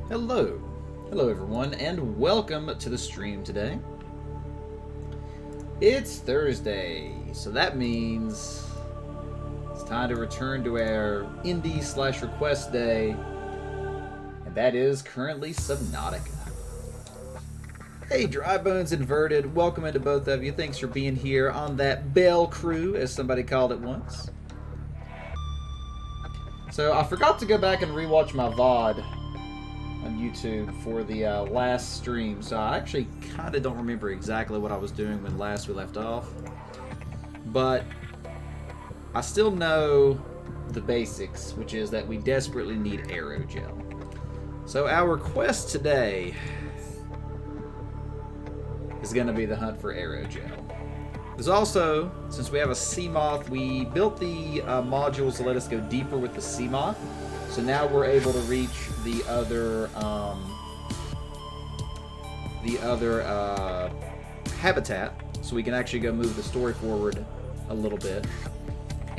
Hello. Hello everyone, and welcome to the stream today. It's Thursday, so that means it's time to return to our indie/request day, and that is currently Subnautica. Hey, Dry Bones Inverted, welcome into both of you. Thanks for being here on that Bell Crew, as somebody called it once. So I forgot to go back and rewatch my VOD on YouTube for the last stream, so I actually kind of don't remember exactly what I was doing when last we left off, but I still know the basics, which is that we desperately need aerogel. So our quest today is going to be the hunt for aerogel. There's also, since we have a sea moth, we built the modules to let us go deeper with the sea moth. So now we're able to reach the other habitat, so we can actually go move the story forward a little bit.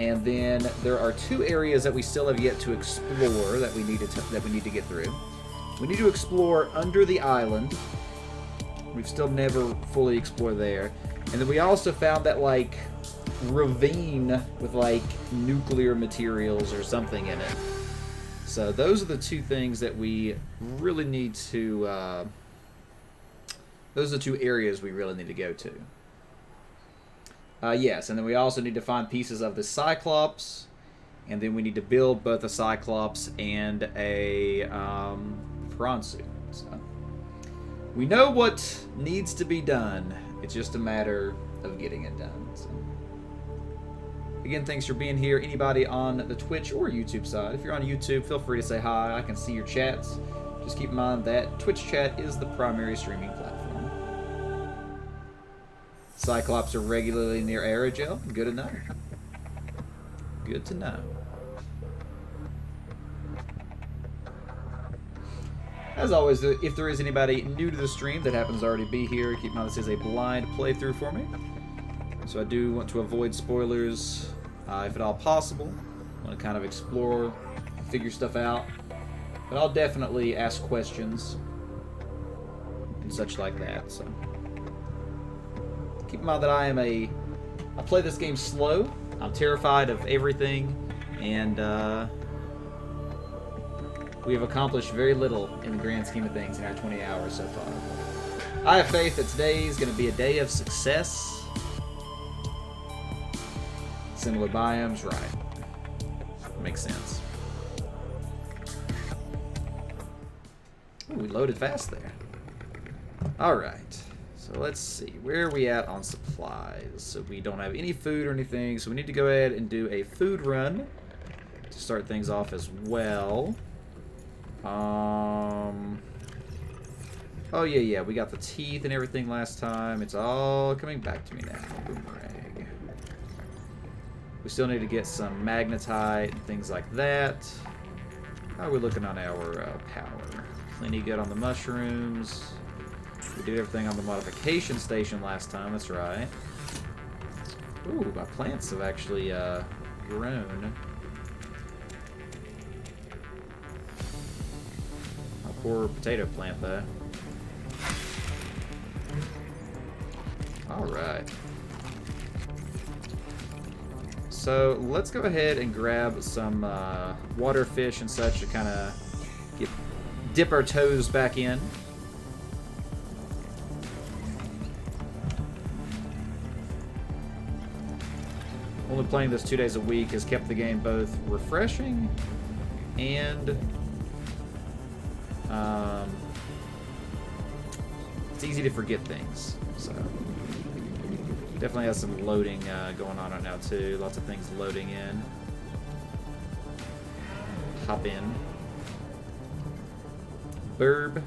And then there are two areas that we still have yet to explore that we need to get through. We need to explore under the island. We've still never fully explored there. And then we also found that like ravine with like nuclear materials or something in it. So those are the two things that we really need to, those are the two areas we really need to go to. Yes, and then we also need to find pieces of the Cyclops, and then we need to build both a Cyclops and a prawn suit. So we know what needs to be done. It's just a matter of getting it done. So. Again, thanks for being here. Anybody on the Twitch or YouTube side, if you're on YouTube, feel free to say hi. I can see your chats. Just keep in mind that Twitch chat is the primary streaming platform. Cyclops are regularly near aerogel. Good to know. Good to know. As always, if there is anybody new to the stream that happens to already be here, keep in mind this is a blind playthrough for me. So I do want to avoid spoilers if at all possible. I want to kind of explore, figure stuff out. But I'll definitely ask questions and such like that. So keep in mind that I play this game slow. I'm terrified of everything, and we have accomplished very little in the grand scheme of things in our 20 hours so far. I have faith that today is going to be a day of success. Similar biomes, right. Makes sense. Ooh, we loaded fast there. Alright. So let's see. Where are we at on supplies? So we don't have any food or anything. So we need to go ahead and do a food run to start things off as well. Oh, yeah. We got the teeth and everything last time. It's all coming back to me now. Boomerang. We still need to get some magnetite and things like that. How are we looking on our power? Plenty good on the mushrooms. We did everything on the modification station last time. That's right. Ooh, my plants have actually grown. My poor potato plant, though. Alright. So, let's go ahead and grab some water fish and such to kind of dip our toes back in. Only playing this 2 days a week has kept the game both refreshing and it's easy to forget things. So definitely has some loading going on right now too. Lots of things loading in. Hop in. Burb.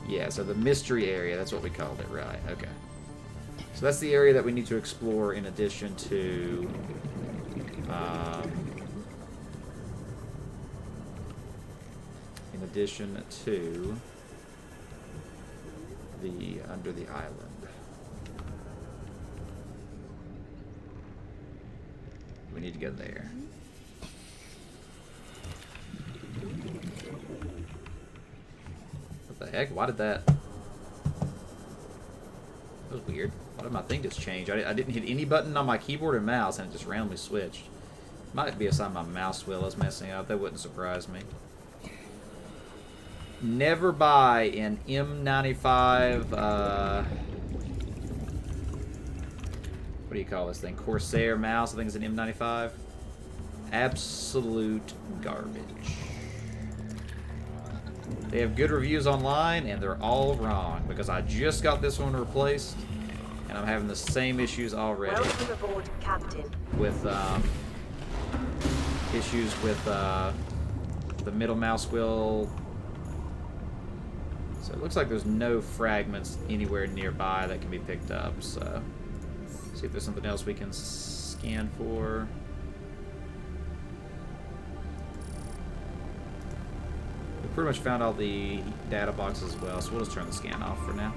Yeah, so the mystery area, that's what we called it, right? Okay. So that's the area that we need to explore in addition to the under the island. We need to go there. What the heck? Why did that... That was weird. Why did my thing just change? I didn't hit any button on my keyboard or mouse and it just randomly switched. Might be a sign my mouse wheel is messing up. That wouldn't surprise me. Never buy an M95, what do you call this thing? Corsair mouse, I think it's an M95. Absolute garbage. They have good reviews online, and they're all wrong, because I just got this one replaced, and I'm having the same issues already. Welcome aboard, Captain. With, issues with, the middle mouse wheel. So it looks like there's no fragments anywhere nearby that can be picked up, so... See if there's something else we can scan for. We pretty much found all the data boxes as well, so we'll just turn the scan off for now.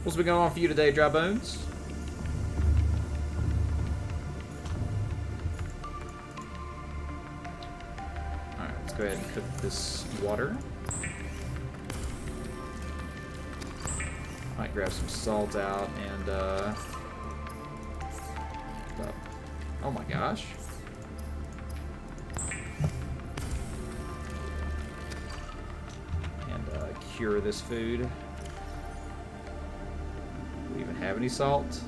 What's been going on for you today, Dry Bones? Alright, let's go ahead and cook this water. Might grab some salt out and, oh my gosh. And, cure this food. Do we even have any salt?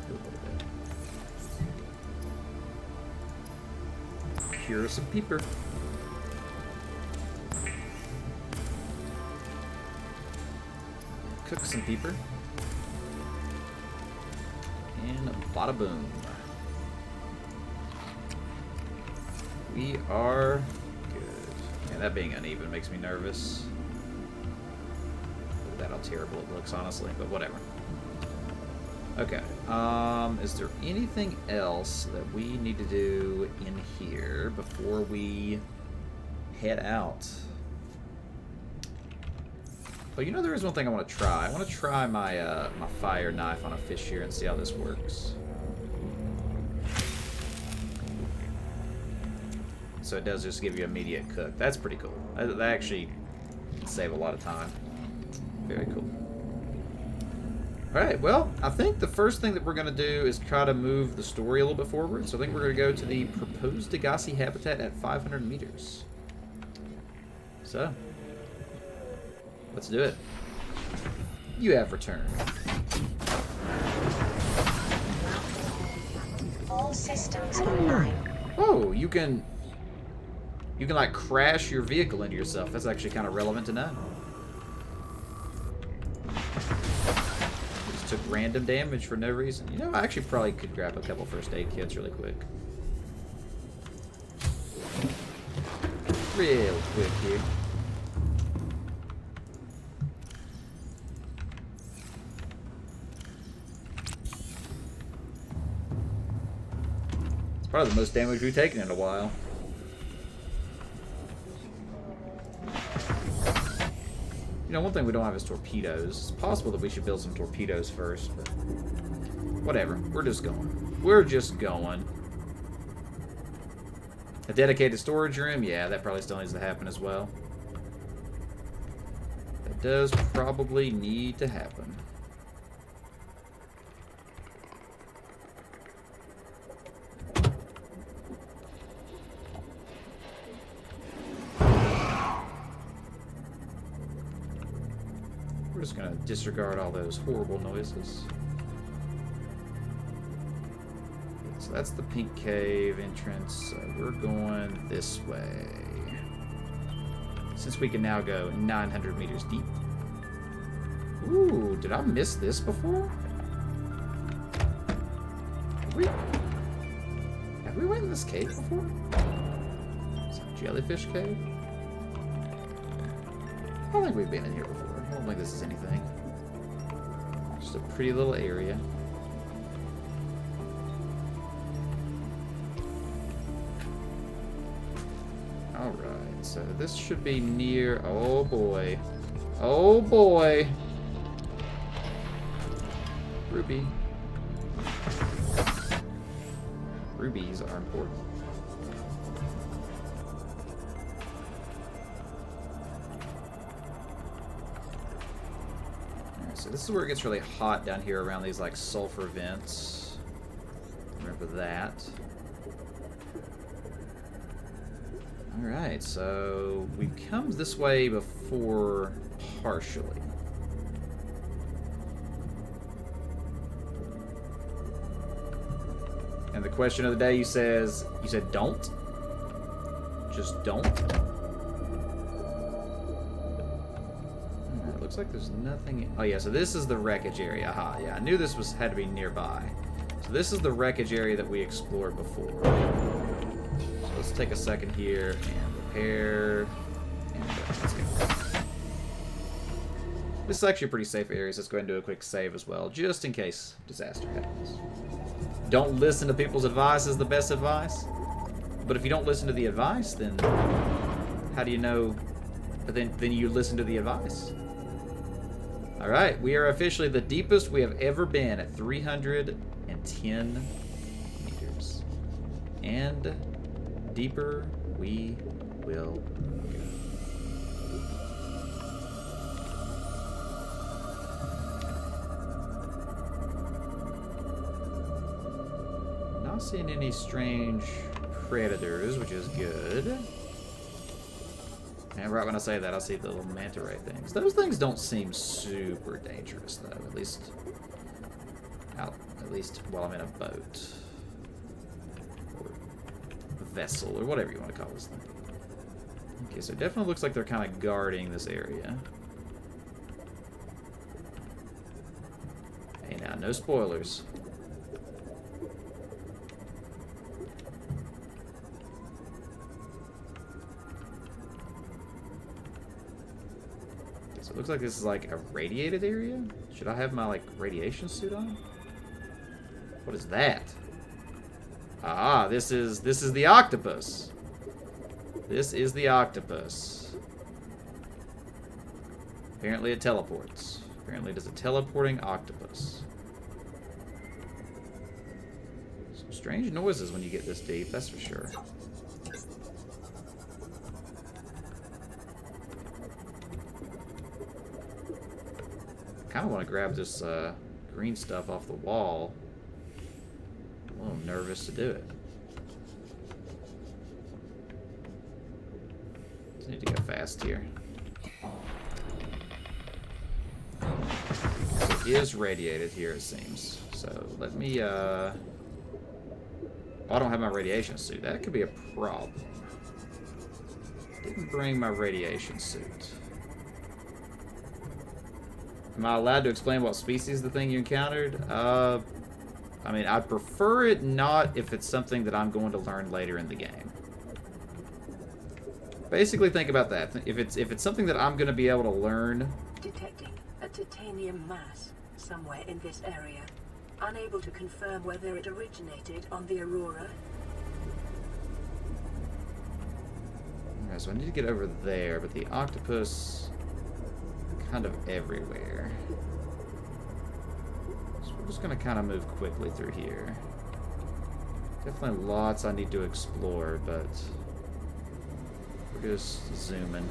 A little bit. Cure some pepper. Cook some pepper. And bada boom. We are good. Yeah, that being uneven makes me nervous. Look at that, how terrible it looks, honestly, but whatever. Okay. Is there anything else that we need to do in here before we head out? Oh, you know, there is one thing I want to try. I want to try my my fire knife on a fish here and see how this works. So it does just give you immediate cook. That's pretty cool. That actually can save a lot of time. Very cool. Alright, well, I think the first thing that we're going to do is try to move the story a little bit forward. So I think we're going to go to the proposed Degassi habitat at 500 meters. So... let's do it. You have returned. All systems online. Oh, you can like crash your vehicle into yourself. That's actually kind of relevant to know. Just took random damage for no reason. You know, I actually probably could grab a couple first aid kits really quick. Real quick here. It's probably the most damage we've taken in a while. You know, one thing we don't have is torpedoes. It's possible that we should build some torpedoes first, but whatever. We're just going. We're just going. A dedicated storage room? Yeah, that probably still needs to happen as well. That does probably need to happen. We're just going to disregard all those horrible noises. So that's the pink cave entrance. So we're going this way. Since we can now go 900 meters deep. Ooh, did I miss this before? Have we went in this cave before? Is it a jellyfish cave? I don't think we've been in here before. I don't think this is anything. Just a pretty little area. Alright, so this should be near... Oh boy. Oh boy! Ruby. Rubies are important. Alright, so this is where it gets really hot down here around these like sulfur vents. Remember that. Alright, so we've come this way before partially. And the question of the day you said don't? Just don't? It looks like there's nothing... Oh yeah, so this is the wreckage area. Aha, yeah, I knew this had to be nearby. So this is the wreckage area that we explored before. So let's take a second here and repair. And let's go. This is actually a pretty safe area, so let's go ahead and do a quick save as well, just in case disaster happens. Don't listen to people's advice is the best advice. But if you don't listen to the advice, then how do you know? But then you listen to the advice. All right, we are officially the deepest we have ever been at 310 meters. And deeper we will go. Not seeing any strange predators, which is good. And right when I say that, I see the little manta ray things. Those things don't seem super dangerous, though. At least while I'm in a boat or vessel or whatever you want to call this thing. Okay, so it definitely looks like they're kind of guarding this area. Hey, now, no spoilers. It looks like this is like a radiated area. Should I have my like radiation suit on? What is that? Ah, this is the octopus. This is the octopus. Apparently it teleports. Apparently it is a teleporting octopus. Some strange noises when you get this deep, that's for sure. I kind of want to grab this green stuff off the wall. I'm a little nervous to do it. Just need to go fast here. So it is radiated here, it seems. So let me Oh, I don't have my radiation suit. That could be a problem. Didn't bring my radiation suit. Am I allowed to explain what species the thing you encountered? I mean, I'd prefer it not if it's something that I'm going to learn later in the game. Basically, think about that. If it's something that I'm going to be able to learn... Detecting a titanium mass somewhere in this area. Unable to confirm whether it originated on the Aurora. Okay, so I need to get over there, but the octopus... kind of everywhere. So we're just going to kind of move quickly through here. Definitely lots I need to explore, but we're just zooming.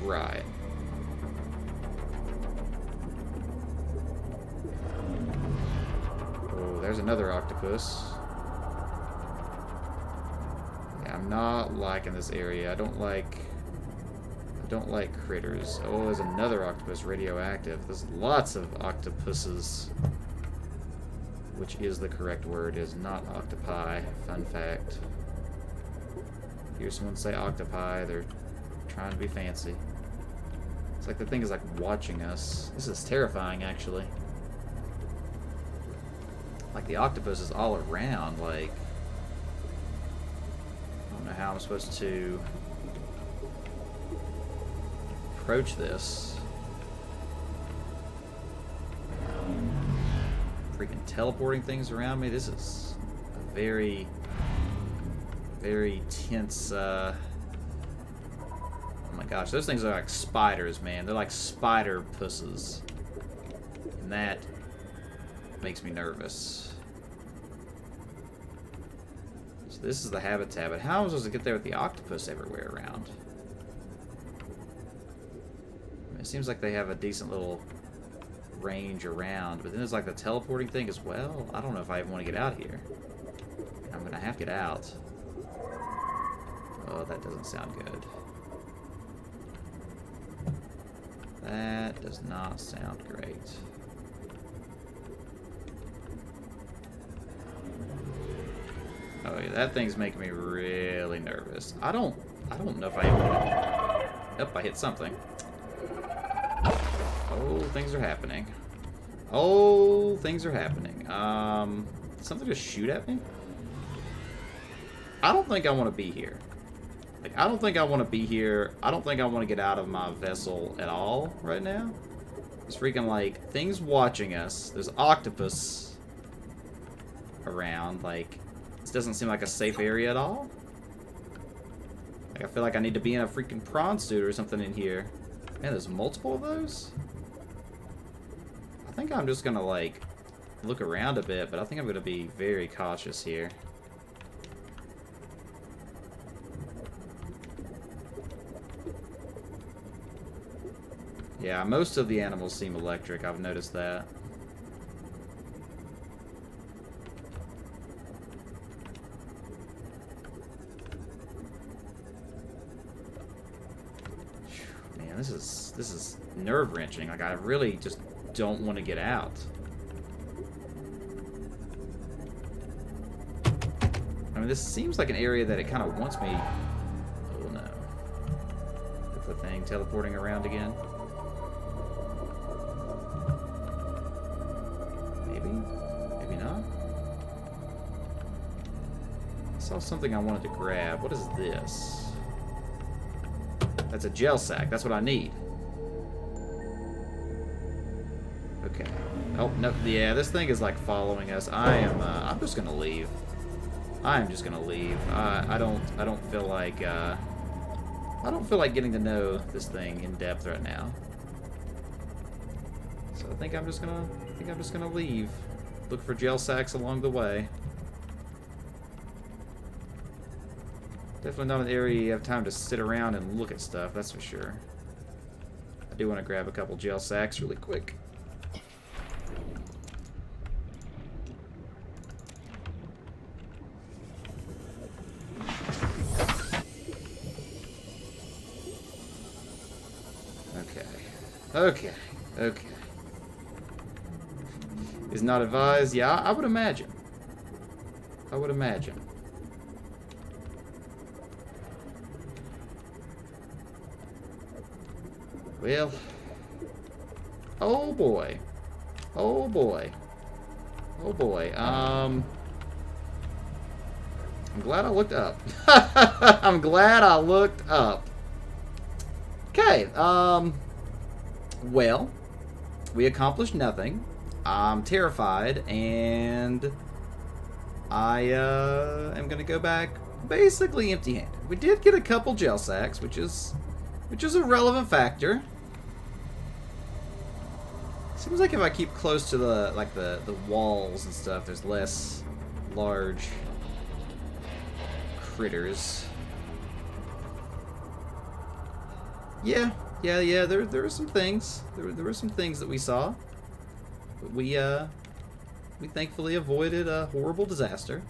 Right. Oh, there's another octopus. I'm not liking this area. I don't like critters. Oh, there's another octopus, radioactive. There's lots of octopuses, which is the correct word. It is not octopi. Fun fact. Hear someone say octopi, they're trying to be fancy. It's like the thing is like watching us. This is terrifying, actually. Like the octopus is all around, like... how I'm supposed to approach this. Freaking teleporting things around me. This is a very, very tense, oh my gosh, those things are like spiders, man. They're like spider pusses. And that makes me nervous. This is the habitat, but how am I supposed to get there with the octopus everywhere around? I mean, it seems like they have a decent little range around, but then there's like the teleporting thing as well. I don't know if I even want to get out here. I'm gonna have to get out. Oh, that doesn't sound good. That does not sound great. Oh yeah, that thing's making me really nervous. I don't know if I even... Yep, I hit something. Oh, things are happening. Oh, things are happening. Something just shoot at me? I don't think I want to be here. Like, I don't think I want to be here. I don't think I want to get out of my vessel at all right now. It's freaking like things watching us. There's octopus around, like... This doesn't seem like a safe area at all. Like, I feel like I need to be in a freaking prawn suit or something in here. Man, there's multiple of those? I think I'm just gonna, like, look around a bit, but I think I'm gonna be very cautious here. Yeah, most of the animals seem electric. I've noticed that. This is nerve-wraching. Like, I really just don't want to get out. I mean, this seems like an area that it kind of wants me... Oh, no. That's the thing teleporting around again. Maybe? Maybe not? I saw something I wanted to grab. What is this? That's a gel sack. That's what I need. Okay. Oh, no. Yeah, this thing is, like, following us. I'm just gonna leave. I'm just gonna leave. I don't feel like getting to know this thing in depth right now. So I think I'm just gonna leave. Look for gel sacks along the way. Definitely not an area you have time to sit around and look at stuff, that's for sure. I do want to grab a couple gel sacks really quick. Okay. is not advised. Yeah, I would imagine. I would imagine. Well, oh boy. Oh boy. Oh boy. I'm glad I looked up. I'm glad I looked up. Okay, well, we accomplished nothing. I'm terrified, and I am gonna go back basically empty-handed. We did get a couple gel sacks, which is a relevant factor. Seems like if I keep close to the walls and stuff, there's less large critters. Yeah. There were some things. There were some things that we saw. But we thankfully avoided a horrible disaster.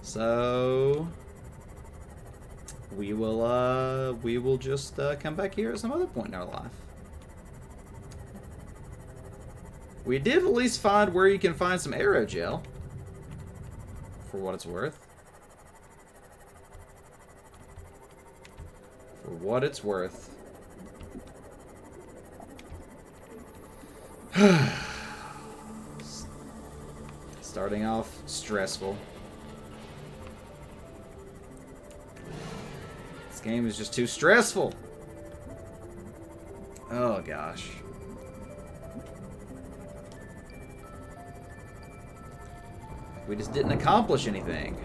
So we will just come back here at some other point in our life. We did at least find where you can find some aerogel, for what it's worth. For what it's worth. Starting off stressful. This game is just too stressful. Oh gosh. We just didn't accomplish anything.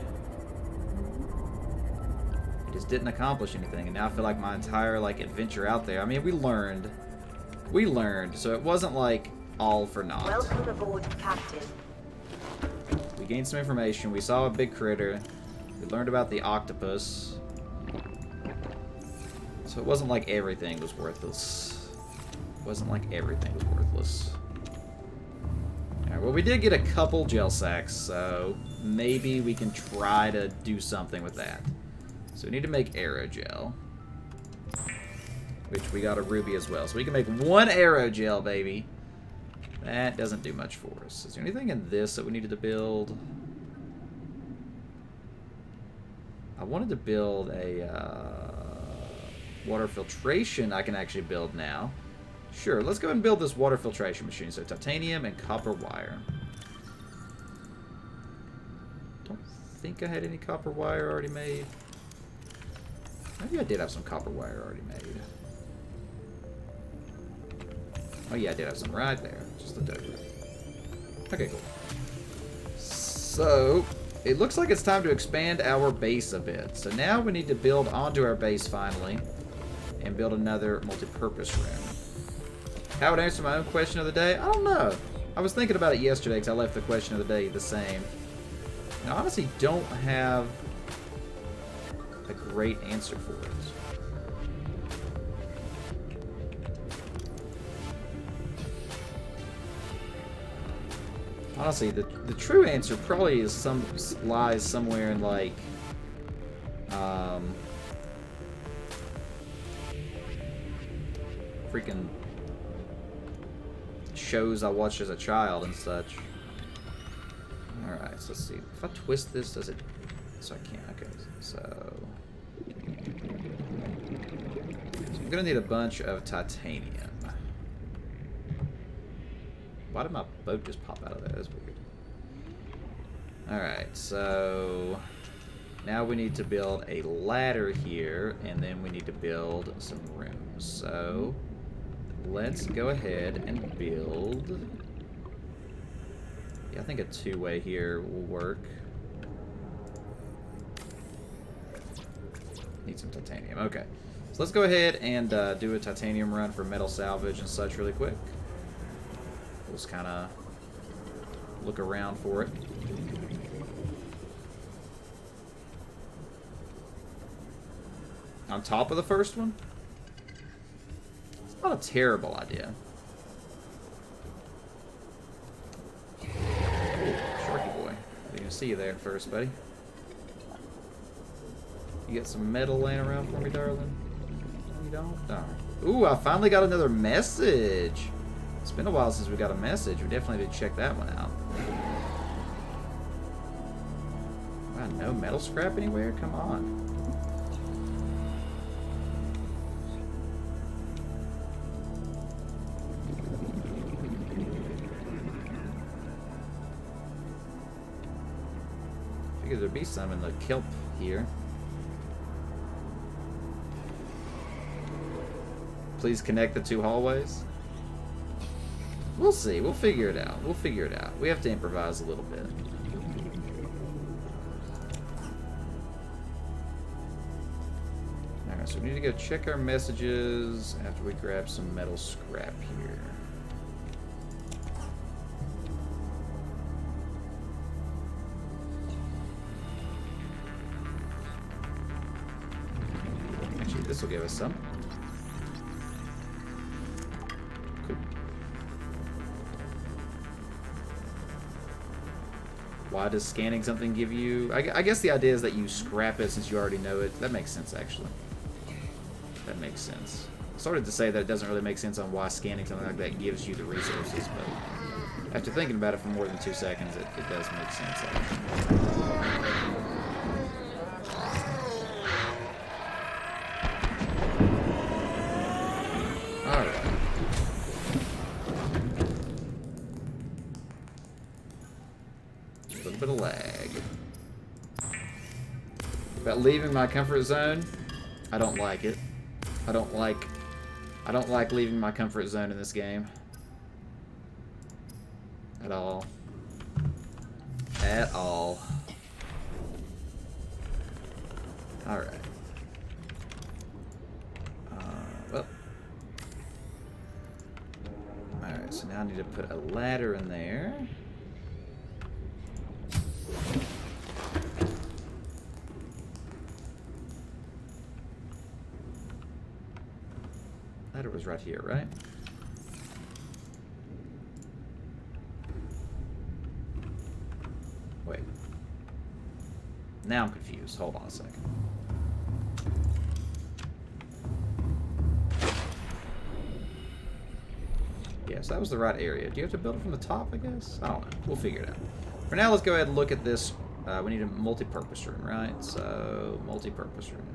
We just didn't accomplish anything, and now I feel like my entire adventure out there. I mean, we learned, so it wasn't like all for naught. Welcome aboard, Captain. We gained some information. We saw a big critter. We learned about the octopus. So it wasn't like everything was worthless. It wasn't like everything was worthless. Alright, well, we did get a couple gel sacks, so maybe we can try to do something with that. So we need to make aerogel, which we got a ruby as well. So we can make one aerogel, baby. That doesn't do much for us. Is there anything in this that we needed to build? I wanted to build a water filtration I can actually build now. Sure, let's go ahead and build this water filtration machine. So titanium and copper wire. Don't think I had any copper wire already made. Maybe I did have some copper wire already made. Oh yeah, I did have some right there. Just the dope. Okay, cool. So, it looks like it's time to expand our base a bit. So now we need to build onto our base finally and build another multi-purpose room. How would I answer my own question of the day? I don't know. I was thinking about it yesterday because I left the question of the day the same. And I honestly don't have a great answer for it. Honestly, the true answer probably is lies somewhere in freaking shows I watched as a child and such. Alright, so let's see. If I twist this, does it... So I can't. Okay, so I'm gonna need a bunch of titanium. Why did my boat just pop out of there? That's weird. Alright, so now we need to build a ladder here, and then we need to build some rooms. So let's go ahead and build... Yeah, I think a two-way here will work. Need some titanium. Okay. So let's go ahead and do a titanium run for metal salvage and such really quick. We'll just kind of look around for it. On top of the first one? It's not a terrible idea. Ooh, Sharky boy. I didn't even see you there at first, buddy. You got some metal laying around for me, darling? No, you don't? Darn. Ooh, I finally got another message. It's been a while since we got a message. We definitely did check that one out. Wow, no metal scrap anywhere? Come on. Figured there'd be some in the kelp here. Please connect the two hallways. We'll see. We'll figure it out. We'll figure it out. We have to improvise a little bit. Alright, so we need to go check our messages after we grab some metal scrap here. Actually, this will give us some. Why does scanning something give you... I guess the idea is that you scrap it since you already know it. That makes sense, actually. That makes sense. I started to say that it doesn't really make sense on why scanning something like that gives you the resources, but after thinking about it for more than 2 seconds, it does make sense, actually. Alright. A little bit of lag. About leaving my comfort zone, I don't like it. I don't like leaving my comfort zone in this game. At all. At all. Alright. Well. Alright, so now I need to put a ladder in there. Ladder was right here, right? Wait. Now I'm confused. Hold on a second. Yes, that was the right area. Do you have to build it from the top, I guess? I don't know. We'll figure it out. For now, let's go ahead and look at this. We need a multi-purpose room, right? So, multi-purpose room.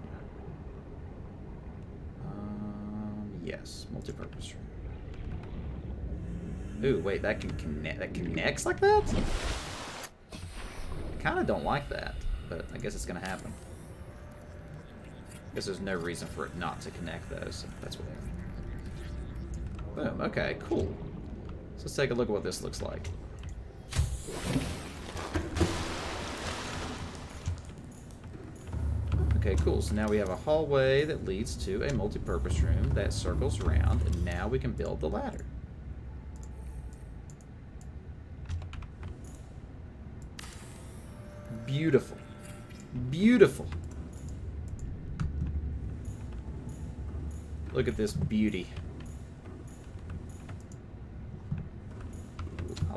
Yes, multi-purpose room. Ooh, wait, that can connect. That connects like that? I kind of don't like that, but I guess it's gonna happen. I guess there's no reason for it not to connect though, so that's whatever. Boom. Okay, cool. So let's take a look at what this looks like. Okay, cool. So now we have a hallway that leads to a multi-purpose room that circles around, and now we can build the ladder. Beautiful. Beautiful. Look at this beauty.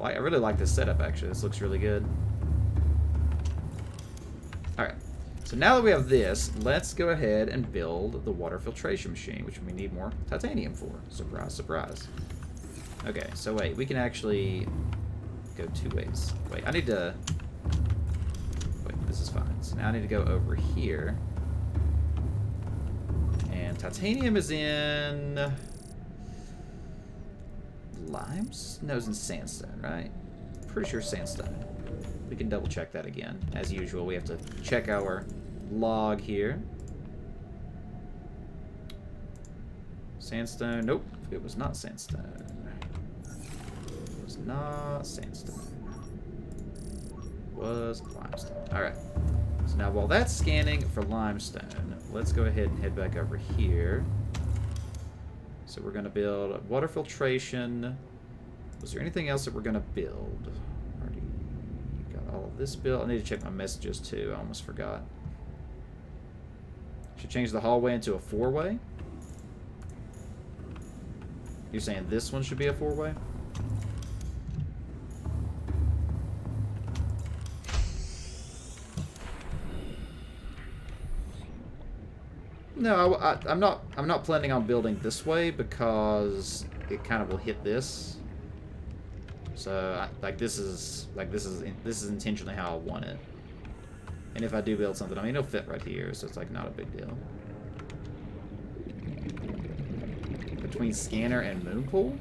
I really like this setup, actually. This looks really good. Alright. So now that we have this, let's go ahead and build the water filtration machine, which we need more titanium for. Surprise, surprise. Okay, so wait, we can actually go 2 ways. Wait, I need to... Wait, this is fine. So now I need to go over here. And titanium is in... limes? No, it's in sandstone, right? Pretty sure sandstone. We can double check that again. As usual, we have to check our log here. Sandstone. Nope. It was not sandstone. It was not sandstone. It was limestone. Alright. So now while that's scanning for limestone, let's go ahead and head back over here. So we're going to build water filtration. Was there anything else that we're going to build? Already got all of this built. I need to check my messages too. I almost forgot. Should change the hallway into a 4-way. You're saying this one should be a 4-way? No, I'm not planning on building this way because it kind of will hit this. So this is intentionally how I want it. And if I do build something, I mean, it'll fit right here, so it's like not a big deal. Between scanner and moon pool?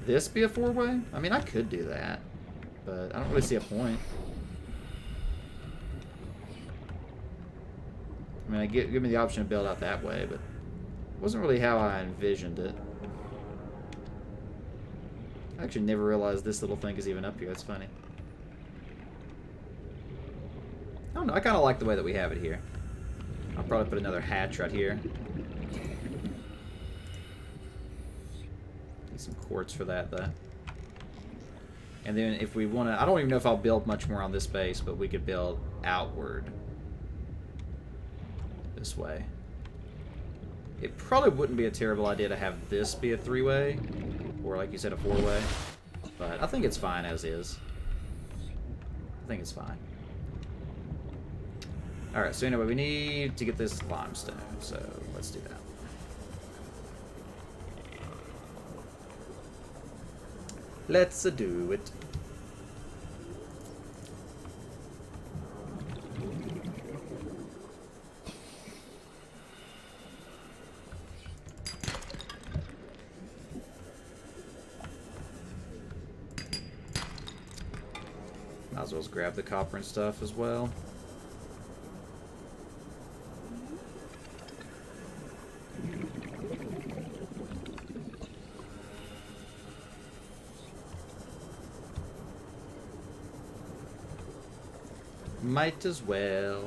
This be a 4-way? I mean, I could do that, but I don't really see a point. I mean, give me the option to build out that way, but it wasn't really how I envisioned it. I actually never realized this little thing is even up here. That's funny. I don't know. I kind of like the way that we have it here. I'll probably put another hatch right here. Need some quartz for that, though. And then if we want to... I don't even know if I'll build much more on this base, but we could build outward. This way. It probably wouldn't be a terrible idea to have this be a 3-way. Or, like you said, a 4-way. But I think it's fine as is. I think it's fine. Alright, so anyway, we need to get this limestone. So, let's do that. Let's do it. Might as well grab the copper and stuff as well. Might as well.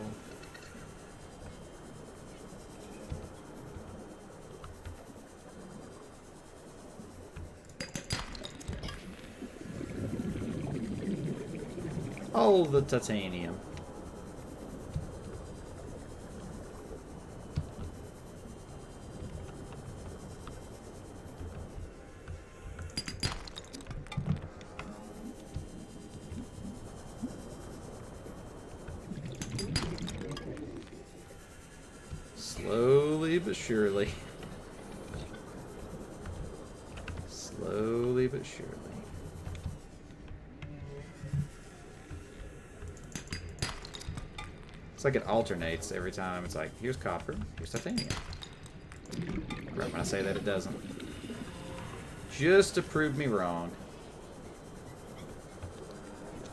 All the titanium. Slowly but surely. Slowly but surely. It's like it alternates every time. It's like, here's copper, here's titanium. Right when I say that, it doesn't. Just to prove me wrong.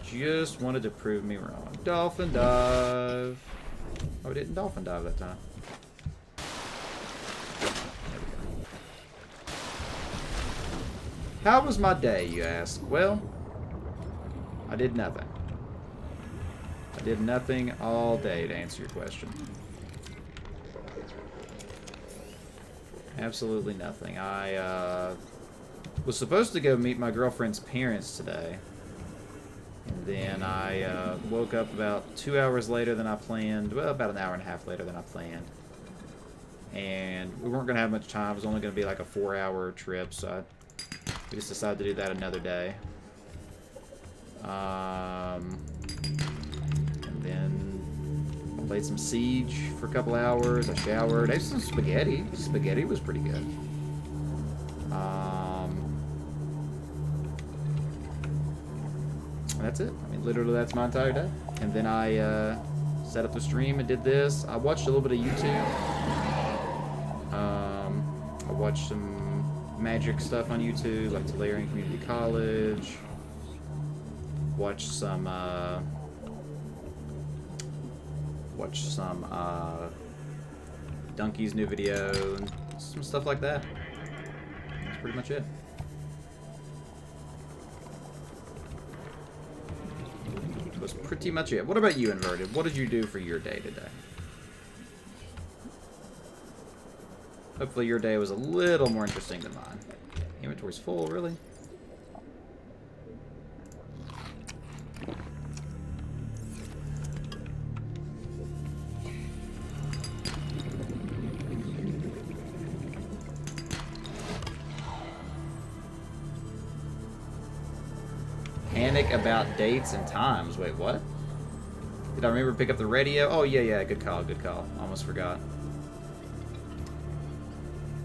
Just wanted to prove me wrong. Dolphin dive. Oh, we didn't dolphin dive that time. How was my day, you ask? Well, I did nothing. I did nothing all day, to answer your question. Absolutely nothing. I was supposed to go meet my girlfriend's parents today. And then I woke up about 2 hours later than I planned. Well, about an hour and a half later than I planned. And we weren't going to have much time. It was only going to be like a 4-hour trip, so we just decided to do that another day. And then I played some Siege for a couple hours. I showered. I ate some spaghetti. Spaghetti was pretty good. That's it. I mean, literally, that's my entire day. And then I set up the stream and did this. I watched a little bit of YouTube. I watched some magic stuff on YouTube, like Tolarian Community College. Watched some Donkey's new video and some stuff like that. That's pretty much it. Was pretty much it. What about you, Inverted? What did you do for your day today? Hopefully your day was a little more interesting than mine. Inventory's full, really? Panic about dates and times. Wait, what? Did I remember to pick up the radio? Oh, yeah, good call, good call. Almost forgot.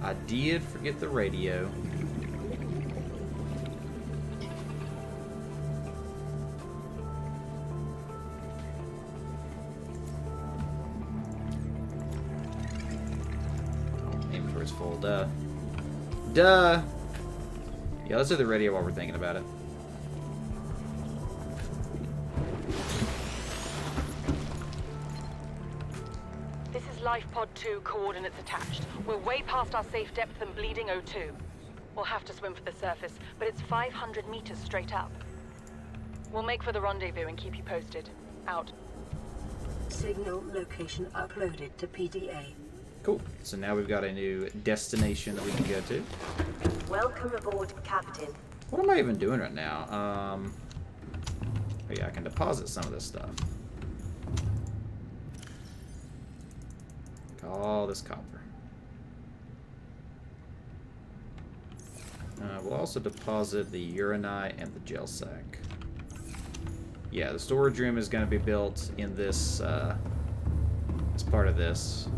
I did forget the radio. Well, duh. Duh! Yeah, let's do the radio while we're thinking about it. This is Life Pod 2, coordinates attached. We're way past our safe depth and bleeding O2. We'll have to swim for the surface, but it's 500 meters straight up. We'll make for the rendezvous and keep you posted. Out. Signal location uploaded to PDA. Cool. So now we've got a new destination that we can go to. Welcome aboard, Captain. What am I even doing right now? Oh yeah, I can deposit some of this stuff. All this copper. We'll also deposit the uranite and the gel sack. Yeah, the storage room is going to be built in this, as part of this.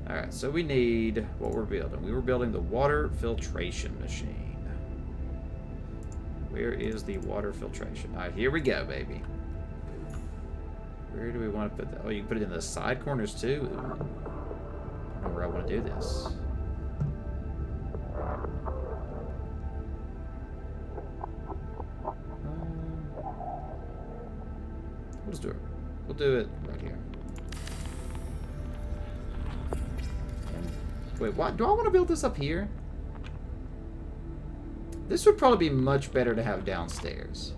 Alright, so we need what we're building. We were building the water filtration machine. Where is the water filtration? Alright, here we go, baby. Where do we want to put that? Oh, you can put it in the side corners too? Ooh. I don't know where I want to do this. We'll just do it. We'll do it right here. Wait, what? Do I want to build this up here? This would probably be much better to have downstairs.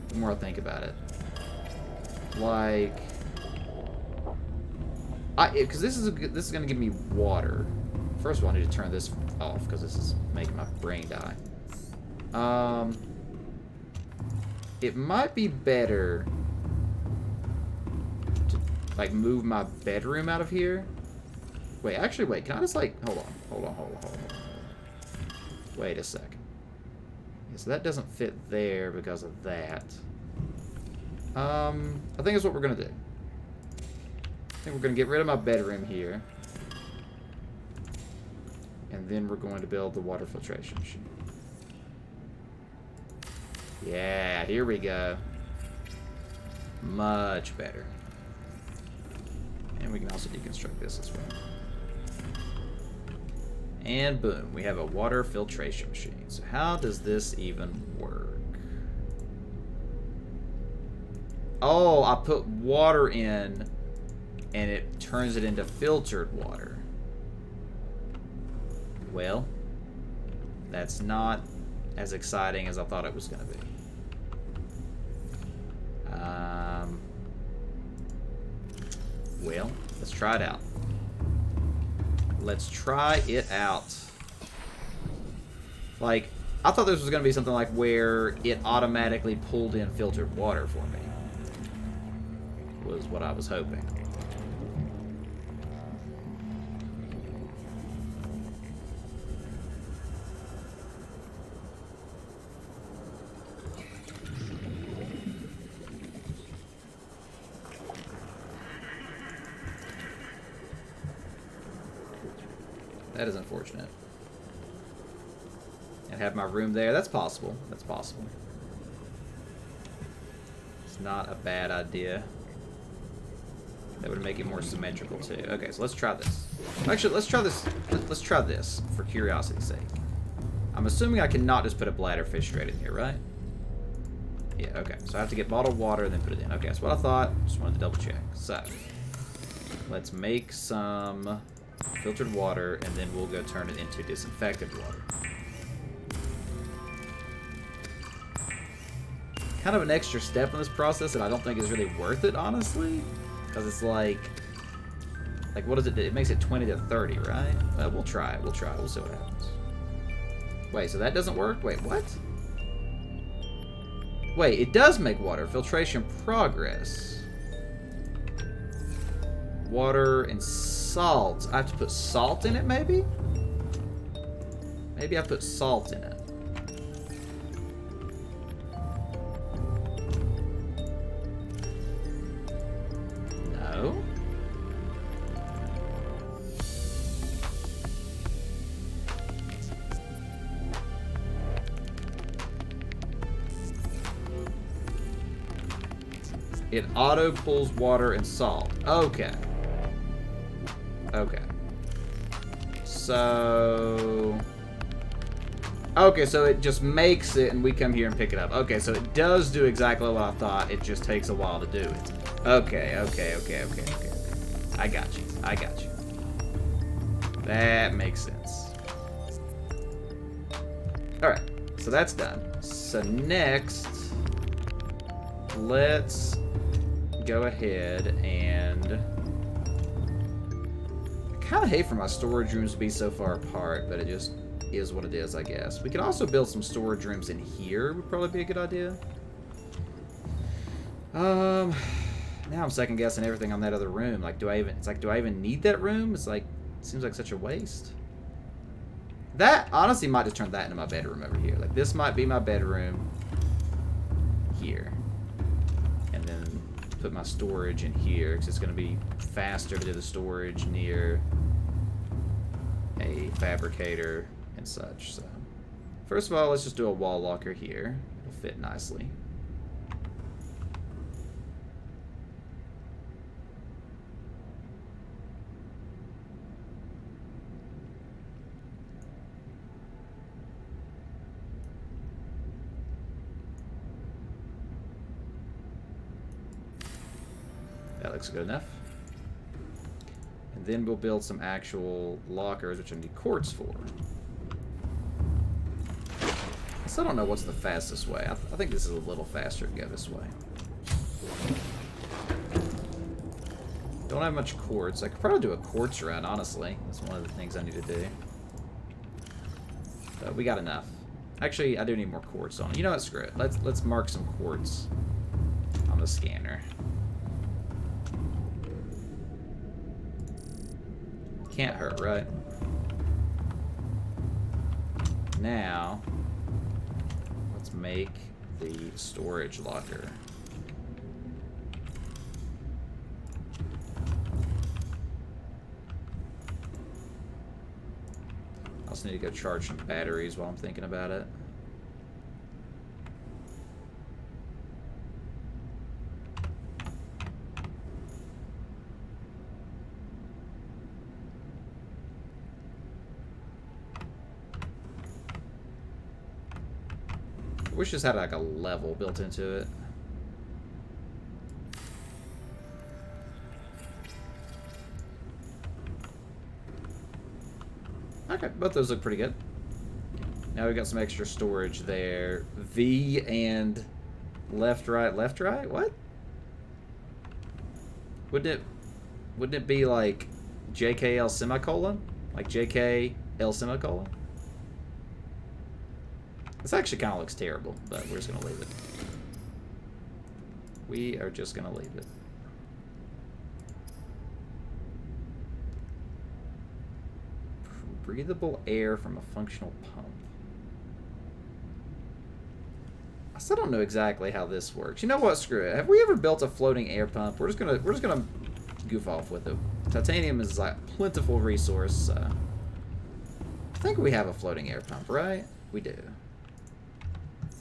The more I think about it. Like, because this is going to give me water. First of all, I need to turn this off because this is making my brain die. It might be better to like move my bedroom out of here. Wait, actually, wait. Can I just like hold on. Wait a second. Yeah, so that doesn't fit there because of that. I think that's what we're gonna do. I think we're gonna get rid of my bedroom here. And then we're going to build the water filtration machine. Yeah, here we go. Much better. And we can also deconstruct this as well. And boom, we have a water filtration machine. So how does this even work? Oh, I put water in and it turns it into filtered water. Well, that's not as exciting as I thought it was going to be. Well, let's try it out. Let's try it out. Like, I thought this was going to be something like where it automatically pulled in filtered water for me. Was what I was hoping. That is unfortunate. And have my room there. That's possible. That's possible. It's not a bad idea. That would make it more symmetrical too. Okay, so let's try this. Actually, let's try this. Let's try this for curiosity's sake. I'm assuming I cannot just put a bladderfish straight in here, right? Yeah, okay. So I have to get bottled water and then put it in. Okay, that's what I thought. Just wanted to double check. So, let's make some filtered water and then we'll go turn it into disinfected water. Kind of an extra step in this process that I don't think is really worth it, honestly. Because it's like what does it do? It makes it 20 to 30, right? We'll try it. We'll try it. We'll see what happens. Wait, so that doesn't work? Wait, what? Wait, it does make water. Filtration progress. Water and salt. I have to put salt in it, maybe? Maybe I put salt in it. No? It auto pulls water and salt. Okay. Okay. So... Okay, so it just makes it and we come here and pick it up. Okay, so it does do exactly what I thought. It just takes a while to do it. Okay. I got you. That makes sense. Alright, so that's done. So next, let's go ahead and... I kind of hate for my storage rooms to be so far apart, but it just is what it is, I guess. We could also build some storage rooms in here, would probably be a good idea. Now I'm second guessing everything on that other room. Like, do I even need that room? It's like, it seems like such a waste. That, honestly, might just turn that into my bedroom over here. Like, this might be my bedroom here. And then put my storage in here, because it's going to be faster to do the storage near a fabricator and such. So, first of all, let's just do a wall locker here. It'll fit nicely. That looks good enough. And then we'll build some actual lockers, which I need quartz for. I still don't know what's the fastest way. I think this is a little faster to go this way. Don't have much quartz. I could probably do a quartz run, honestly. That's one of the things I need to do. But we got enough. Actually, I do need more quartz on it. You know what? Screw it. Let's mark some quartz on the scanner. Can't hurt, right? Now, let's make the storage locker. I also need to go charge some batteries while I'm thinking about it. I wish this had like a level built into it. Okay, both those look pretty good. Now we've got some extra storage there. V and left, right, what? Wouldn't it be like JKL semicolon? Like JKL semicolon? This actually kind of looks terrible, but we're just going to leave it. We are just going to leave it. Breathable air from a functional pump. I still don't know exactly how this works. You know what? Screw it. Have we ever built a floating air pump? We're just gonna goof off with it. Titanium is like a plentiful resource. I think we have a floating air pump, right? We do.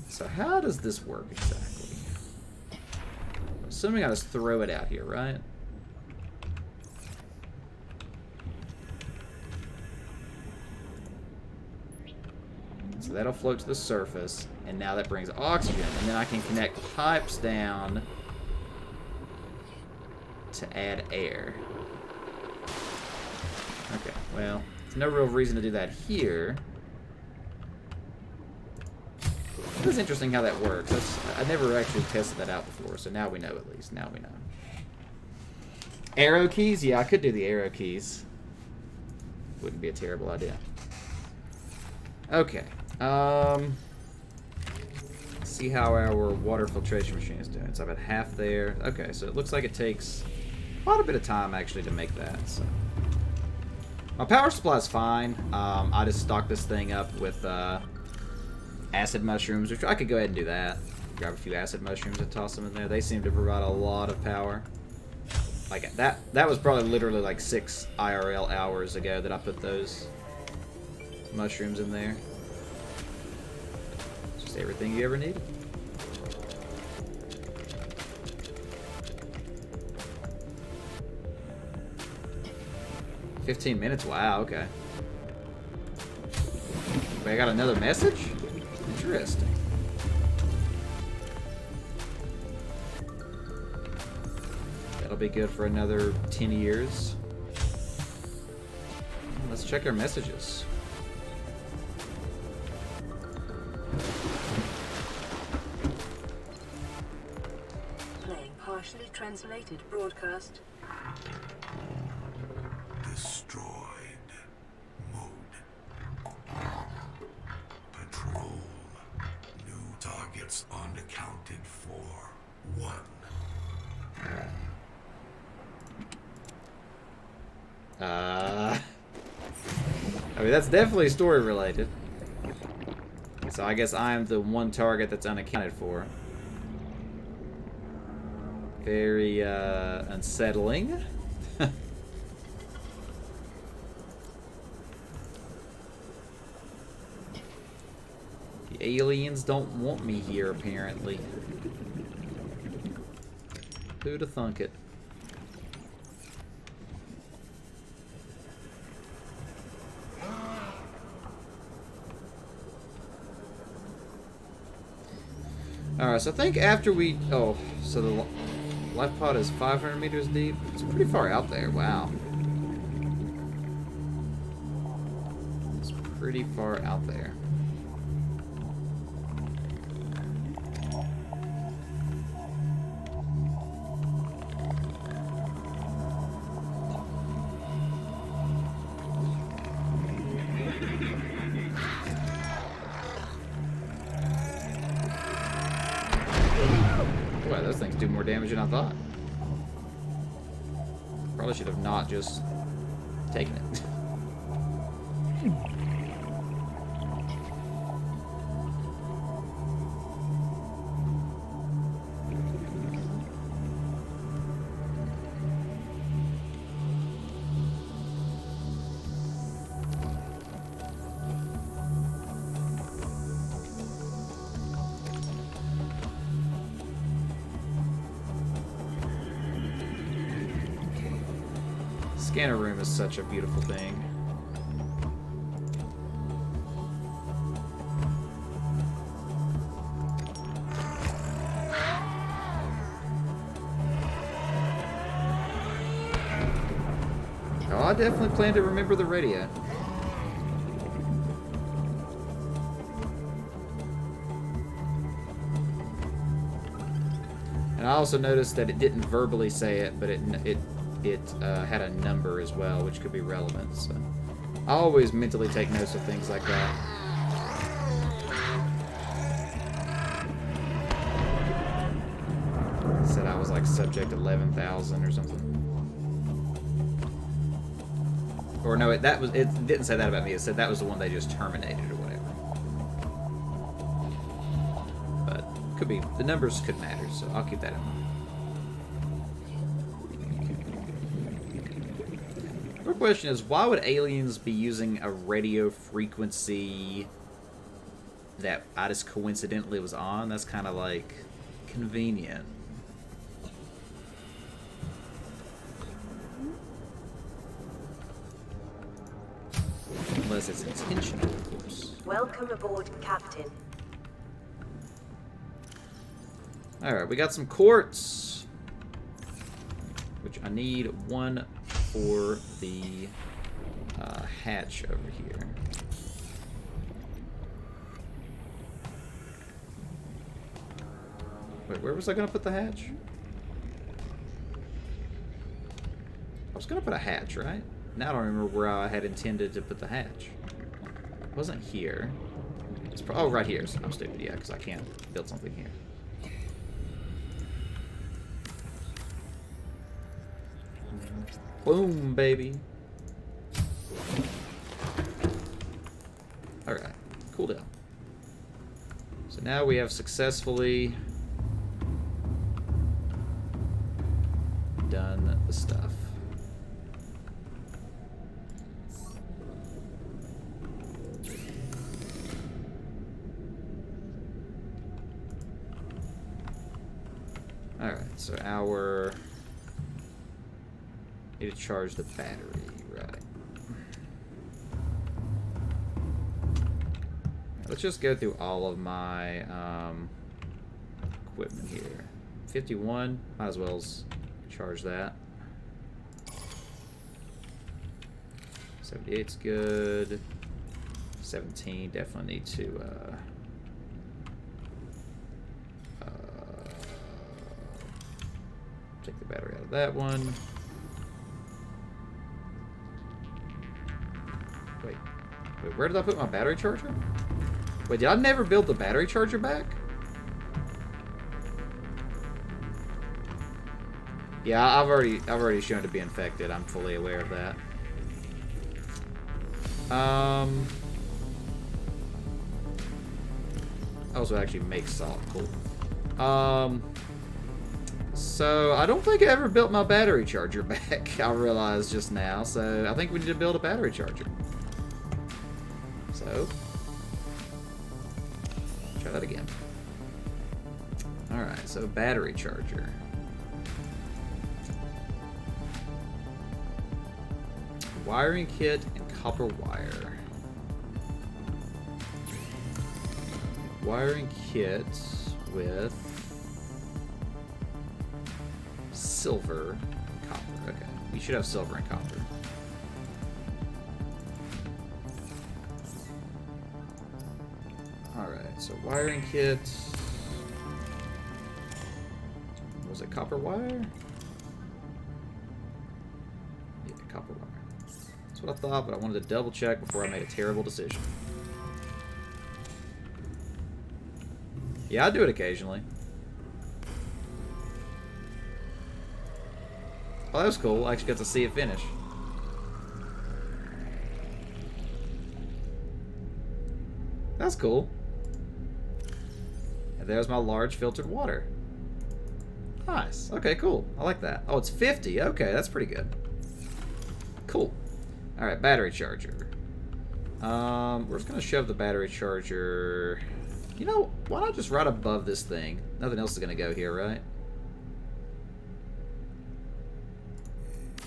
So how does this work exactly? I'm assuming I just throw it out here, right? So that'll float to the surface, and now that brings oxygen, and then I can connect pipes down to add air. Okay, well, there's no real reason to do that here. It's interesting how that works. I never actually tested that out before, so now we know at least. Now we know. Arrow keys? Yeah, I could do the arrow keys. Wouldn't be a terrible idea. Okay. Let's see how our water filtration machine is doing. So I've got half there. Okay, so it looks like it takes quite a bit of time actually to make that. So my power supply is fine. I just stocked this thing up with acid mushrooms, which I could go ahead and do that. Grab a few acid mushrooms and toss them in there. They seem to provide a lot of power. Like that was probably literally like 6 IRL hours ago that I put those mushrooms in there. Just everything you ever need. 15 minutes? Wow, okay. Wait, I got another message? Interesting. That'll be good for another 10 years. Let's check our messages. Playing partially translated broadcast. Destroyed. Mode. Patrol. New targets unaccounted for. 1. I mean, that's definitely story related. So I guess I'm the one target that's unaccounted for. Very, unsettling. The aliens don't want me here, apparently. Who'da thunk it? Alright, so I think after we... Oh, so the life pod is 500 meters deep. It's pretty far out there. Wow. It's pretty far out there. Those things do more damage than I thought. Probably should have not just taken it. Scanner room is such a beautiful thing. Oh, I definitely plan to remember the radio. And I also noticed that it didn't verbally say it, but it had a number as well, which could be relevant. So I always mentally take notes of things like that. It said I was like subject 11,000 or something. Or no, it didn't say that about me. It said that was the one they just terminated or whatever. But could be, the numbers could matter, so I'll keep that in mind. The question is, why would aliens be using a radio frequency that I just coincidentally was on? That's kind of like convenient. Unless it's intentional, of course. Welcome aboard, Captain. Alright, we got some quartz, which I need one for the hatch over here. Wait, where was I going to put the hatch? I was going to put a hatch, right? Now I don't remember where I had intended to put the hatch. It wasn't here. It's oh, right here. So I'm stupid, yeah, because I can't build something here. Boom, baby. Alright, cool down. So now we have successfully done the stuff. Alright, so our... need to charge the battery, right. let's just go through all of my equipment here. 51, might as well charge that. 78's good. 17, definitely need to take the battery out of that one. Wait, where did I put my battery charger? Wait, did I never build the battery charger back? Yeah, I've already shown it to be infected. I'm fully aware of that. Also actually makes salt. Cool. So I don't think I ever built my battery charger back. I realized just now. So I think we need to build a battery charger. So try that again. Alright, so battery charger. Wiring kit and copper wire. Wiring kit with silver and copper. Okay, we should have silver and copper. Alright, so wiring kit. Was it copper wire? Yeah, copper wire. That's what I thought, but I wanted to double check before I made a terrible decision. Yeah, I do it occasionally. Oh, that was cool. I actually got to see it finish. That's cool. And there's my large filtered water. Nice. Okay, cool. I like that. Oh, it's 50. Okay, that's pretty good. Cool. Alright, battery charger. We're just going to shove the battery charger... You know, why not just right above this thing? Nothing else is going to go here, right?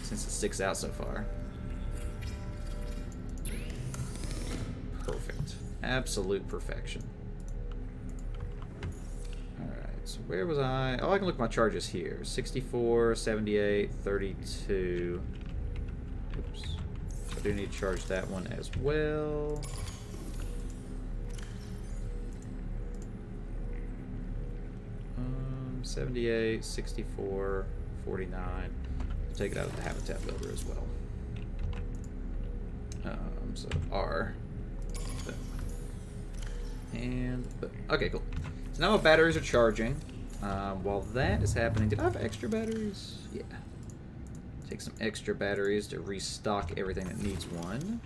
Since it sticks out so far. Perfect. Absolute perfection. Alright, so where was I? Oh, I can look at my charges here. 64, 78, 32. Oops. I do need to charge that one as well. 78, 64, 49. Take it out of the habitat builder as well. So R. And okay, cool. So now my batteries are charging. While that is happening, did I have extra batteries? Yeah. Take some extra batteries to restock everything that needs one.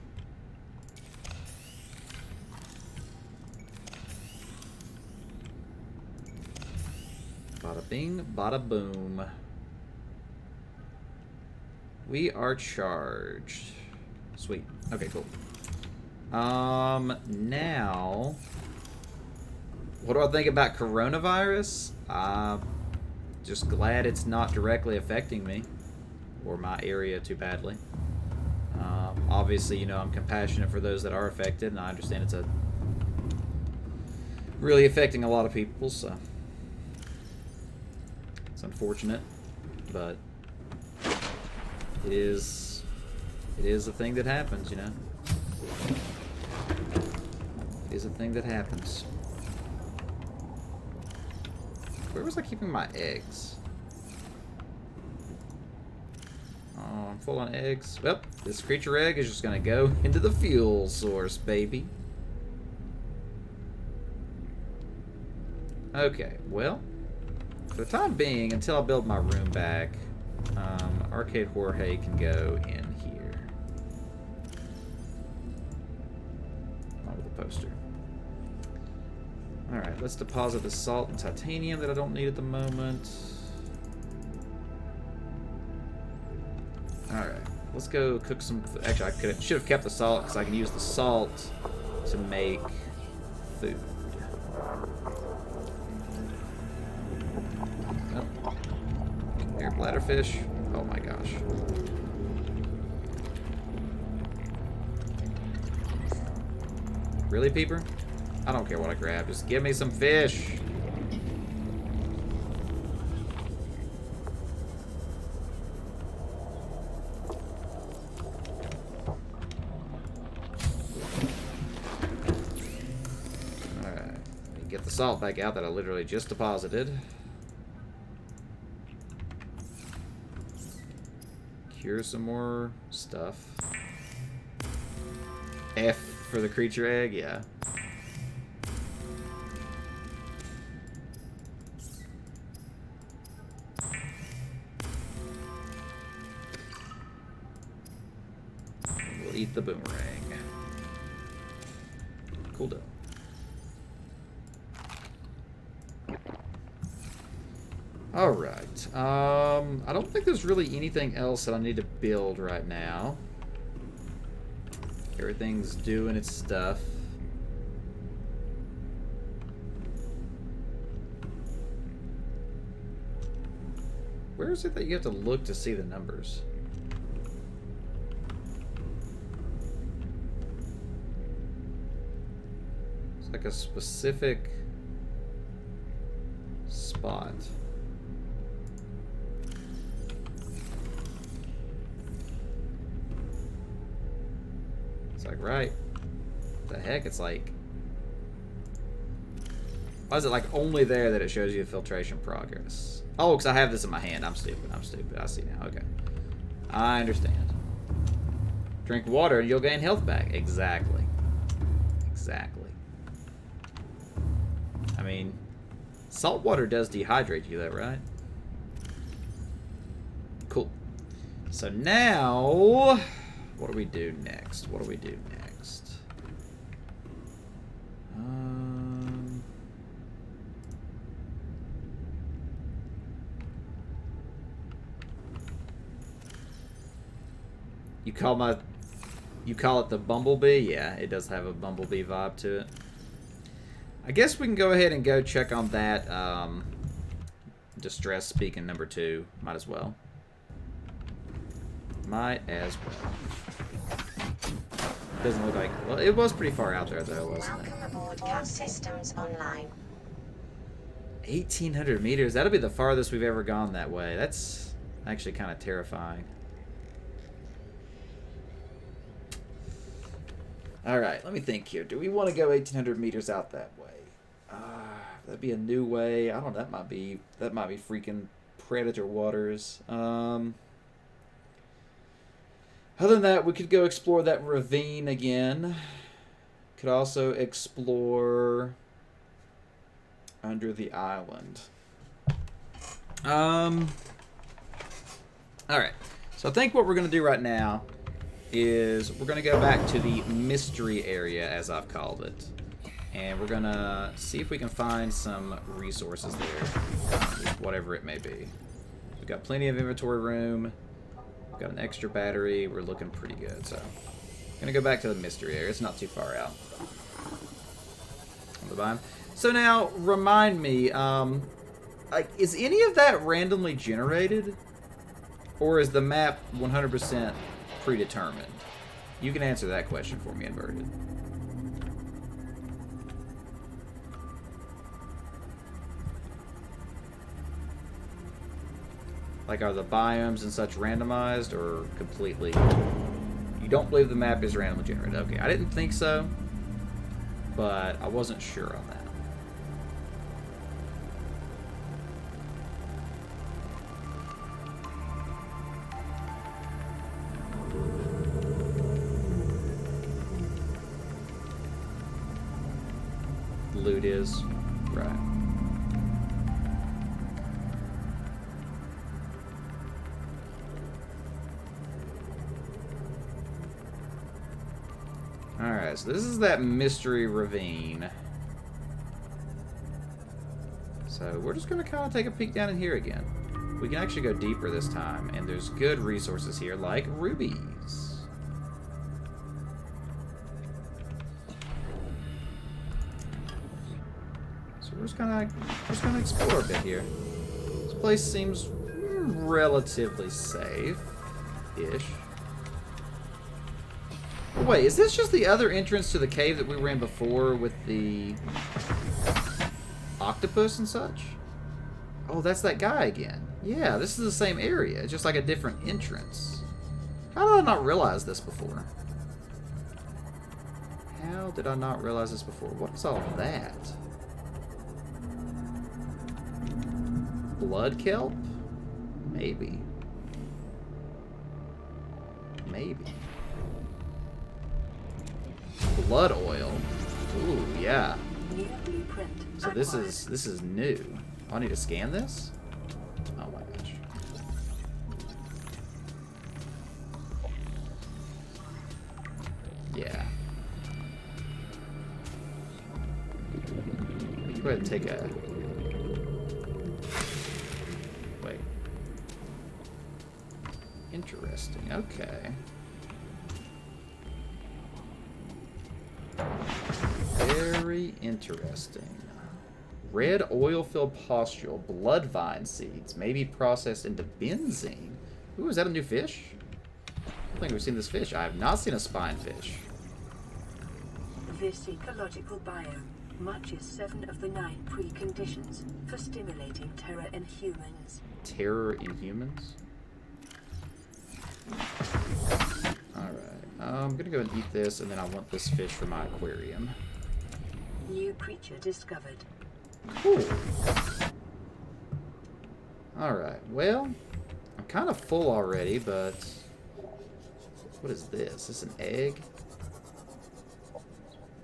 Bada bing, bada boom. We are charged. Sweet. Okay, cool. Now, what do I think about coronavirus? Just glad it's not directly affecting me or my area too badly. Obviously, you know, I'm compassionate for those that are affected, and I understand it's really affecting a lot of people, so it's unfortunate, but it is a thing that happens, you know. It is a thing that happens. Where was I keeping my eggs? Oh, I'm full on eggs. Well, this creature egg is just gonna go into the fuel source, baby. Okay, well, for the time being, until I build my room back, Arcade Jorge can go in here. Along with the poster. Alright, let's deposit the salt and titanium that I don't need at the moment. Alright, let's go cook some... Actually, I should have kept the salt because I can use the salt to make food. Oh. Here, bladderfish. Oh my gosh. Really, Peeper? I don't care what I grab. Just give me some fish. Get the salt back out that I literally just deposited. Cure some more stuff. F for the creature egg, yeah. We'll eat the boomerang. Cool dough. Alright, I don't think there's really anything else that I need to build right now. Everything's doing its stuff. Where is it that you have to look to see the numbers? It's like a specific spot. Like, right? The heck? It's like... Why is it like only there that it shows you the filtration progress? Oh, because I have this in my hand. I'm stupid. I'm stupid. I see now. Okay. I understand. Drink water and you'll gain health back. Exactly. Exactly. I mean, salt water does dehydrate you, though, right? Cool. So now... What do we do next? What do we do next? You call it the Bumblebee? Yeah, it does have a Bumblebee vibe to it. I guess we can go ahead and go check on that Distress Beacon number 2. Might as well. Might as well. Doesn't look like... Well, it was pretty far out there, though, wasn't it? Welcome aboard. Cat systems online. 1,800 meters. That'll be the farthest we've ever gone that way. That's actually kind of terrifying. Alright, let me think here. Do we want to go 1,800 meters out that way? That'd be a new way. I don't know. That might be freaking predator waters. Other than that, we could go explore that ravine again. Could also explore under the island. Alright. So I think what we're going to do right now is we're going to go back to the mystery area, as I've called it. And we're going to see if we can find some resources there. Whatever it may be. We've got plenty of inventory room. Got an extra battery. We're looking pretty good. So, I'm gonna go back to the mystery area. It's not too far out. On the biome. So now, remind me, like, is any of that randomly generated, or is the map 100% predetermined? You can answer that question for me, Inverted. Like, are the biomes and such randomized, or completely... You don't believe the map is randomly generated. Okay, I didn't think so, but I wasn't sure on that. Loot is. Right. Alright, so this is that mystery ravine. So we're just going to kind of take a peek down in here again. We can actually go deeper this time, and there's good resources here, like rubies. So we're just gonna explore a bit here. This place seems relatively safe-ish. way, is this just the other entrance to the cave that we were in before with the octopus and such? Oh, that's that guy again. Yeah, this is the same area. It's just like a different entrance. How did I not realize this before? How did I not realize this before? What is all that? Blood kelp? Maybe. Maybe. Blood oil. Ooh, yeah. New blueprint. So this is new. Oh, I need to scan this? Oh my gosh. Yeah. Go ahead and take a... Wait. Interesting. Okay. Very interesting. Red oil-filled pustule, blood vine seeds, may be processed into benzene. Ooh, is that a new fish? I don't think we've seen this fish. I have not seen a spinefish. This ecological biome matches 7 of the 9 preconditions for stimulating terror in humans. Terror in humans? Alright. I'm gonna go and eat this, and then I want this fish for my aquarium. New creature discovered. Cool. Alright, well, I'm kind of full already, but... What is this? Is this an egg?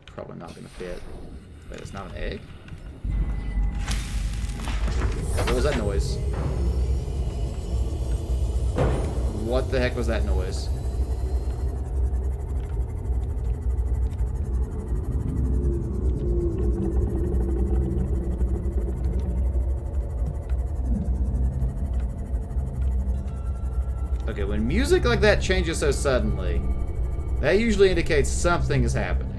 Probably not gonna fit. Wait, it's not an egg? What was that noise? What the heck was that noise? Okay, when music like that changes so suddenly, that usually indicates something is happening.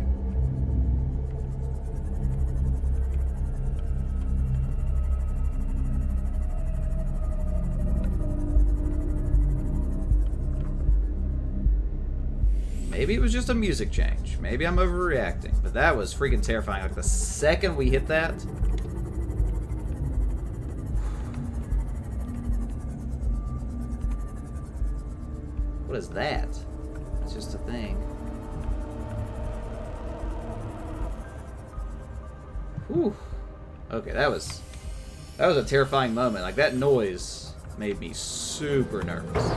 Maybe it was just a music change. Maybe I'm overreacting. But that was freaking terrifying. Like, the second we hit that... What is that? It's just a thing. Whew. Okay, that was a terrifying moment. Like, that noise made me super nervous.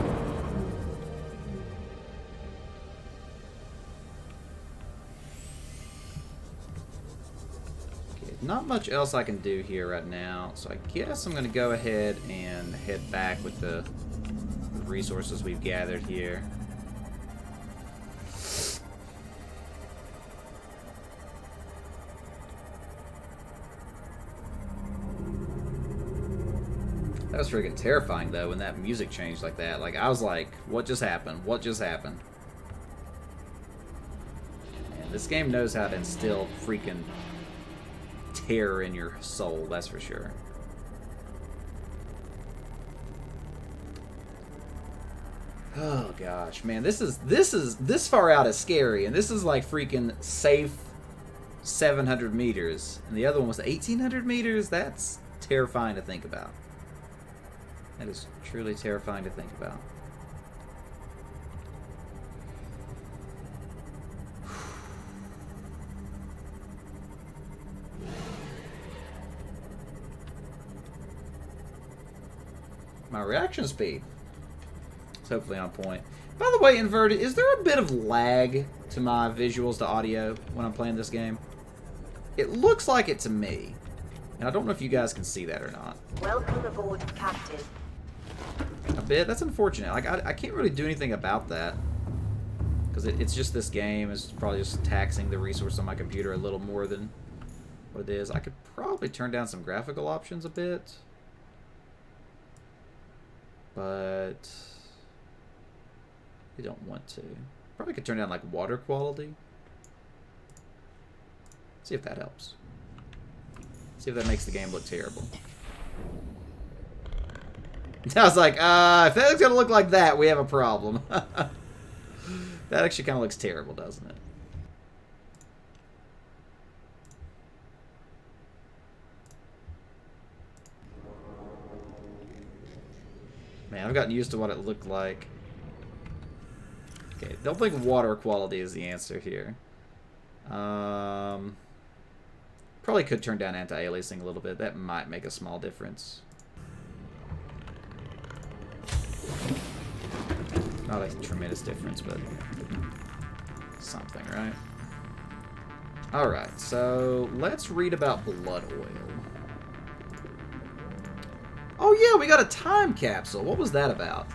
Okay, not much else I can do here right now, so I guess I'm gonna go ahead and head back with the resources we've gathered here. That was freaking terrifying though when that music changed like that. Like, I was like, what just happened? What just happened? Man, this game knows how to instill freaking terror in your soul, that's for sure. Oh gosh, man, this far out is scary, and this is like freaking safe 700 meters, and the other one was 1800 meters. That's terrifying to think about. That is truly terrifying to think about. My reaction speed. Hopefully on point. By the way, Inverted, is there a bit of lag to my visuals to audio when I'm playing this game? It looks like it to me. And I don't know if you guys can see that or not. Welcome aboard, Captain. A bit? That's unfortunate. Like, I can't really do anything about that. Because it's just this game. It's probably just taxing the resource on my computer a little more than what it is. I could probably turn down some graphical options a bit. But... I don't want to. Probably could turn down like water quality. See if that helps. See if that makes the game look terrible. I was like, if that's gonna look like that, we have a problem. That actually kind of looks terrible, doesn't it? Man, I've gotten used to what it looked like. Okay, don't think water quality is the answer here. Probably could turn down anti-aliasing a little bit. That might make a small difference. Not a tremendous difference, but something, right? Alright, so let's read about blood oil. Oh yeah, we got a time capsule. What was that about?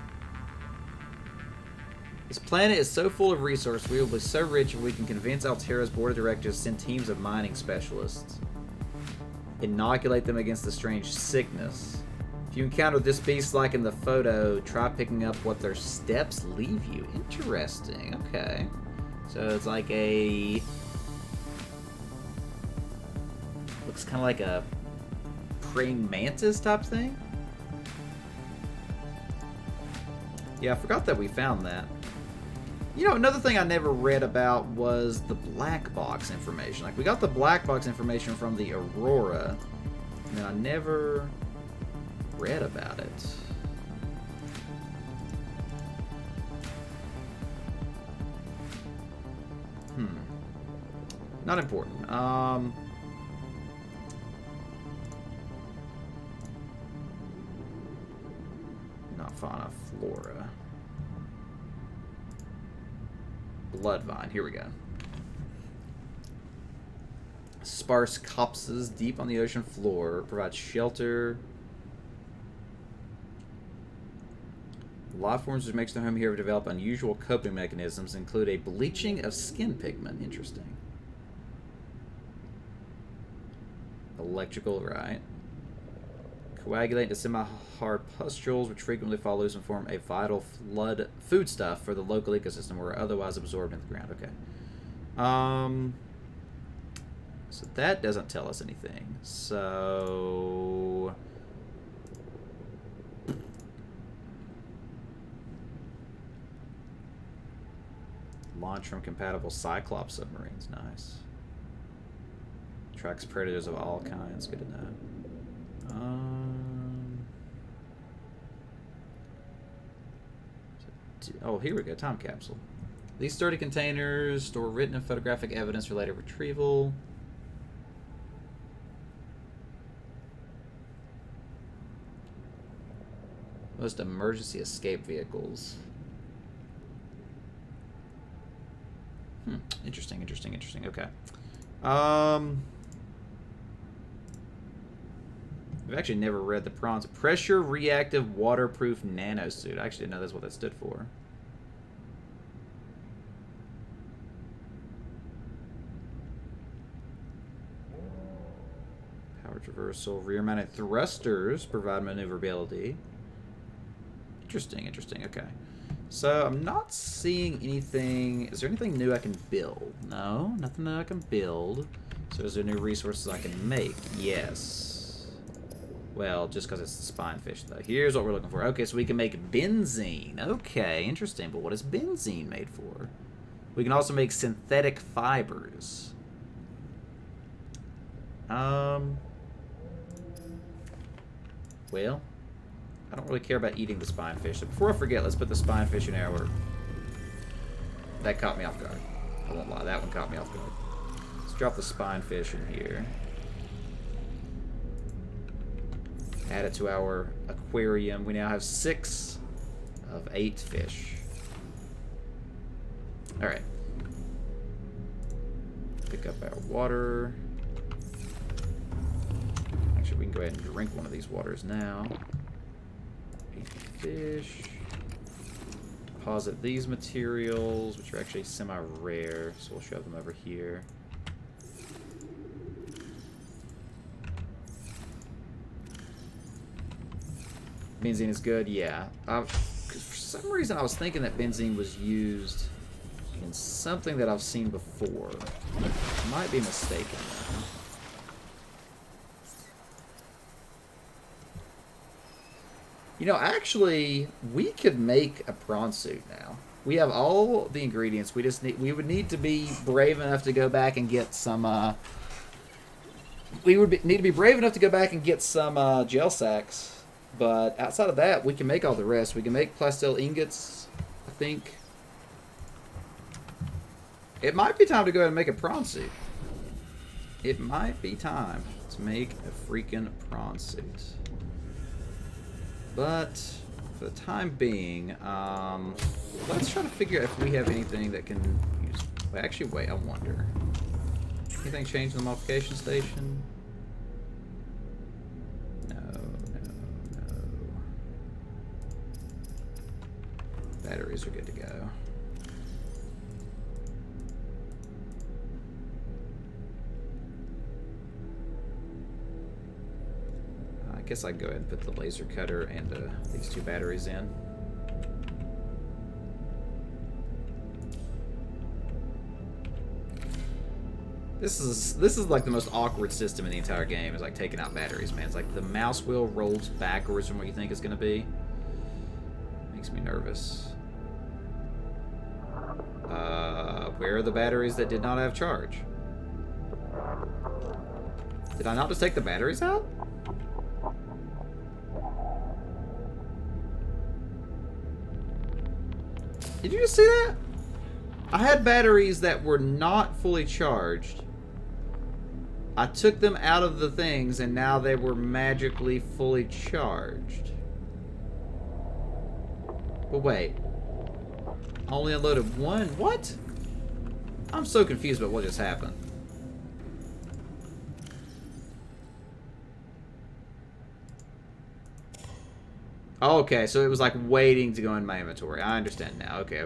This planet is so full of resources, we will be so rich if we can convince Altera's board of directors to send teams of mining specialists. Inoculate them against the strange sickness. If you encounter this beast like in the photo, try picking up what their steps leave you. Interesting, okay. So it's like a... looks kind of like a praying mantis type thing. Yeah, I forgot that we found that. You know, another thing I never read about was the black box information. Like, we got the black box information from the Aurora, and then I never read about it. Not important. Not fauna, flora. Bloodvine, here we go. Sparse copses deep on the ocean floor provide shelter. Life forms which makes their home here have developed unusual coping mechanisms, include a bleaching of skin pigment. Interesting. Electrical, right. Coagulate into semi-hard pustules, which frequently fall loose and form a vital foodstuff for the local ecosystem, or are otherwise absorbed into the ground. Okay. So that doesn't tell us anything. So... launch from compatible Cyclops submarines. Nice. Tracks predators of all kinds. Good to know. Oh, here we go. Time capsule. These sturdy containers store written and photographic evidence related retrieval. Most emergency escape vehicles. Interesting, interesting, interesting. Okay. We've actually never read the prompts. Pressure reactive waterproof nanosuit. I actually didn't know that's what that stood for. Power traversal. Rear-mounted thrusters provide maneuverability. Interesting, interesting. Okay. So, I'm not seeing anything... Is there anything new I can build? No, nothing new I can build. So, is there new resources I can make? Yes. Well, just because it's the spinefish, though. Here's what we're looking for. Okay, so we can make benzene. Okay, interesting. But what is benzene made for? We can also make synthetic fibers. Well... I don't really care about eating the spinefish. So before I forget, let's put the spinefish in our... That caught me off guard. I won't lie, that one caught me off guard. Let's drop the spinefish in here. Add it to our aquarium. We now have 6 of 8 fish. Alright. Pick up our water. Actually, we can go ahead and drink one of these waters now. Fish. Deposit these materials, which are actually semi-rare, so we'll shove them over here. Benzene is good, yeah. For some reason I was thinking that benzene was used in something that I've seen before. Might be mistaken though. You know, actually, we could make a prawn suit now. We have all the ingredients. We would need to be brave enough to go back and get some. Need to be brave enough to go back and get some gel sacks. But outside of that, we can make all the rest. We can make plastel ingots, I think. It might be time to go ahead and make a prawn suit. It might be time to make a freaking prawn suit. But for the time being, let's try to figure out if we have anything that can use... Actually, wait, I wonder. Anything change in the modification station? No. Batteries are good to go. I guess I can go ahead and put the laser cutter and these 2 batteries in. This is like the most awkward system in the entire game. Is like taking out batteries, man. It's like the mouse wheel rolls backwards from what you think it's gonna be. Makes me nervous. Where are the batteries that did not have charge? Did I not just take the batteries out? Did you just see that? I had batteries that were not fully charged. I took them out of the things and now they were magically fully charged. But wait. I only unloaded 1? What? I'm so confused about what just happened. Oh, okay, so it was like waiting to go in my inventory. I understand now. Okay.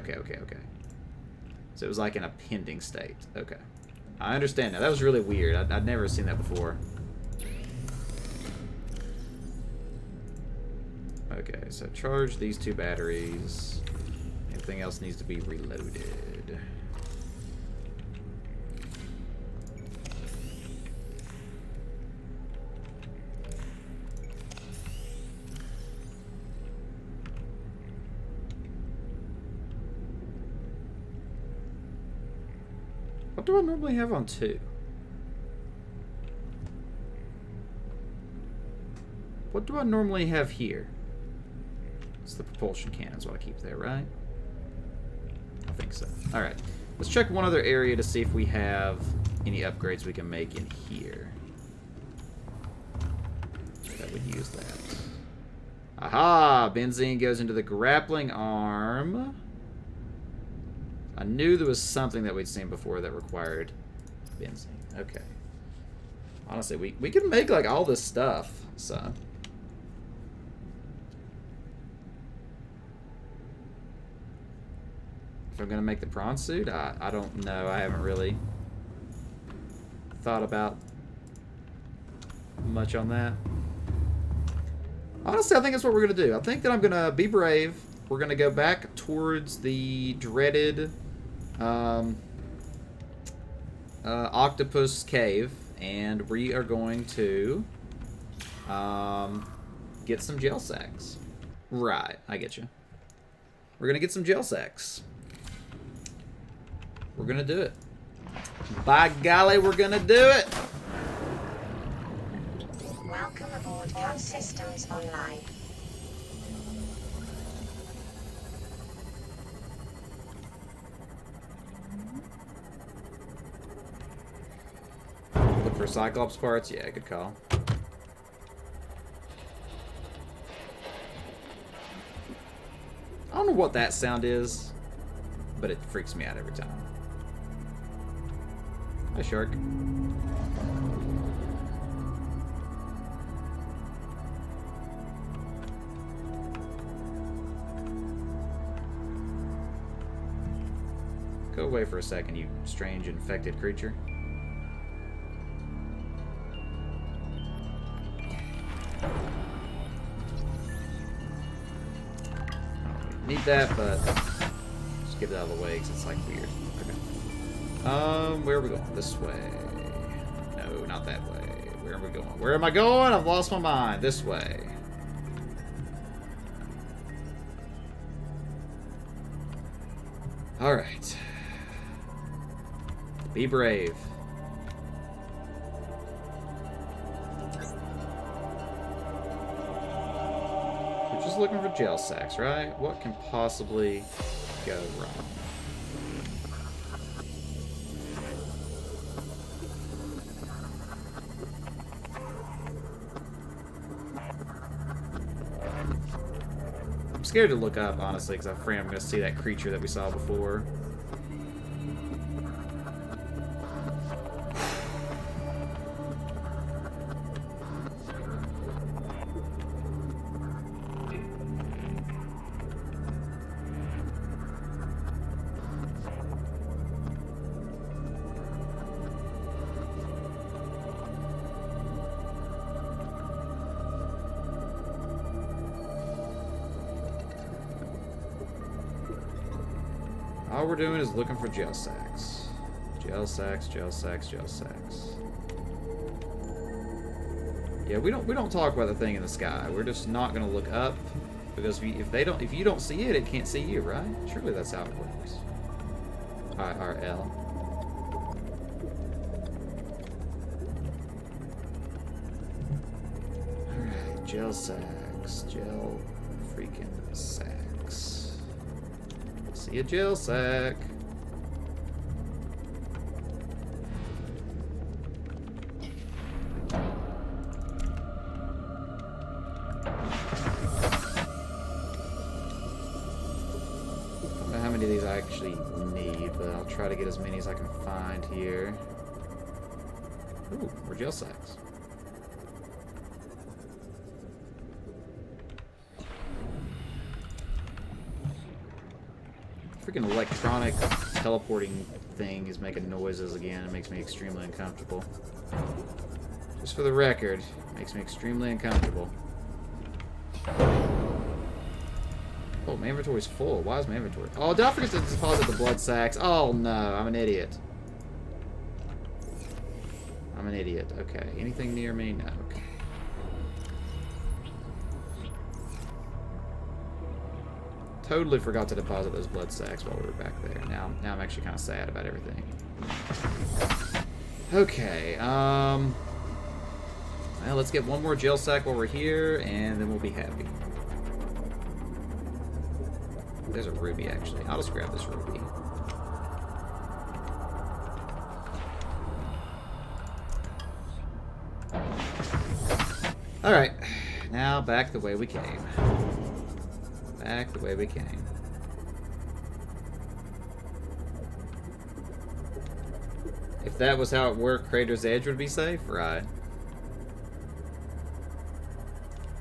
So it was like in a pending state. Okay. I understand now. That was really weird. I'd never seen that before. Okay, so charge these 2 batteries. Everything else needs to be reloaded. What do I normally have on 2? What do I normally have here? It's the propulsion cannons what I keep there, right? I think so. Alright. Let's check one other area to see if we have any upgrades we can make in here. That would use that. Aha! Benzene goes into the grappling arm. I knew there was something that we'd seen before that required benzene. Okay. Honestly, we can make like all this stuff, so. If I'm gonna make the prawn suit, I don't know. I haven't really thought about much on that. Honestly, I think that's what we're gonna do. I think that I'm gonna be brave. We're gonna go back towards the dreaded octopus cave, and we are going to get some gel sacks. Right, I get you. We're gonna get some gel sacks. We're gonna do it. By golly, we're gonna do it. Welcome aboard. CAD systems online. Look for Cyclops parts. Yeah, good call. I don't know what that sound is, but it freaks me out every time. Hi, shark. Go away for a second, you strange infected creature. Need that, but just get it out of the way because it's like weird. Okay. Where are we going? This way. No, not that way. Where are we going? Where am I going? I've lost my mind. This way. Alright. Be brave. We're just looking for gel sacks, right? What can possibly go wrong? I'm scared to look up, honestly, because I'm afraid I'm going to see that creature that we saw before. All we're doing is looking for gel sacks. Gel sacks, gel sacks, gel sacks. Yeah, we don't talk about the thing in the sky. We're just not gonna look up because if you don't see it, it can't see you, right? Surely that's how it works. IRL. Alright, gel sacks, gel freaking sacks. See a gel sack. Don't know how many of these I actually need, but I'll try to get as many as I can find here. Ooh, more gel sacks. Freaking electronic teleporting thing is making noises again. It makes me extremely uncomfortable. Just for the record, it makes me extremely uncomfortable. Oh, my inventory's full. Why is my inventory? Oh, did I forget to deposit the blood sacks? Oh no, I'm an idiot. I'm an idiot. Okay. Anything near me? No. Okay. Totally forgot to deposit those blood sacks while we were back there. Now I'm actually kind of sad about everything. Okay, well, let's get one more gel sack while we're here, and then we'll be happy. There's a ruby, actually. I'll just grab this ruby. Alright, now back the way we came. Back the way we came. If that was how it worked, Crater's Edge would be safe? Right.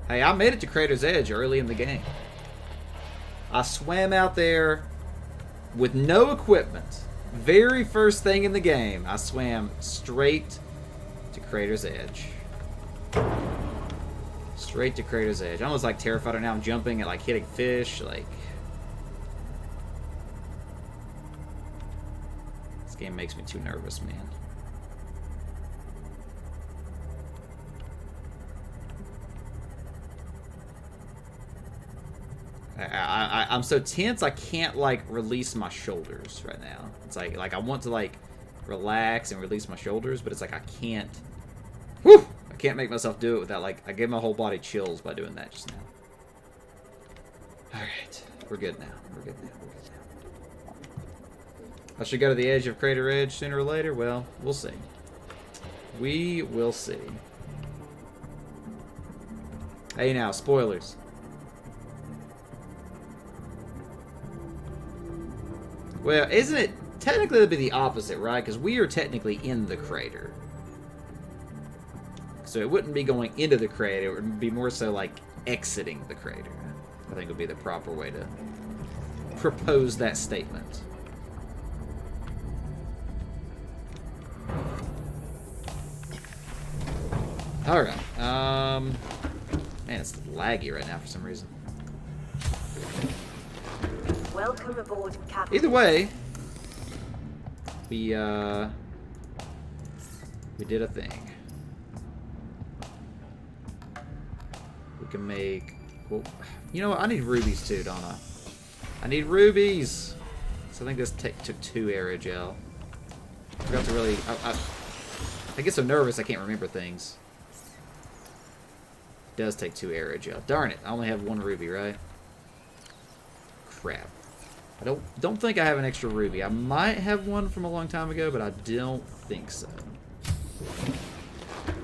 Hey, I made it to Crater's Edge early in the game. I swam out there with no equipment. Very first thing in the game, I swam straight to Crater's Edge. Straight to Crater's Edge. I'm almost like terrified right now. I'm jumping and like hitting fish. Like, this game makes me too nervous, man. I'm so tense. I can't like release my shoulders right now. It's like I want to like relax and release my shoulders, but it's like I can't. Whew! I can't make myself do it without, like, I gave my whole body chills by doing that just now. Alright. We're good now. We're good now. We're good now. I should go to the edge of Crater Edge sooner or later? Well, we'll see. We will see. Hey now, spoilers. Well, isn't it... Technically, it'd be the opposite, right? Because we are technically in the crater. So it wouldn't be going into the crater. It would be more so like exiting the crater. I think would be the proper way to propose that statement. Alright. Man, it's laggy right now for some reason. Welcome aboard, Captain. Either way, we did a thing. We can make... Well, you know what? I need rubies too, don't I? I need rubies! So I think this took 2 aerogel. I forgot to really... I get so nervous I can't remember things. It does take 2 aerogel. Darn it, I only have 1 ruby, right? Crap. I don't think I have an extra ruby. I might have one from a long time ago, but I don't think so.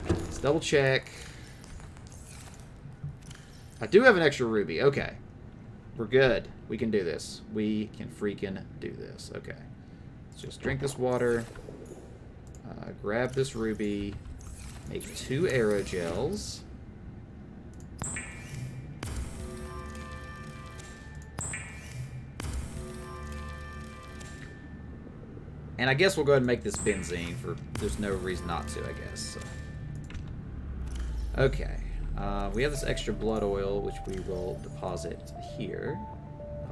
Let's double check. I do have an extra ruby. Okay. We're good. We can do this. We can freaking do this. Okay. Let's just drink this water. Grab this ruby. Make 2 aerogels. And I guess we'll go ahead and make this benzene for... There's no reason not to, I guess. So. Okay. We have this extra blood oil, which we will deposit here.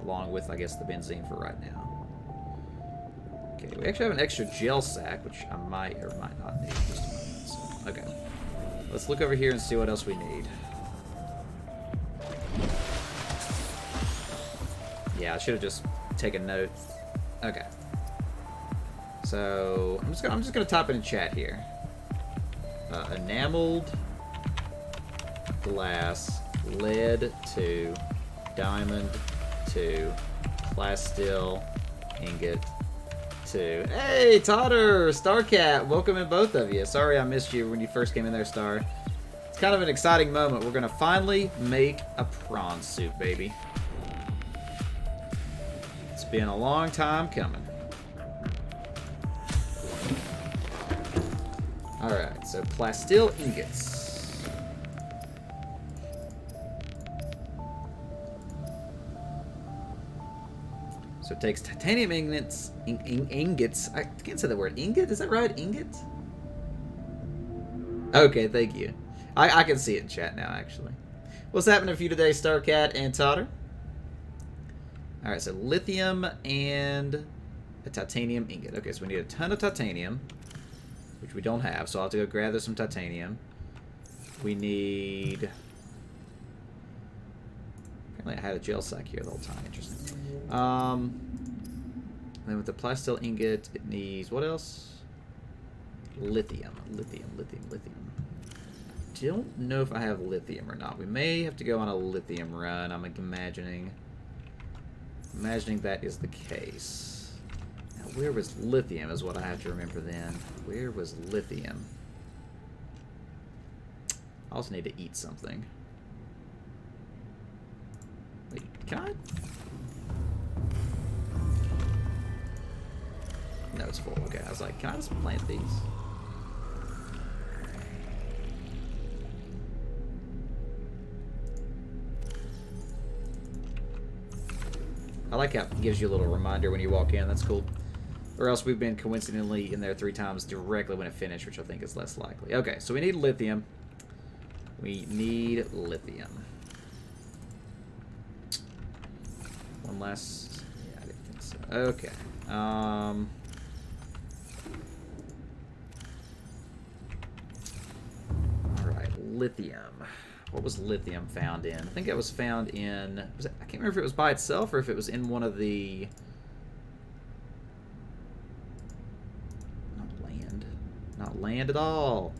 Along with, I guess, the benzene for right now. Okay, we actually have an extra gel sack, which I might or might not need in just a moment. So, okay. Let's look over here and see what else we need. Yeah, I should have just taken note. Okay. So, I'm just gonna type it in chat here. Enameled glass, lead 2, diamond 2, plasteel ingot 2. Hey, Totter, Starcat, welcome in both of you. Sorry I missed you when you first came in there, Star. It's kind of an exciting moment. We're gonna finally make a prawn soup, baby. It's been a long time coming. Alright, so plasteel ingots. So it takes titanium ingots. Ingots. I can't say the word ingot. Is that right? Ingot? Okay, thank you. I can see it in chat now, actually. What's happening for you today, Starcat and Totter? Alright, so lithium and a titanium ingot. Okay, so we need a ton of titanium, which we don't have, so I'll have to go gather some titanium. We need... Apparently I had a gel sack here the whole time. Interesting. Then with the plasteel ingot, it needs... What else? Lithium. Lithium. Don't know if I have lithium or not. We may have to go on a lithium run, I'm imagining. Imagining that is the case. Now, where was lithium is what I have to remember then. Where was lithium? I also need to eat something. Wait, can I? No, it's full. Okay, I was like, can I just plant these? I like how it gives you a little reminder when you walk in. That's cool. Or else we've been coincidentally in there 3 times directly when it finished, which I think is less likely. Okay, so we need lithium. We need lithium. One last... Yeah, I didn't think so. Okay. Alright, lithium. What was lithium found in? I think it was found in... I can't remember if it was by itself or if it was in one of the... Not land. Not land at all.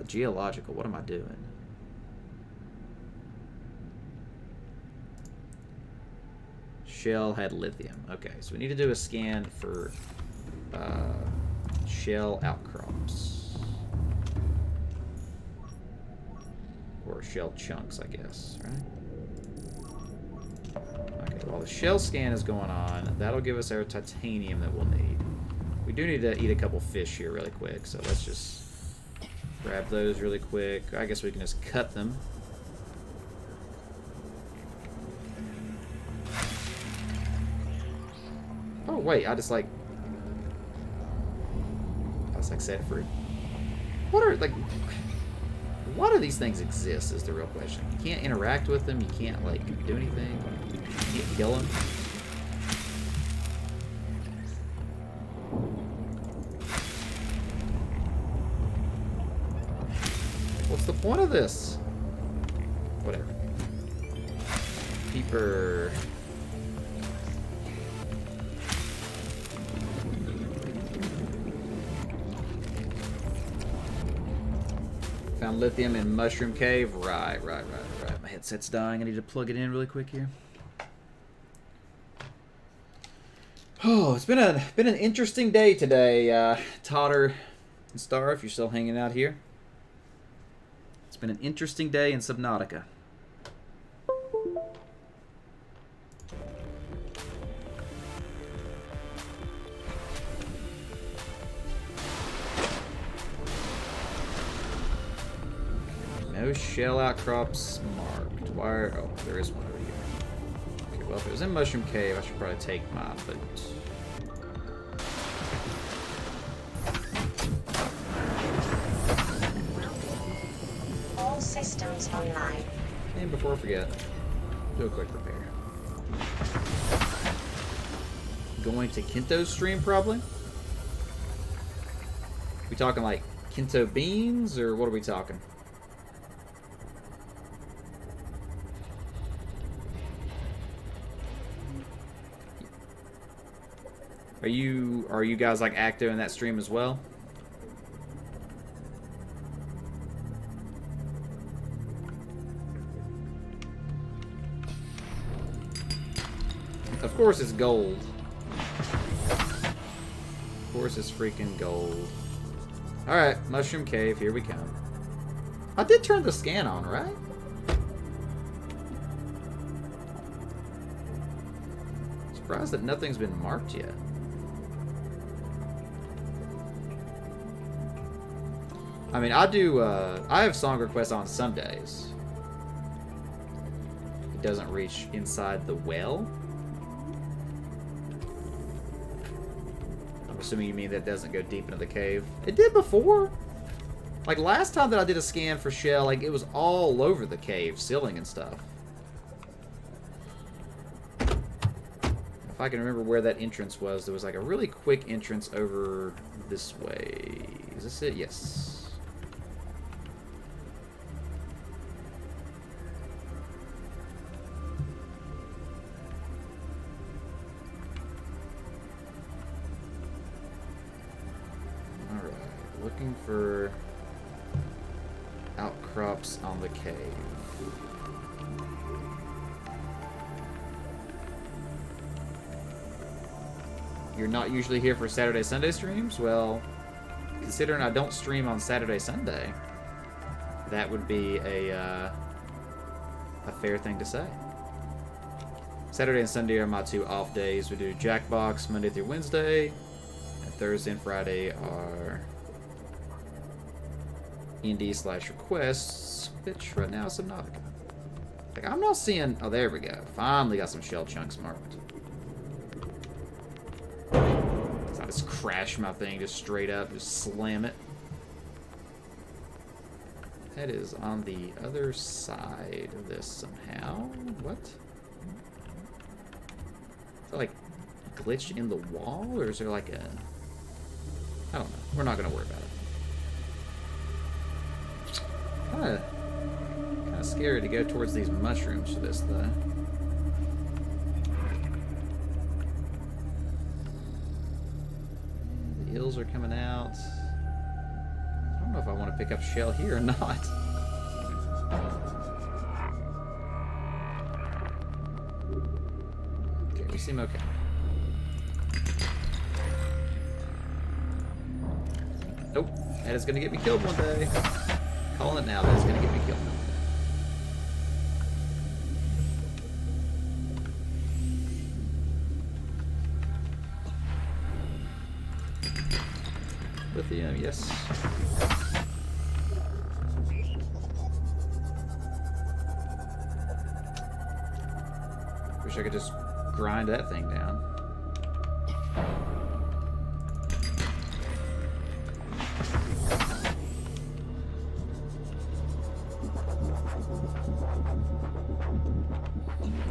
Geological. What am I doing? Shell had lithium. Okay, so we need to do a scan for... shell outcrops. Or shell chunks, I guess, right? Okay, while the shell scan is going on, that'll give us our titanium that we'll need. We do need to eat a couple fish here really quick, so let's just grab those really quick. I guess we can just cut them. Oh, wait, I just like set free. Why do these things exist is the real question. You can't interact with them, you can't like do anything, you can't kill them. What's the point of this? Whatever. deeper. Found lithium in Mushroom Cave. Right. My headset's dying. I need to plug it in really quick here. Oh, it's been an interesting day today, Totter and Star, if you're still hanging out here. It's been an interesting day in Subnautica. No shell outcrops marked. Why? Oh, there is one over here. Okay, well, if it was in Mushroom Cave, I should probably take my boat. All systems online. And before I forget, do a quick repair. Going to Kinto's stream, probably? We talking like Kinto beans, or what are we talking? Are you guys like active in that stream as well? Of course it's gold. Of course it's freaking gold. Alright, Mushroom Cave, here we come. I did turn the scan on, right? Surprised that nothing's been marked yet. I mean, I have song requests on Sundays. It doesn't reach inside the well. I'm assuming you mean that doesn't go deep into the cave. It did before. Like, last time that I did a scan for shell, like, it was all over the cave, ceiling and stuff. If I can remember where that entrance was, there was, like, a really quick entrance over this way. Is this it? Yes. Looking for outcrops on the cave. You're not usually here for Saturday, Sunday streams? Well, considering I don't stream on Saturday, Sunday, that would be a fair thing to say. Saturday and Sunday are my two off days. We do Jackbox Monday through Wednesday, and Thursday and Friday are indie/requests, which right now is Subnautica. Like, I'm not seeing... Oh, there we go. Finally got some shell chunks marked. So I just crash my thing just straight up, just slam it. That is on the other side of this somehow. What? Is that like glitched in the wall, or is there like a... I don't know. We're not going to worry about it. Kind of scary to go towards these mushrooms for this, though. The eels are coming out. I don't know if I want to pick up shell here or not. Okay, we seem okay. Nope, that is going to get me killed one day. Calling it now, that's gonna get me killed. Lithium, yes. Wish I could just grind that thing down.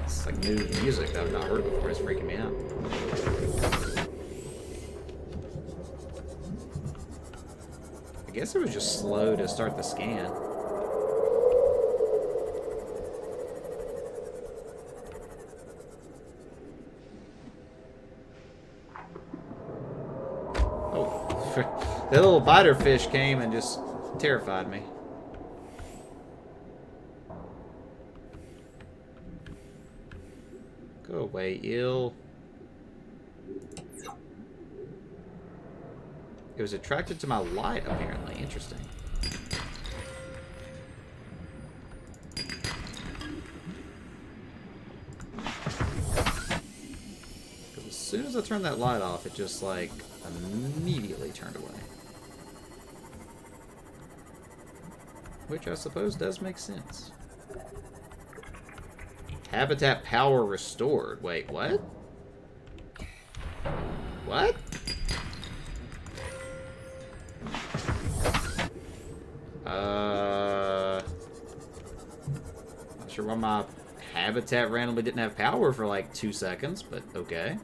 It's like new music that I've not heard before. It's freaking me out. I guess it was just slow to start the scan. That little biter fish came and just terrified me. Go away, eel. It was attracted to my light, apparently. Interesting. Because as soon as I turned that light off, it just, like, immediately turned away. Which I suppose does make sense. Habitat power restored. Wait, what? What? Not sure why my habitat randomly didn't have power for like 2 seconds, but okay.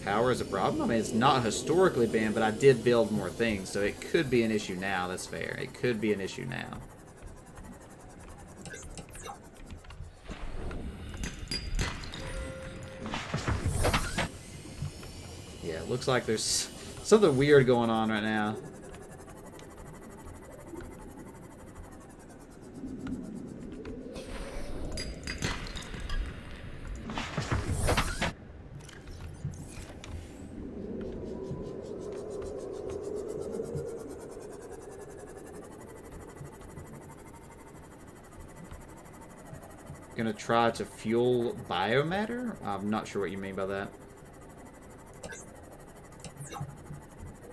Power is a problem? I mean, it's not historically banned, but I did build more things, so it could be an issue now. That's fair. It could be an issue now. Yeah, it looks like there's something weird going on right now. Gonna try to fuel biomatter? I'm not sure what you mean by that.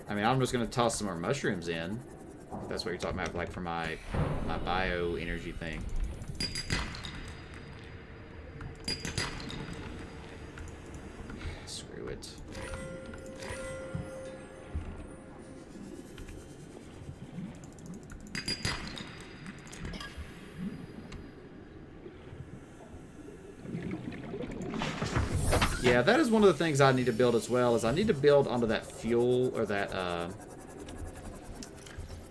I mean, I'm just gonna toss some more mushrooms in. If that's what you're talking about, like for my bio energy thing. Screw it. Yeah, that is one of the things I need to build as well, is I need to build onto that fuel, or that,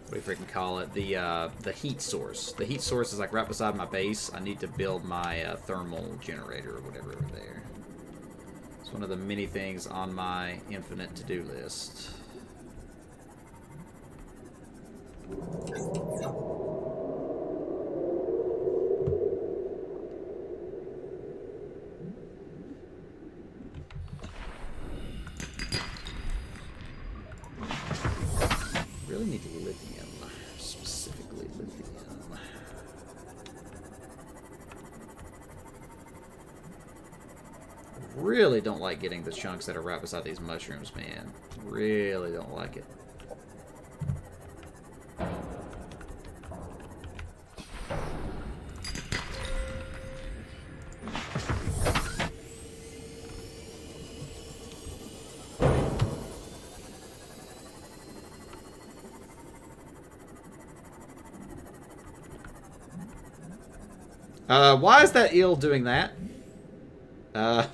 what do you freaking call it? The heat source. The heat source is like right beside my base. I need to build my thermal generator or whatever over there. It's one of the many things on my infinite to-do list. Really need lithium, specifically lithium. Really don't like getting the chunks that are right beside these mushrooms, man. Really don't like it. Why is that eel doing that?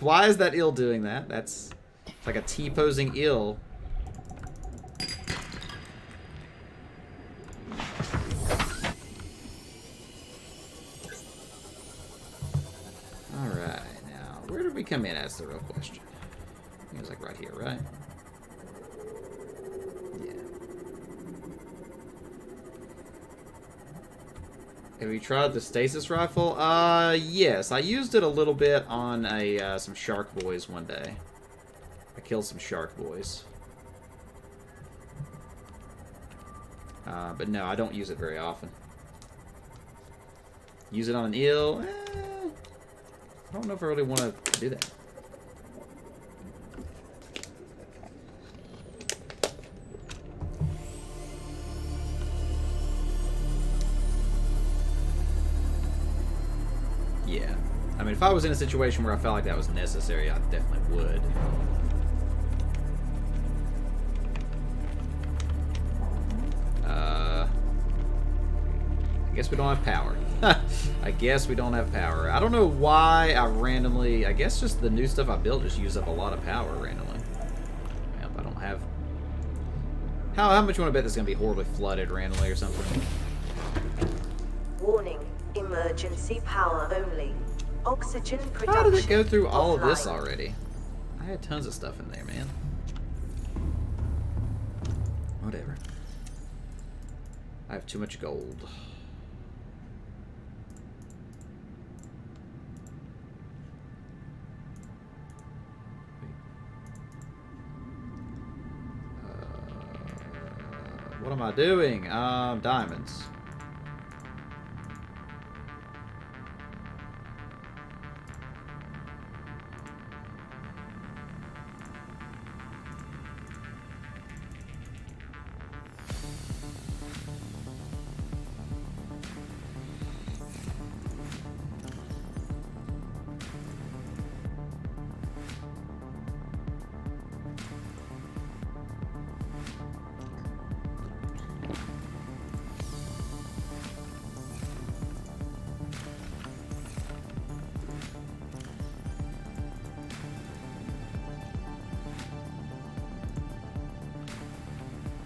Why is that eel doing that? It's like a T-posing eel. Alright, now, where did we come in? That's the real question. I think it was like right here, right? Have you tried the stasis rifle? Yes. I used it a little bit on some shark boys one day. I killed some shark boys. But no, I don't use it very often. Use it on an eel? I don't know if I really want to do that. Yeah. I mean, if I was in a situation where I felt like that was necessary, I definitely would. I guess we don't have power. I guess we don't have power. I don't know why I randomly... I guess just the new stuff I built just used up a lot of power randomly. Yep, I don't have... How much you want to bet this is going to be horribly flooded randomly or something? Warning, emergency power only. Oxygen production. How did it go through all of offline. this already? I had tons of stuff in there, man. Whatever. I have too much gold. What am I doing? Diamonds.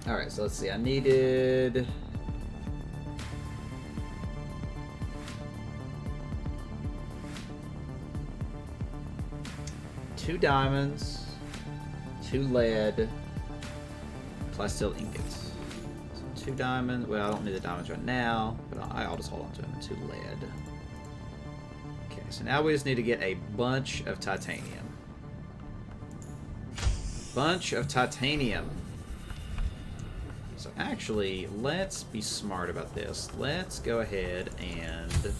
Alright, so let's see. I needed... two diamonds, 2 lead, plasteel ingots. So 2 diamonds. Well, I don't need the diamonds right now, but I'll just hold on to them. And 2 lead. Okay, so now we just need to get a bunch of titanium. Bunch of titanium. So actually, let's be smart about this. Let's go ahead and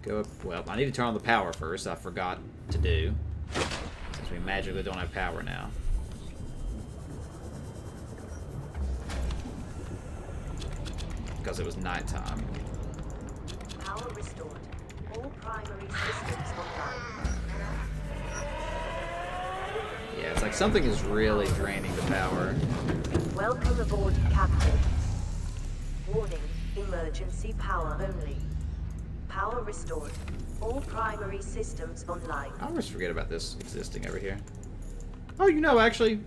go up. Well, I need to turn on the power first. I forgot to do, since we magically don't have power now. Because it was nighttime. Power restored. All primary systems online. Yeah, it's like something is really draining the power. Welcome aboard, Captain. Warning, emergency power only. Power restored. All primary systems online. I always forget about this existing over here. Oh, you know, actually,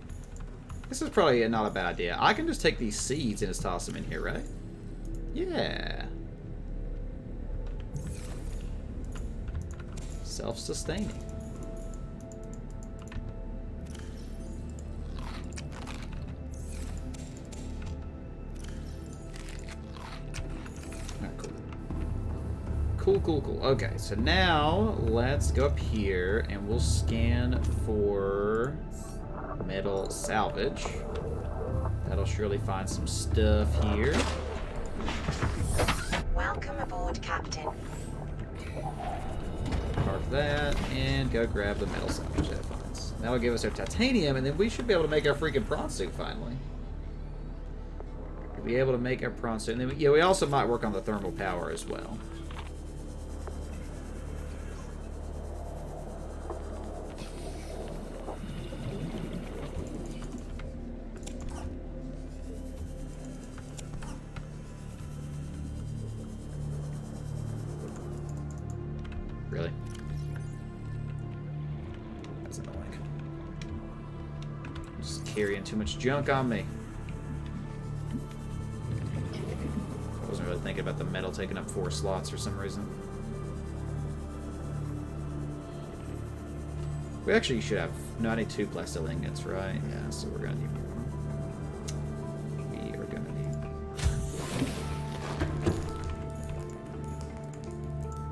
this is probably not a bad idea. I can just take these seeds and just toss them in here, right? Yeah. Self-sustaining. Cool. Okay, so now let's go up here and we'll scan for metal salvage. That'll surely find some stuff here. Welcome aboard, Captain. Park that and go grab the metal salvage that it finds. That'll give us our titanium, and then we should be able to make our freaking prawn suit finally. We'll be able to make our prawn suit, and then we also might work on the thermal power as well. Really? That's annoying. I'm just carrying too much junk on me. I wasn't really thinking about the metal taking up 4 slots for some reason. We actually should have... No, I need 2 plasteel ingots, right? Yeah, so we're gonna need more. We are gonna need...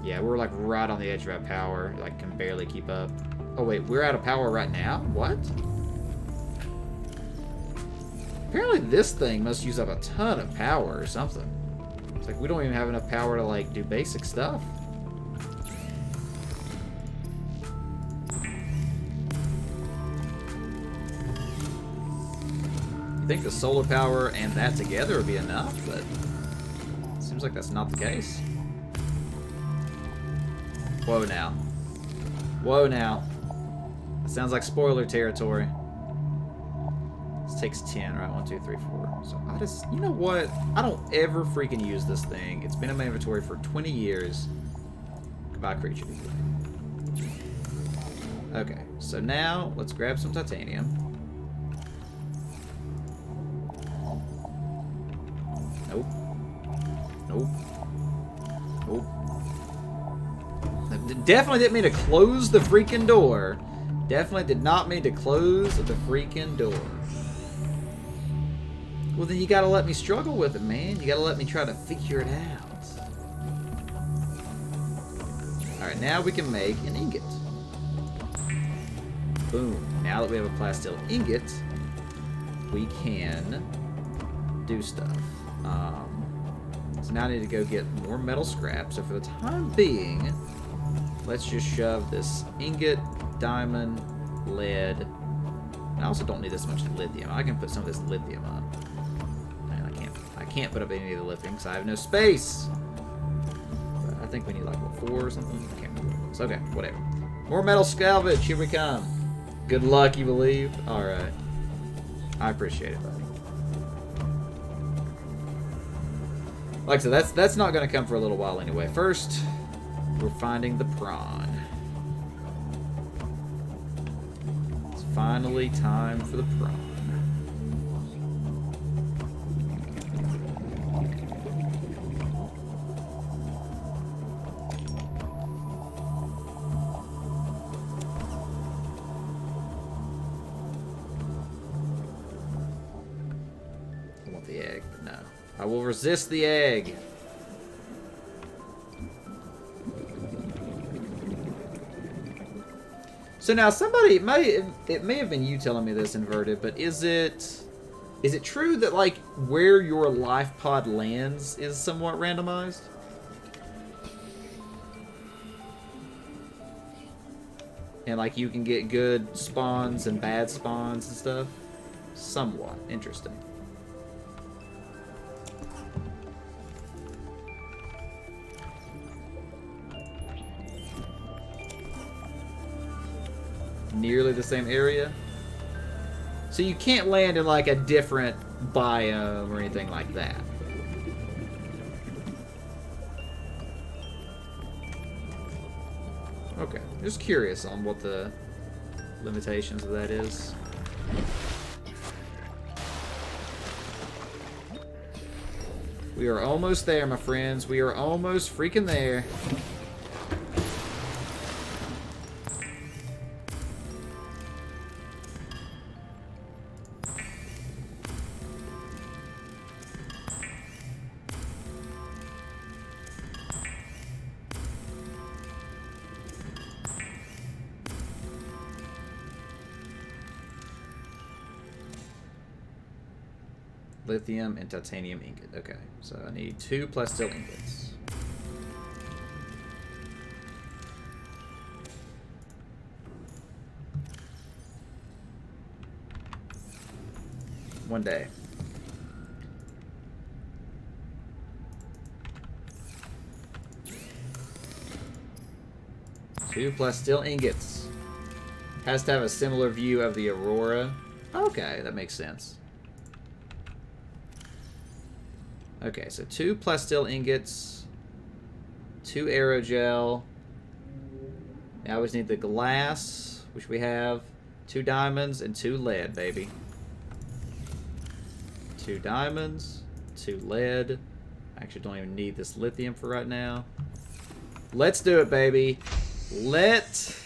Yeah, we're like right on the edge of our power. Like, can barely keep up. Oh wait, we're out of power right now? What? Apparently this thing must use up a ton of power or something. It's like we don't even have enough power to like do basic stuff. You think the solar power and that together would be enough, but it seems like that's not the case. Whoa now. Whoa now. That sounds like spoiler territory. This takes 10, right? 1, 2, 3, 4. So I just, you know what? I don't ever freaking use this thing. It's been in my inventory for 20 years. Goodbye, creature. Okay, so now let's grab some titanium. Definitely didn't mean to close the freaking door. Definitely did not mean to close the freaking door. Well, then you gotta let me struggle with it, man. You gotta let me try to figure it out. Alright, now we can make an ingot. Boom. Now that we have a plasteel ingot, we can do stuff. So now I need to go get more metal scrap. So for the time being, let's just shove this ingot, diamond, lead. I also don't need this much lithium. I can put some of this lithium up. Man, I can't put up any of the lithium because I have no space. But I think we need like what, 4 or something. I can't remember what it was. Okay, whatever. More metal salvage. Here we come. Good luck, you believe? All right. I appreciate it, buddy. Like I said, that's not going to come for a little while anyway. First, we're finding the prawn. It's finally time for the prawn. I want the egg, but no. I will resist the egg. So now somebody it may have been you telling me this, Inverted, but is it true that like where your life pod lands is somewhat randomized? And like you can get good spawns and bad spawns and stuff? Somewhat interesting. Nearly the same area. So you can't land in like a different biome or anything like that. Okay, just curious on what the limitations of that is. We are almost there, my friends. We are almost freaking there. Lithium and titanium ingot. Okay, so I need 2 plasteel ingots. One day. Two plasteel ingots. Has to have a similar view of the aurora. Okay, that makes sense. Okay, so 2 plasteel ingots, 2 aerogel. Now we just need the glass, which we have, 2 diamonds, and 2 lead, baby. 2 diamonds, 2 lead. Actually, don't even need this lithium for right now. Let's do it, baby. Let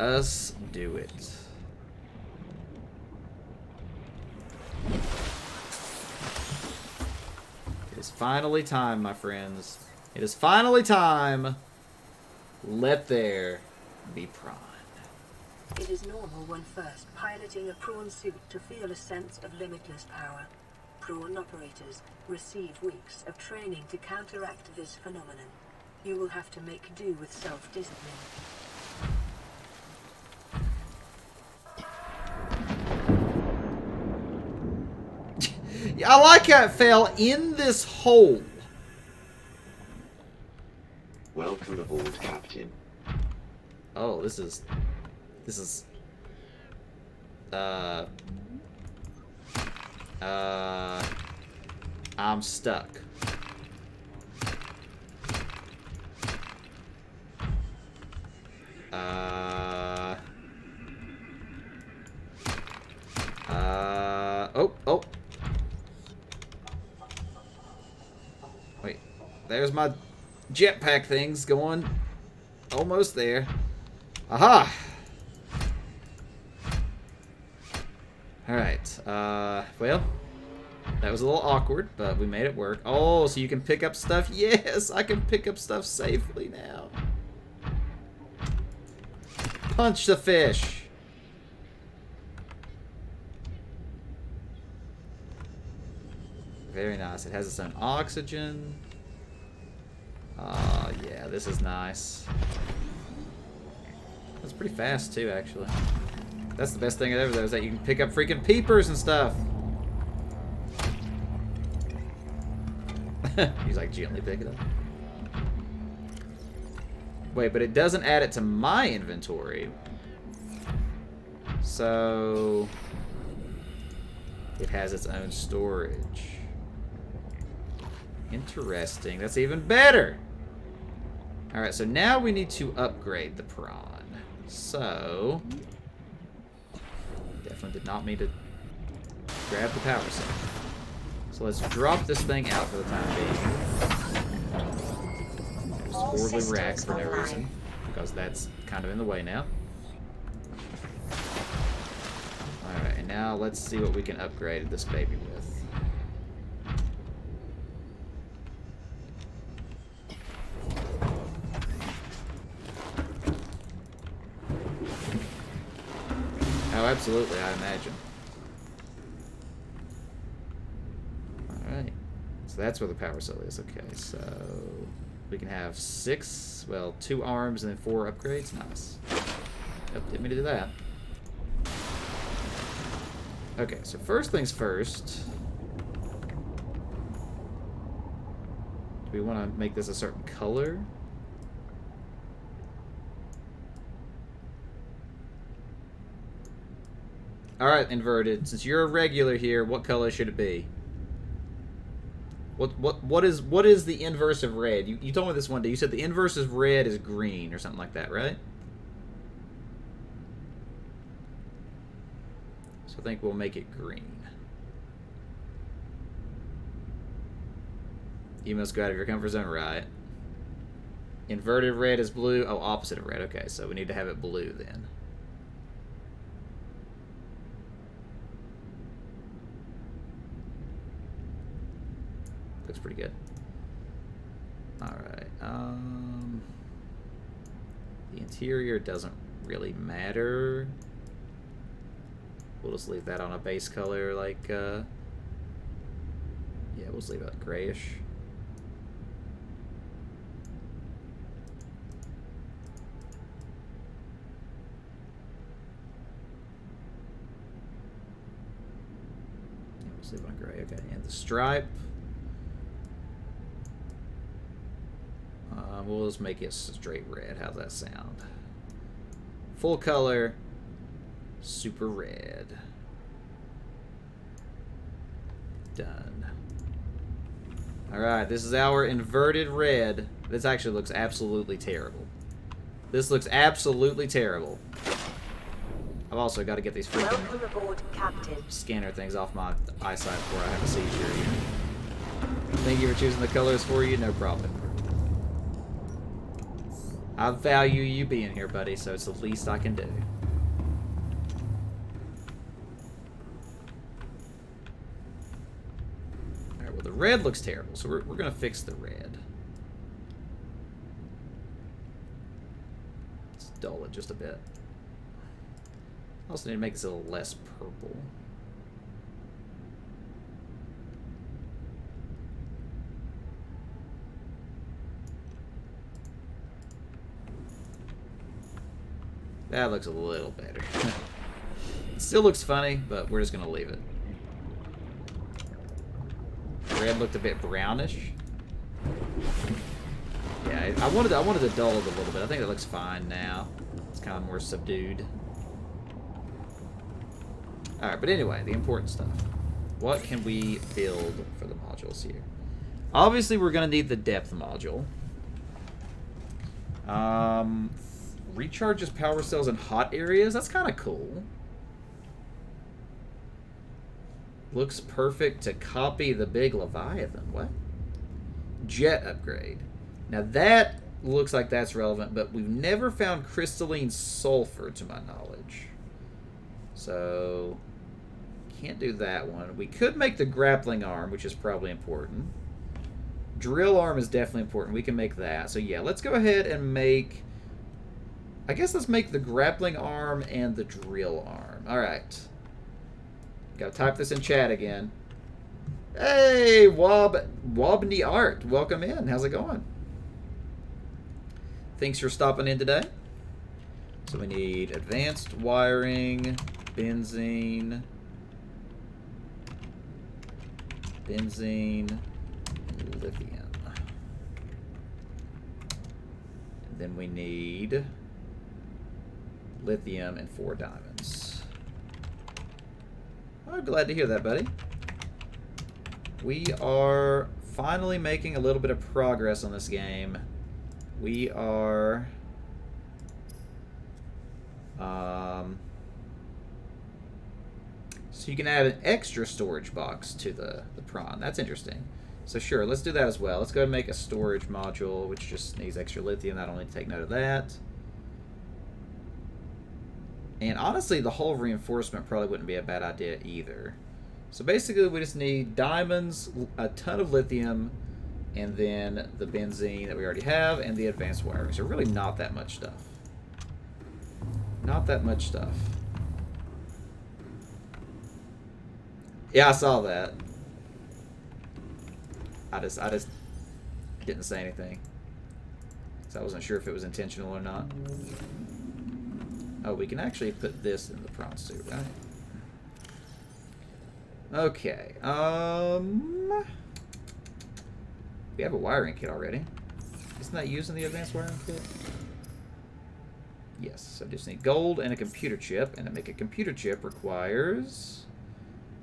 us do it. It is finally time, my friends. It is finally time. Let there be prawn. It is normal when first piloting a prawn suit to feel a sense of limitless power. Prawn operators receive weeks of training to counteract this phenomenon. You will have to make do with self-discipline. I like how it fell in this hole. Welcome aboard, Captain. Oh, this is I'm stuck. Oh. Wait, there's my jetpack things going Almost there. Aha! Alright. Well, that was a little awkward, but we made it work. Oh, so you can pick up stuff? Yes, I can pick up stuff safely now. Punch the fish. Very nice. It has its own oxygen. Yeah, this is nice. That's pretty fast, too, actually. That's the best thing ever, though, is that you can pick up freaking peepers and stuff. He's like, gently pick it up. Wait, but it doesn't add it to my inventory. So it has its own storage. Interesting. That's even better. Alright, so now we need to upgrade the prawn. So definitely did not mean to grab the power cell. So let's drop this thing out for the time being. Just horribly rack for no reason, because that's kind of in the way now. Alright, and now let's see what we can upgrade this baby with. Oh, absolutely, I imagine. Alright. So that's where the power cell is. Okay, so we can have 2 arms and then 4 upgrades. Nice. Yep, didn't mean to do that. Okay, so first things first. Do we want to make this a certain color? Alright, Inverted. Since you're a regular here, what color should it be? What is the inverse of red? You told me this one day. You said the inverse of red is green or something like that, right? So I think we'll make it green. You must go out of your comfort zone, right? Inverted red is blue. Oh, opposite of red. Okay, so we need to have it blue then. Looks pretty good. Alright. The interior doesn't really matter. We'll just leave that on a base color like, yeah, we'll just leave it grayish. Yeah, we'll just leave it on gray, okay. And the stripe. We'll just make it straight red. How's that sound? Full color, super red. Done. Alright, this is our inverted red. This actually looks absolutely terrible. This looks absolutely terrible. I've also got to get these freaking Welcome aboard, Captain. scanner things off my eyesight before I have a seizure. Thank you for choosing the colors for you. No problem. I value you being here, buddy, so it's the least I can do. Alright, well, the red looks terrible, so we're going to fix the red. Let's dull it just a bit. Also need to make this a little less purple. That looks a little better. It still looks funny, but we're just going to leave it. Red looked a bit brownish. Yeah, I wanted to dull it a little bit. I think it looks fine now. It's kind of more subdued. Alright, but anyway, the important stuff. What can we build for the modules here? Obviously, we're going to need the depth module. Recharges power cells in hot areas. That's kind of cool. Looks perfect to copy the big Leviathan. What? Jet upgrade. Now that looks like that's relevant, but we've never found crystalline sulfur to my knowledge. So, can't do that one. We could make the grappling arm, which is probably important. Drill arm is definitely important. We can make that. So yeah, let's go ahead and make... I guess let's make the grappling arm and the drill arm. Alright. Gotta type this in chat again. Hey, Wobney Art. Welcome in. How's it going? Thanks for stopping in today. So we need advanced wiring, benzene, and lithium. And then we need lithium and 4 diamonds. I'm glad to hear that, buddy. We are finally making a little bit of progress on this game. We are... so you can add an extra storage box to the prawn. That's interesting. So sure, let's do that as well. Let's go ahead and make a storage module, which just needs extra lithium. I don't need to take note of that. And honestly, the hull reinforcement probably wouldn't be a bad idea either. So basically, we just need diamonds, a ton of lithium, and then the benzene that we already have, and the advanced wiring. So really not that much stuff. Not that much stuff. Yeah, I saw that. I just didn't say anything. So I wasn't sure if it was intentional or not. Oh, we can actually put this in the prawn suit, right? Okay. We have a wiring kit already. Isn't that using the advanced wiring kit? Yes. So I just need gold and a computer chip, and to make a computer chip requires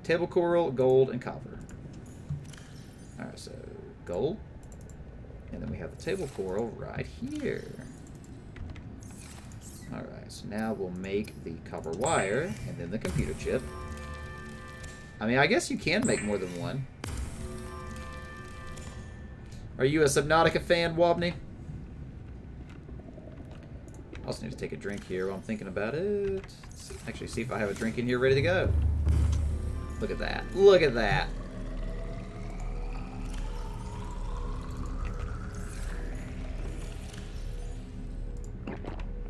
table coral, gold, and copper. Alright, so gold. And then we have the table coral right here. Alright, so now we'll make the copper wire and then the computer chip. I mean, I guess you can make more than one. Are you a Subnautica fan, Wobney? I also need to take a drink here while I'm thinking about it. Let's actually see if I have a drink in here ready to go. Look at that. Look at that.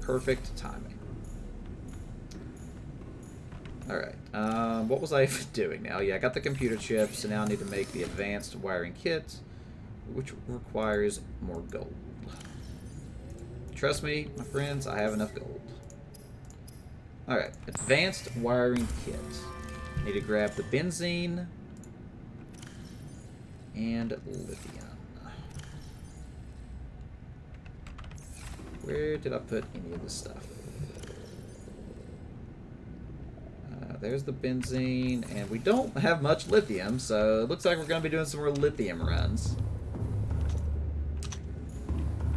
Perfect timing. Alright. What was I doing now? Yeah, I got the computer chip, so now I need to make the advanced wiring kit, which requires more gold. Trust me, my friends, I have enough gold. Alright, advanced wiring kit. Need to grab the benzene and lithium. Where did I put any of this stuff? There's the benzene, and we don't have much lithium, so it looks like we're going to be doing some more lithium runs.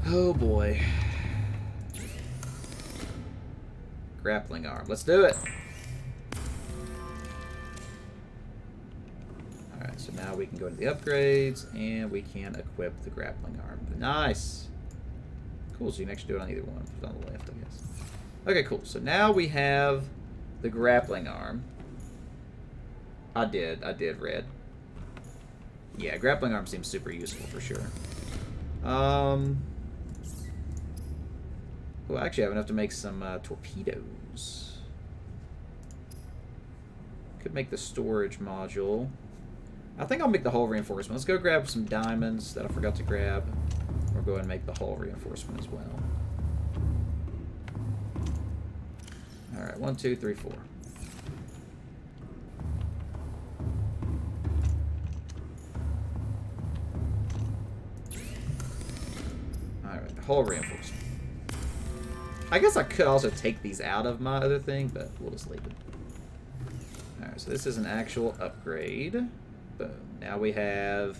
Oh boy. Grappling arm. Let's do it! Alright, so now we can go to the upgrades, and we can equip the grappling arm. Nice! Cool, so you can actually do it on either one. Put it on the left, I guess. Okay, cool. So now we have the grappling arm. I did, Red. Yeah, grappling arm seems super useful for sure. Well, actually, I have enough to make some torpedoes. Could make the storage module. I think I'll make the hull reinforcement. Let's go grab some diamonds that I forgot to grab. We'll go ahead and make the hull reinforcement as well. Alright, 1, 2, 3, 4. Alright, hull reinforcement. I guess I could also take these out of my other thing, but we'll just leave it. Alright, so this is an actual upgrade. Boom. Now we have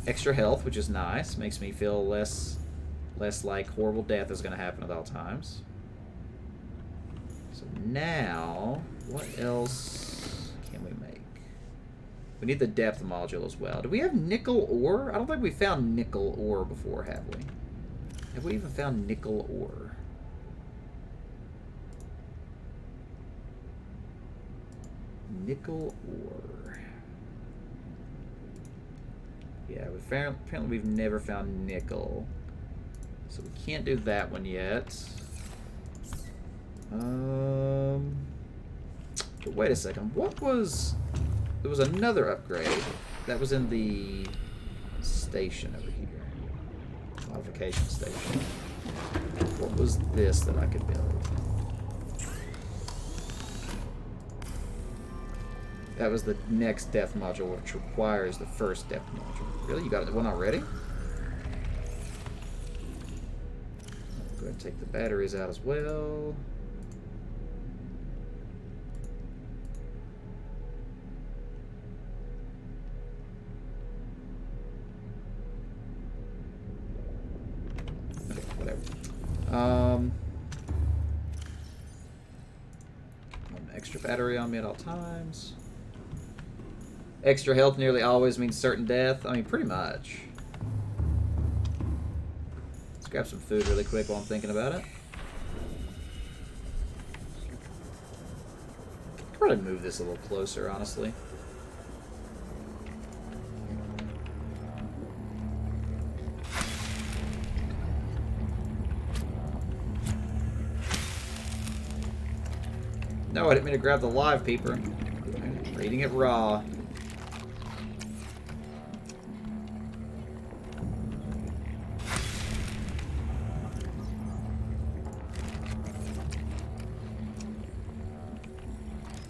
extra health, which is nice. Makes me feel less like horrible death is going to happen at all times. So now, what else can we make? We need the depth module as well. Do we have nickel ore? I don't think we found nickel ore before, have we? Have we even found nickel ore? Nickel ore. Yeah, apparently we've never found nickel. So we can't do that one yet. But wait a second. What was... There was another upgrade that was in the station over here. Modification station. What was this that I could build? That was the next depth module, which requires the first depth module. Really? You got one already? Go ahead and take the batteries out as well. Okay, whatever. One extra battery on me at all times. Extra health nearly always means certain death. I mean, pretty much. Let's grab some food really quick while I'm thinking about it. I'll probably move this a little closer, honestly. No, I didn't mean to grab the live peeper. I'm eating it raw.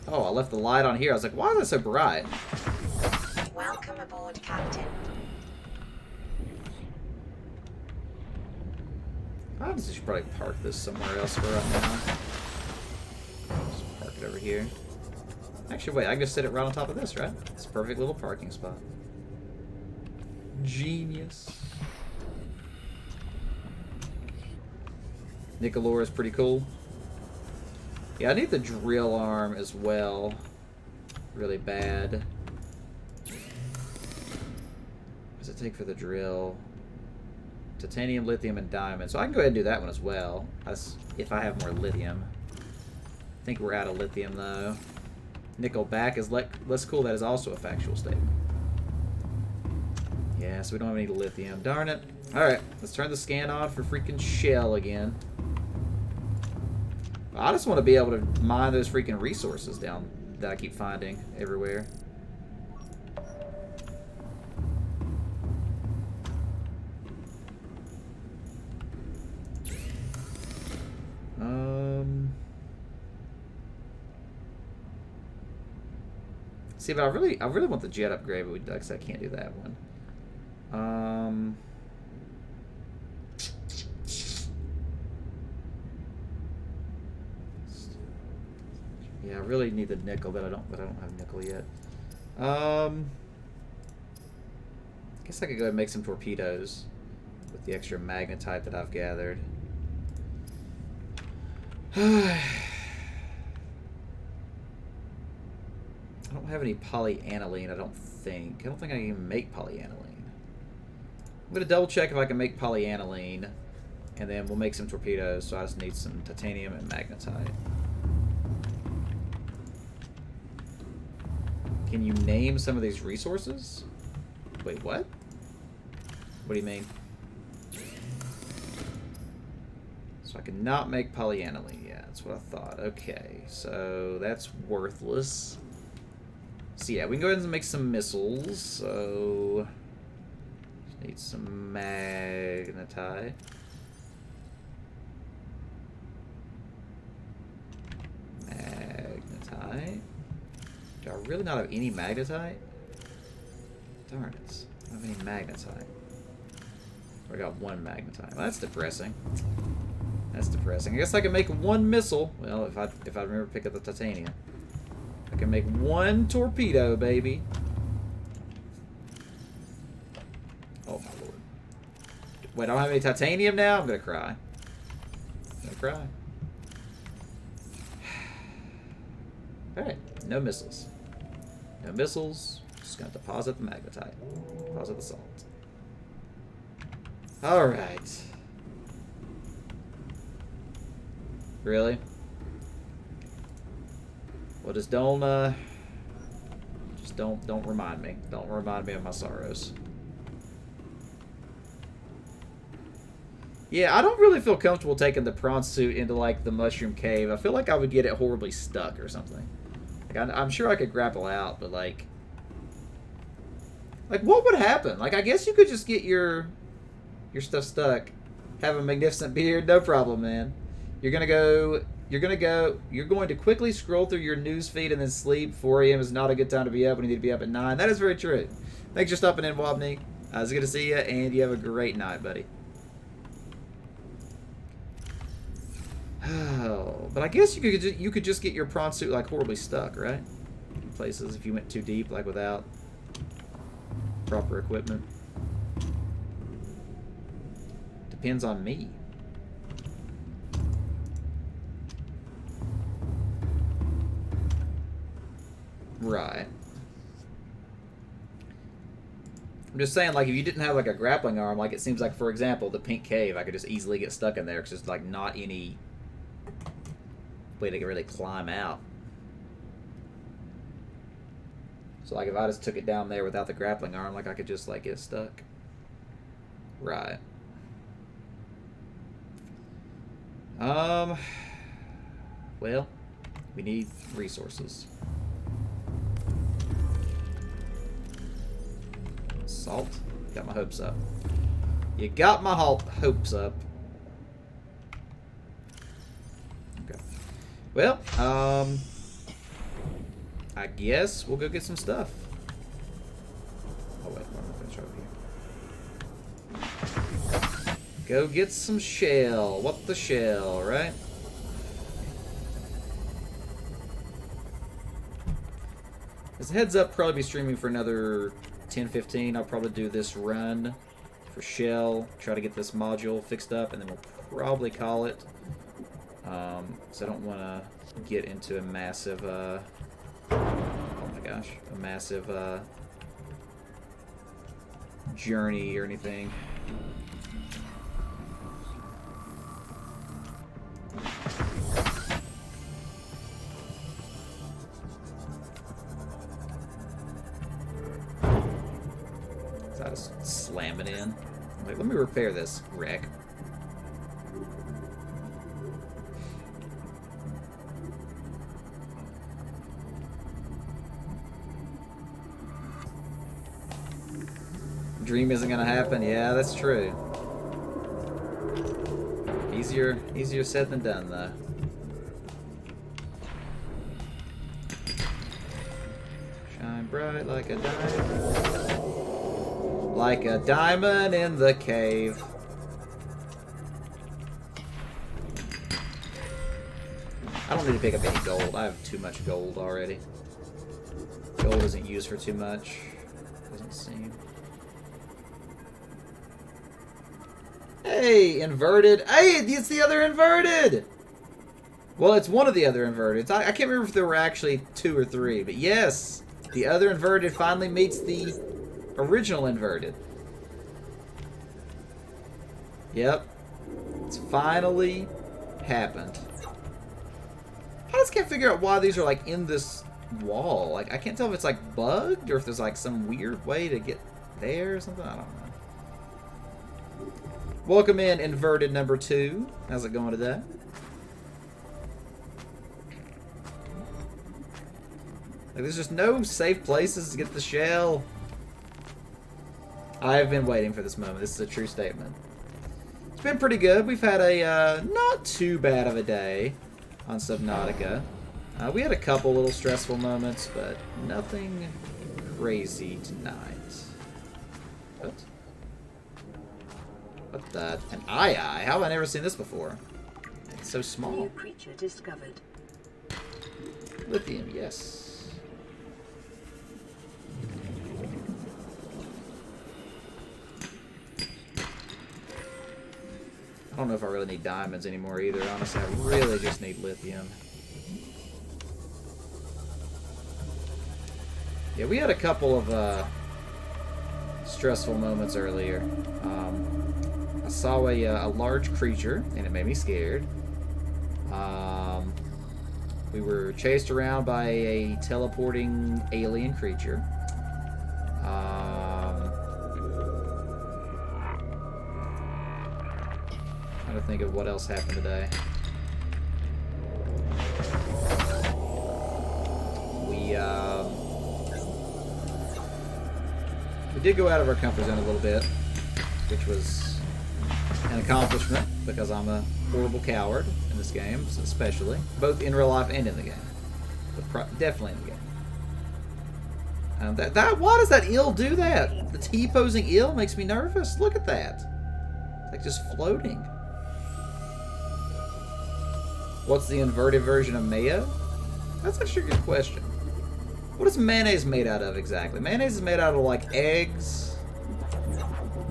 Oh, I left the light on here. I was like, why is it so bright? Welcome aboard, Captain. I just should probably park this somewhere else for right now. Just park it over here. Actually, wait, I can just sit it right on top of this, right? It's a perfect little parking spot. Genius. Nickel ore is pretty cool. Yeah, I need the drill arm as well. Really bad. What does it take for the drill? Titanium, lithium, and diamond. So I can go ahead and do that one as well. That's if I have more lithium. I think we're out of lithium, though. Nickel back is less cool. That is also a factual statement. Yeah, so we don't have any lithium. Darn it. Alright, let's turn the scan on for freaking shell again. I just want to be able to mine those freaking resources down that I keep finding everywhere. See, but I really want the jet upgrade, but like I said, I can't do that one. Yeah, I really need the nickel, but I don't have nickel yet. Guess I could go ahead and make some torpedoes with the extra magnetite that I've gathered. I don't have any polyaniline, I don't think. I don't think I can even make polyaniline. I'm going to double check if I can make polyaniline, and then we'll make some torpedoes, so I just need some titanium and magnetite. Can you name some of these resources? Wait, what? What do you mean? So I cannot make polyaniline. Yeah, that's what I thought. Okay, so that's worthless. So yeah, we can go ahead and make some missiles. So just need some magnetite. Magnetite. Do I really not have any magnetite? Darn it. I don't have any magnetite. I got one magnetite. Well, that's depressing. That's depressing. I guess I can make one missile. Well, if I remember to pick up the titanium. I can make one torpedo, baby. Oh my lord. Wait, I don't have any titanium now? I'm gonna cry. I'm gonna cry. Alright, no missiles. No missiles. Just gonna deposit the magnetite. Deposit the salt. Alright. Really? Well, just don't remind me. Don't remind me of my sorrows. Yeah, I don't really feel comfortable taking the prawn suit into, like, the mushroom cave. I feel like I would get it horribly stuck or something. Like, I'm sure I could grapple out, but, like, what would happen? Like, I guess you could just get your stuff stuck. Have a magnificent beard, no problem, man. You're going to quickly scroll through your news feed and then sleep. 4 a.m. is not a good time to be up when you need to be up at 9. That is very true. Thanks for stopping in, Wobney. It's good to see you, and you have a great night, buddy. Oh, but I guess you could just get your prawn suit, like, horribly stuck, right? In places if you went too deep, like, without proper equipment. Depends on me. Right. I'm just saying, like, if you didn't have, like, a grappling arm, like, it seems like, for example, the pink cave, I could just easily get stuck in there because there's, like, not any way to really climb out. So, like, if I just took it down there without the grappling arm, like, I could just, like, get stuck. Right. Well, we need resources. Salt? Got my hopes up. You got my hopes up. Okay. Well, I guess we'll go get some stuff. Oh, wait. What am I finish over here? Go get some shell. What the shell, right? As a heads up, probably be streaming for another 10-15. I'll probably do this run for shell, try to get this module fixed up, and then we'll probably call it. So I don't want to get into a massive, oh my gosh, a massive journey or anything. So I just slam it in. Like, let me repair this wreck. Dream isn't gonna happen. Yeah, that's true. Easier said than done, though. Shine bright like a diamond. Like a diamond in the cave. I don't need to pick up any gold. I have too much gold already. Gold isn't used for too much. Doesn't seem. Hey, inverted. Hey, it's the other inverted! Well, it's one of the other inverteds. I can't remember if there were actually 2 or 3, but yes, the other inverted finally meets the original inverted. Yep. It's finally happened. I just can't figure out why these are, like, in this wall. Like, I can't tell if it's, like, bugged or if there's, like, some weird way to get there or something. I don't know. Welcome in, inverted number 2. How's it going today? Like, there's just no safe places to get the shell. I've been waiting for this moment. This is a true statement. It's been pretty good. We've had a not too bad of a day on Subnautica. We had a couple little stressful moments, but nothing crazy tonight. What? What the? An eye? How have I never seen this before? It's so small. New creature discovered. Lithium, yes. I don't know if I really need diamonds anymore either. Honestly, I really just need lithium. Yeah, we had a couple of stressful moments earlier. I saw a large creature, and it made me scared. We were chased around by a teleporting alien creature. Trying to think of what else happened today. We did go out of our comfort zone a little bit, which was an accomplishment because I'm a horrible coward in this game, especially both in real life and in the game, but definitely in the game. Why does that eel do that? The T-posing eel makes me nervous. Look at that. It's like just floating. What's the inverted version of mayo? That's actually a good question. What is mayonnaise made out of exactly? Mayonnaise is made out of like eggs,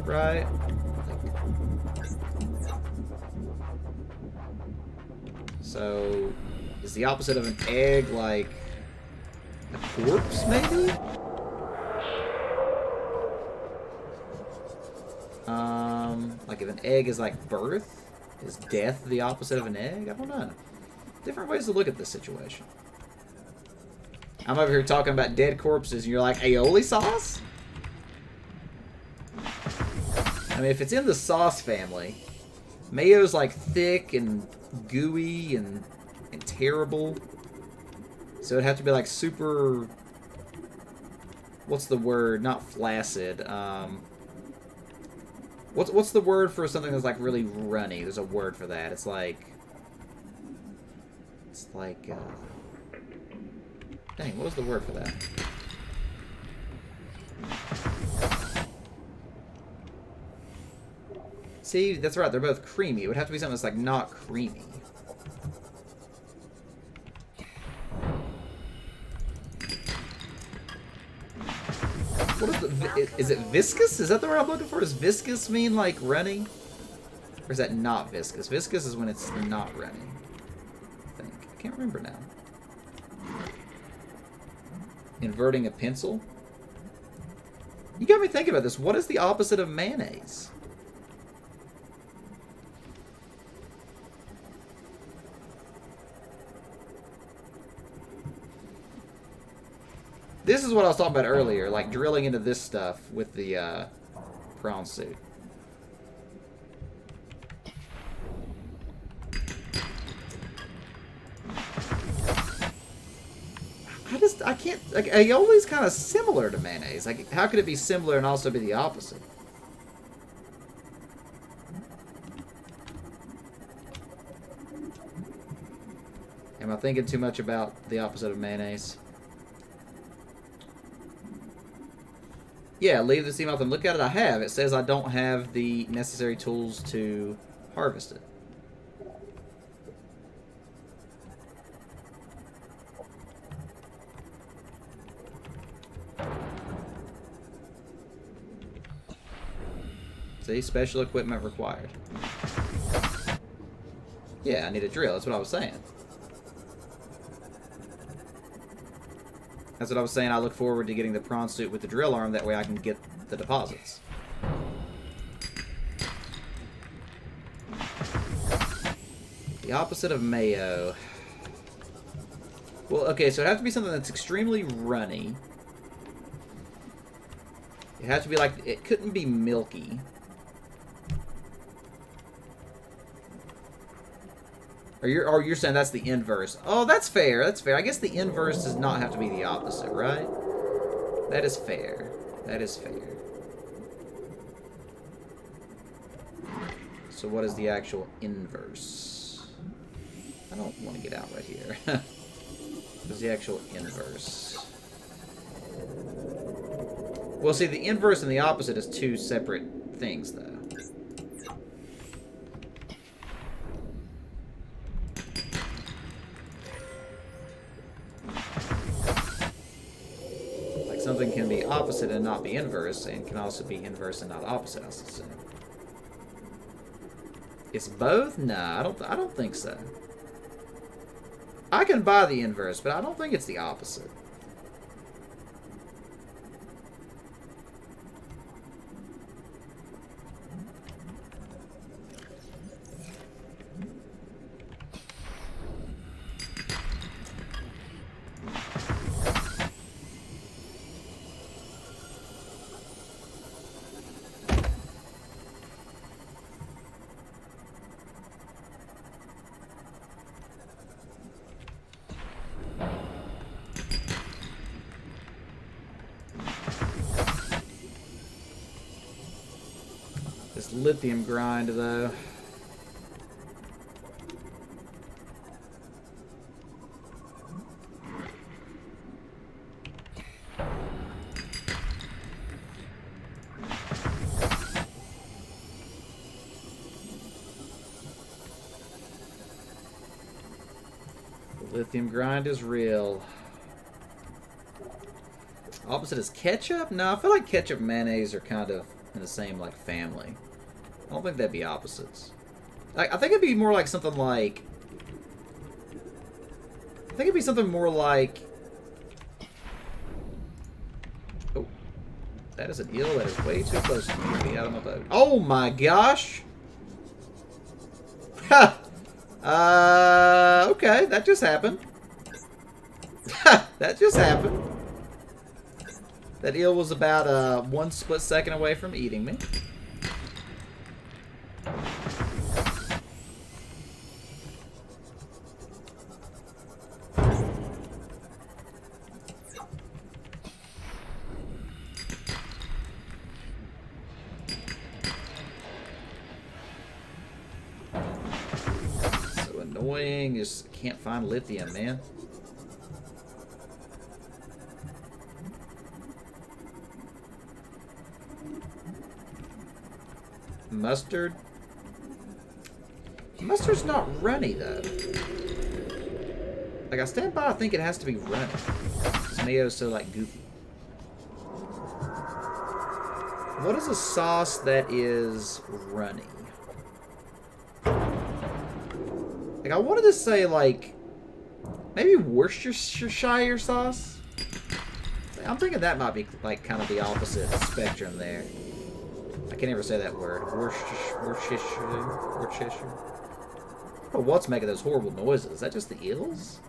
right? So, is the opposite of an egg like a corpse, maybe? Like if an egg is like birth, is death the opposite of an egg? I don't know. Different ways to look at this situation. I'm over here talking about dead corpses, and you're like, aioli sauce? I mean, if it's in the sauce family, mayo's like thick and gooey and terrible. So it'd have to be like super... What's the word? Not flaccid. What's the word for something that's like really runny? There's a word for that. It's like... Dang, what was the word for that? See, that's right, they're both creamy. It would have to be something that's like not creamy. What is the... Is it viscous? Is that the word I'm looking for? Does viscous mean like runny? Or is that not viscous? Viscous is when it's not runny. I think. I can't remember now. Inverting a pencil? You got me thinking about this. What is the opposite of mayonnaise? This is what I was talking about earlier, like drilling into this stuff with the prawn suit. I can't, like, aioli's kind of similar to mayonnaise. Like, how could it be similar and also be the opposite? Am I thinking too much about the opposite of mayonnaise? Yeah, leave the seamouth and look at it. I have. It says I don't have the necessary tools to harvest it. See, special equipment required. Yeah, I need a drill. That's what I was saying. That's what I was saying. I look forward to getting the prawn suit with the drill arm. That way I can get the deposits. The opposite of mayo. Well, okay, so it has to be something that's extremely runny. It has to be like... It couldn't be milky. Or you're saying that's the inverse. Oh, that's fair. That's fair. I guess the inverse does not have to be the opposite, right? That is fair. That is fair. So what is the actual inverse? I don't want to get out right here. What is the actual inverse? Well, see, the inverse and the opposite is two separate things, though. Something can be opposite and not be inverse, and can also be inverse and not opposite, I assume. It's both? Nah, I don't think so. I can buy the inverse, but I don't think it's the opposite. lithium grind, though. The lithium grind is real. Opposite is ketchup? No, I feel like ketchup and mayonnaise are kind of in the same, like, family. I don't think that'd be opposites. Like, I think it'd be more like something like... I think it'd be something more like... Oh. That is an eel that is way too close to me to be out of my boat. Oh my gosh! Ha! Okay, that just happened. Ha! That just happened. That eel was about 1 split second away from eating me. So annoying, just can't find lithium, man. Mustard? Mustard's not runny, though. Like, I stand by, I think it has to be runny. Because mayo's so, like, goofy. What is a sauce that is runny? Like, I wanted to say, like, maybe Worcestershire sauce? I'm thinking that might be, like, kind of the opposite spectrum there. I can't ever say that word. Worcestershire. Oh, what's making those horrible noises? Is that just the eels?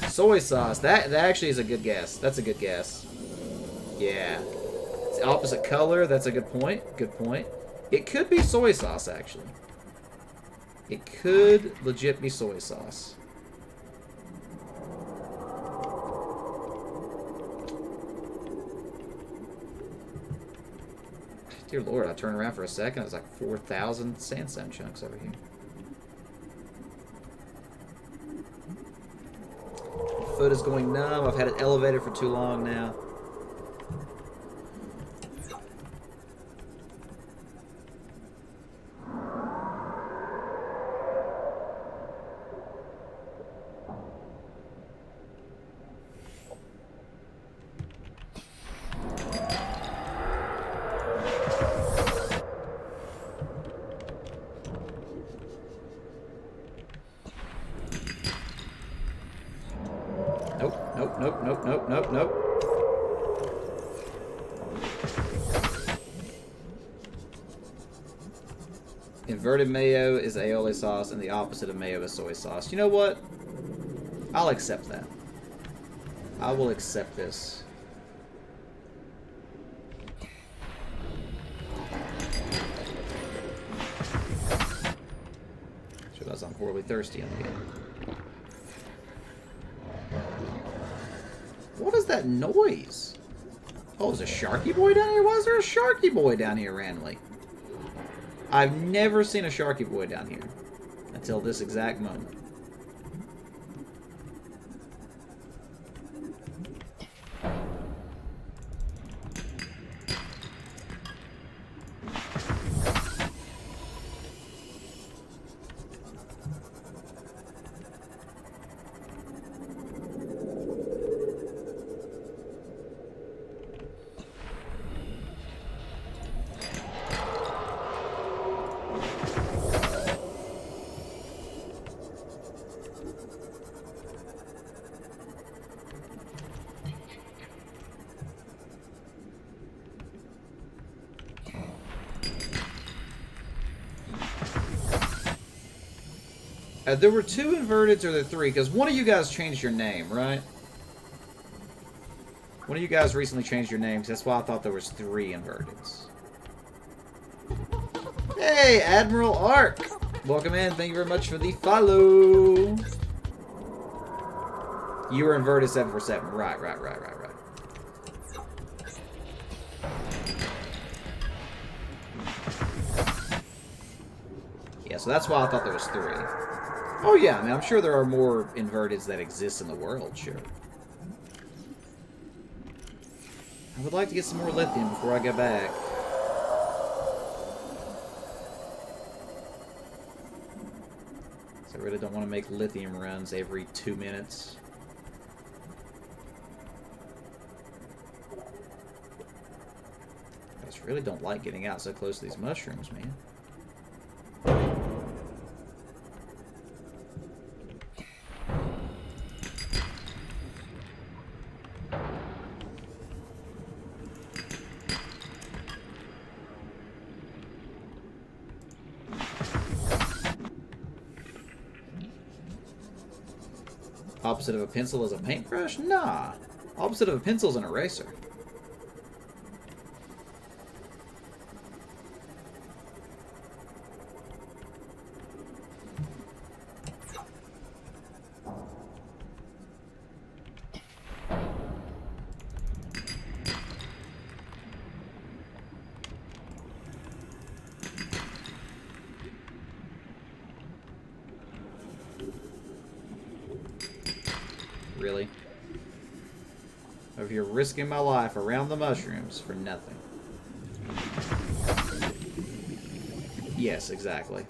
Soy sauce. That actually is a good guess. That's a good guess. Yeah. It's the opposite color. That's a good point. Good point. It could be soy sauce, actually. It could legit be soy sauce. Dear Lord, I turned around for a second. It was like 4,000 sandstone chunks over here. My foot is going numb. I've had it elevated for too long now. Nope. Inverted mayo is aioli sauce, and the opposite of mayo is soy sauce. You know what? I'll accept that. I will accept this. Should realize I'm horribly thirsty in the game. What is that noise? Oh, is a Sharky Boy down here? Why is there a Sharky Boy down here randomly? I've never seen a Sharky Boy down here until this exact moment. There were 2 inverteds, or there 3? Because one of you guys changed your name, right? One of you guys recently changed your name, because that's why I thought there was 3 inverteds. Hey, Admiral Ark! Welcome in. Thank you very much for the follow. You were inverted 747. Right. Yeah, so that's why I thought there was 3. Oh yeah, I mean, I'm sure there are more inverteds that exist in the world, sure. I would like to get some more lithium before I go back. So I really don't want to make lithium runs every 2 minutes. I just really don't like getting out so close to these mushrooms, man. Opposite of a pencil is a paintbrush? Nah. Opposite of a pencil is an eraser. Really? Over here risking my life around the mushrooms for nothing. Yes, exactly.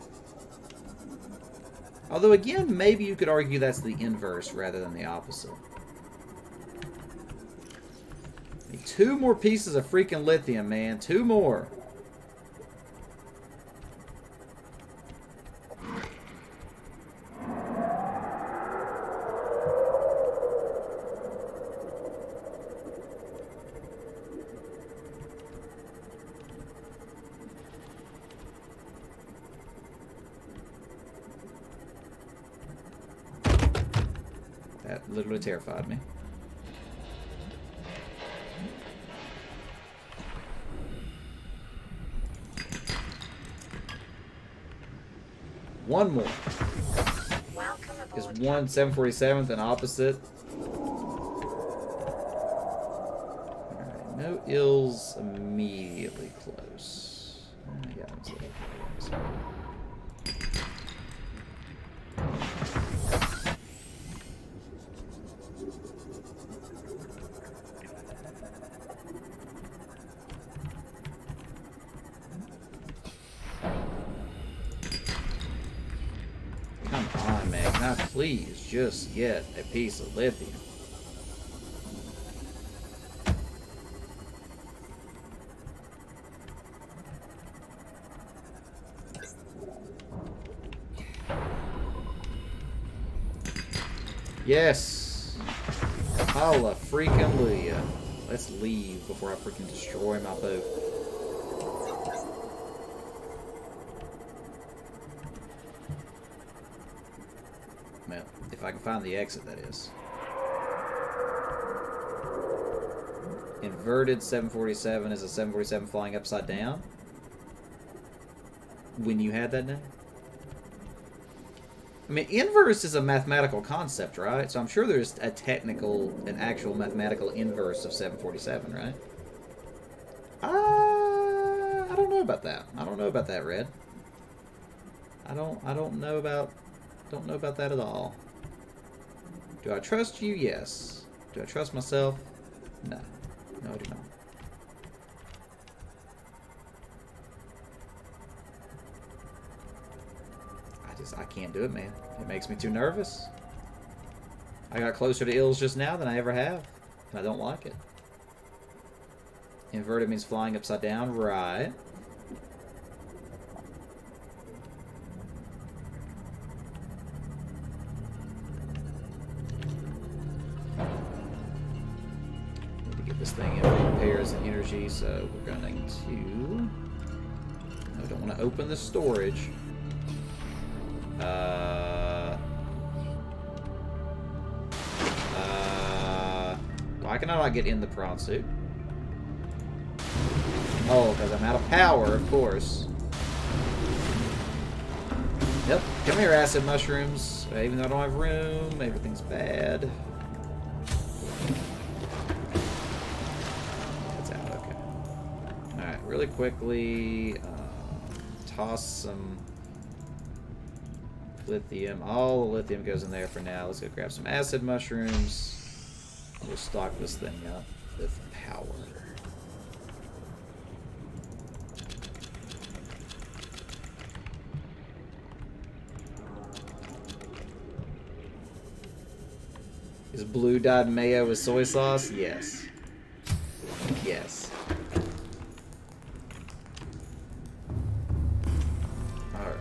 Although again, maybe you could argue that's the inverse rather than the opposite. Need 2 more pieces of freaking lithium, man. 2 more. That literally terrified me. One more. Welcome aboard. Is one 747th and opposite? Alright, no ills immediately close. Yeah, that's it. Come on, man. Can I please just get a piece of lithium? Yes! Holla freaking Leah. Let's leave before I freaking destroy my boat. Well, if I can find the exit, that is. Inverted 747 is a 747 flying upside down? When you had that name? I mean, inverse is a mathematical concept, right? So I'm sure there's an actual mathematical inverse of 747, right? I don't know about that. I don't know about that, Red. I don't know about that at all. Do I trust you? Yes. Do I trust myself? No. No, I do not. I can't do it, man. It makes me too nervous. I got closer to ills just now than I ever have, and I don't like it. Inverted means flying upside down, right? Need to get this thing in repairs and energy, so we're going to... I don't want to open the storage. Why can I not get in the prawn suit? Oh, because I'm out of power, of course. Yep. Come here, acid mushrooms. Even though I don't have room, everything's bad. That's out, okay. Alright, really quickly, toss some lithium. All the lithium goes in there for now. Let's go grab some acid mushrooms. We'll stock this thing up with power. Is blue dyed mayo with soy sauce? Yes. Yes. Alright.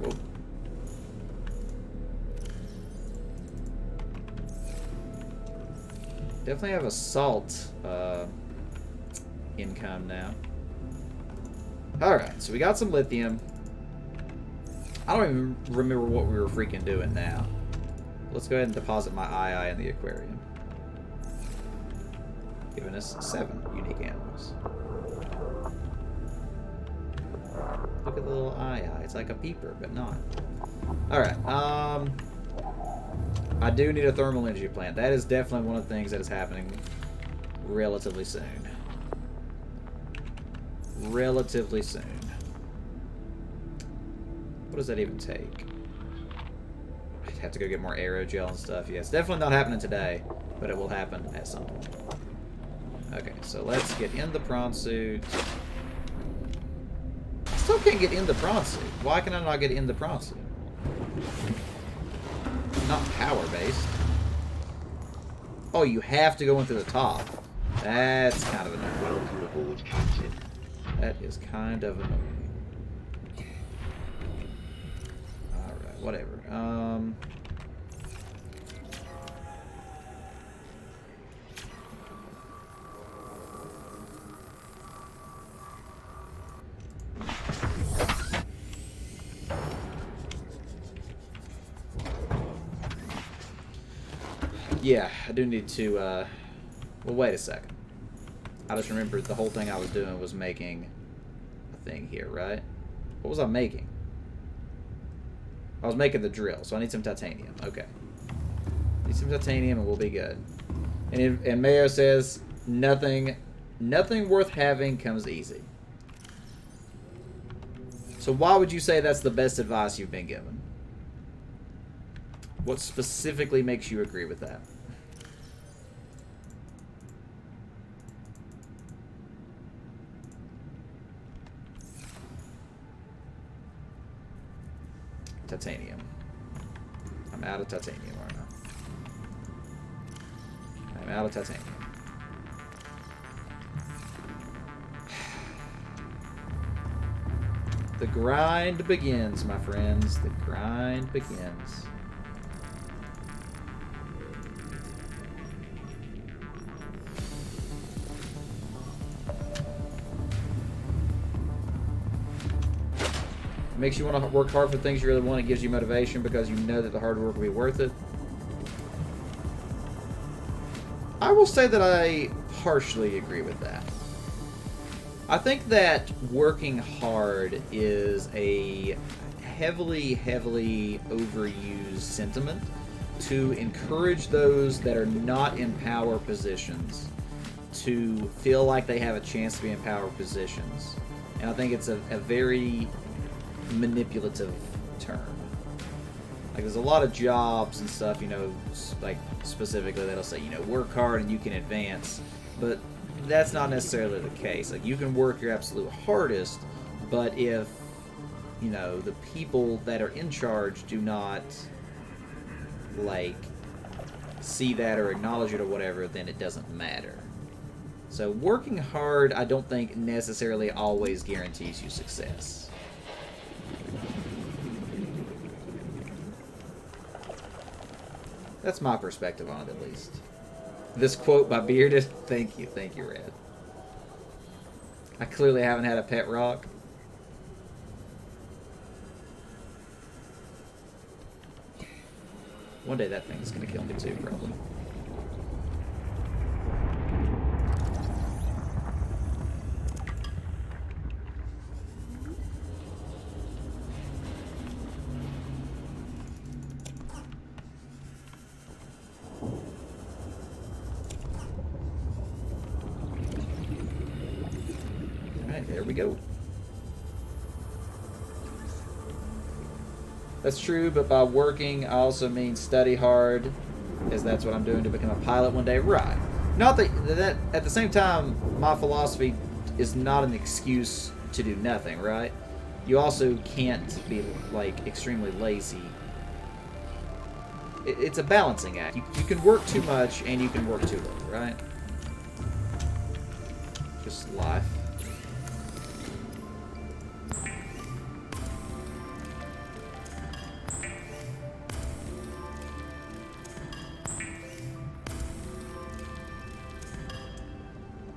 Whoa. Definitely have a salt income now. Alright, so we got some lithium. I don't even remember what we were freaking doing now. Let's go ahead and deposit my eye in the aquarium. Giving us 7 unique animals. Look at the little eye. It's like a peeper, but not. Alright, I do need a thermal energy plant. That is definitely one of the things that is happening relatively soon. Relatively soon. What does that even take? I'd have to go get more aerogel and stuff. Yeah, it's definitely not happening today, but it will happen at some point. Okay, so let's get in the prawn suit. I still can't get in the prawn suit. Why can I not get in the prawn suit? Not power-based. Oh, you have to go into the top. That's kind of annoying. Welcome aboard, Captain. That is kind of annoying. Alright, whatever. Yeah, I do need to, well, wait a second. I just remembered the whole thing I was doing was making a thing here, right? What was I making? I was making the drill, so I need some titanium. Okay. Need some titanium and we'll be good. And Mayo says, nothing worth having comes easy. So why would you say that's the best advice you've been given? What specifically makes you agree with that? Titanium. I'm out of titanium, aren't I? I'm out of titanium. The grind begins, my friends. The grind begins. Makes you want to work hard for things you really want. It gives you motivation because you know that the hard work will be worth it. I will say that I partially agree with that. I think that working hard is a heavily overused sentiment to encourage those that are not in power positions to feel like they have a chance to be in power positions. And I think it's a very manipulative term. Like, there's a lot of jobs and stuff, you know, like specifically that'll say, you know, work hard and you can advance, but that's not necessarily the case. Like, you can work your absolute hardest, but if, you know, the people that are in charge do not, like, see that or acknowledge it or whatever, then it doesn't matter. So working hard, I don't think necessarily always guarantees you success. That's my perspective on it, at least. This quote by Bearded. Thank you, Red. I clearly haven't had a pet rock. One day that thing's gonna kill me too, probably. Alright, there we go. That's true, but by working, I also mean study hard, as that's what I'm doing to become a pilot one day. Right. Not that at the same time, my philosophy is not an excuse to do nothing, right? You also can't be, like, extremely lazy. It's a balancing act. You can work too much, and you can work too little, right? Just life.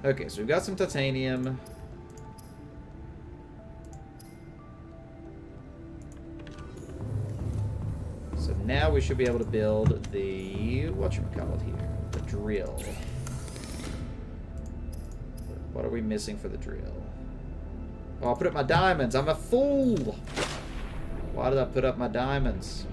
Okay, so we've got some titanium. So now we should be able to build the, whatchamacallit here, the drill. What are we missing for the drill? Oh, I put up my diamonds. I'm a fool. Why did I put up my diamonds?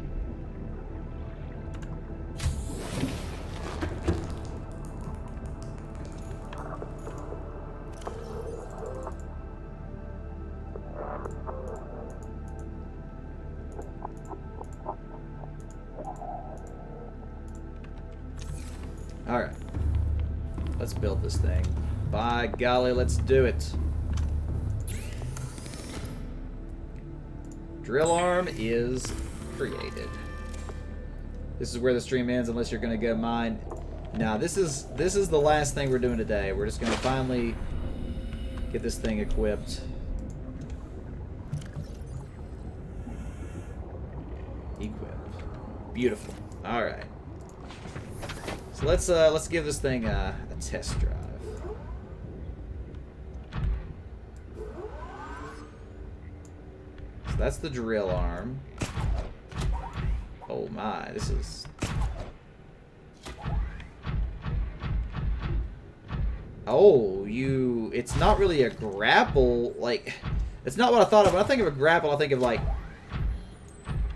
Alright. Let's build this thing. By golly, let's do it. Drill arm is created. This is where the stream ends unless you're going to go mine. Now, this is the last thing we're doing today. We're just going to finally get this thing equipped. Equipped. Beautiful. Alright. So let's give this thing a test drive. So that's the drill arm. Oh my, this is... Oh, it's not really a grapple, like, it's not what I thought of. When I think of a grapple, I think of, like,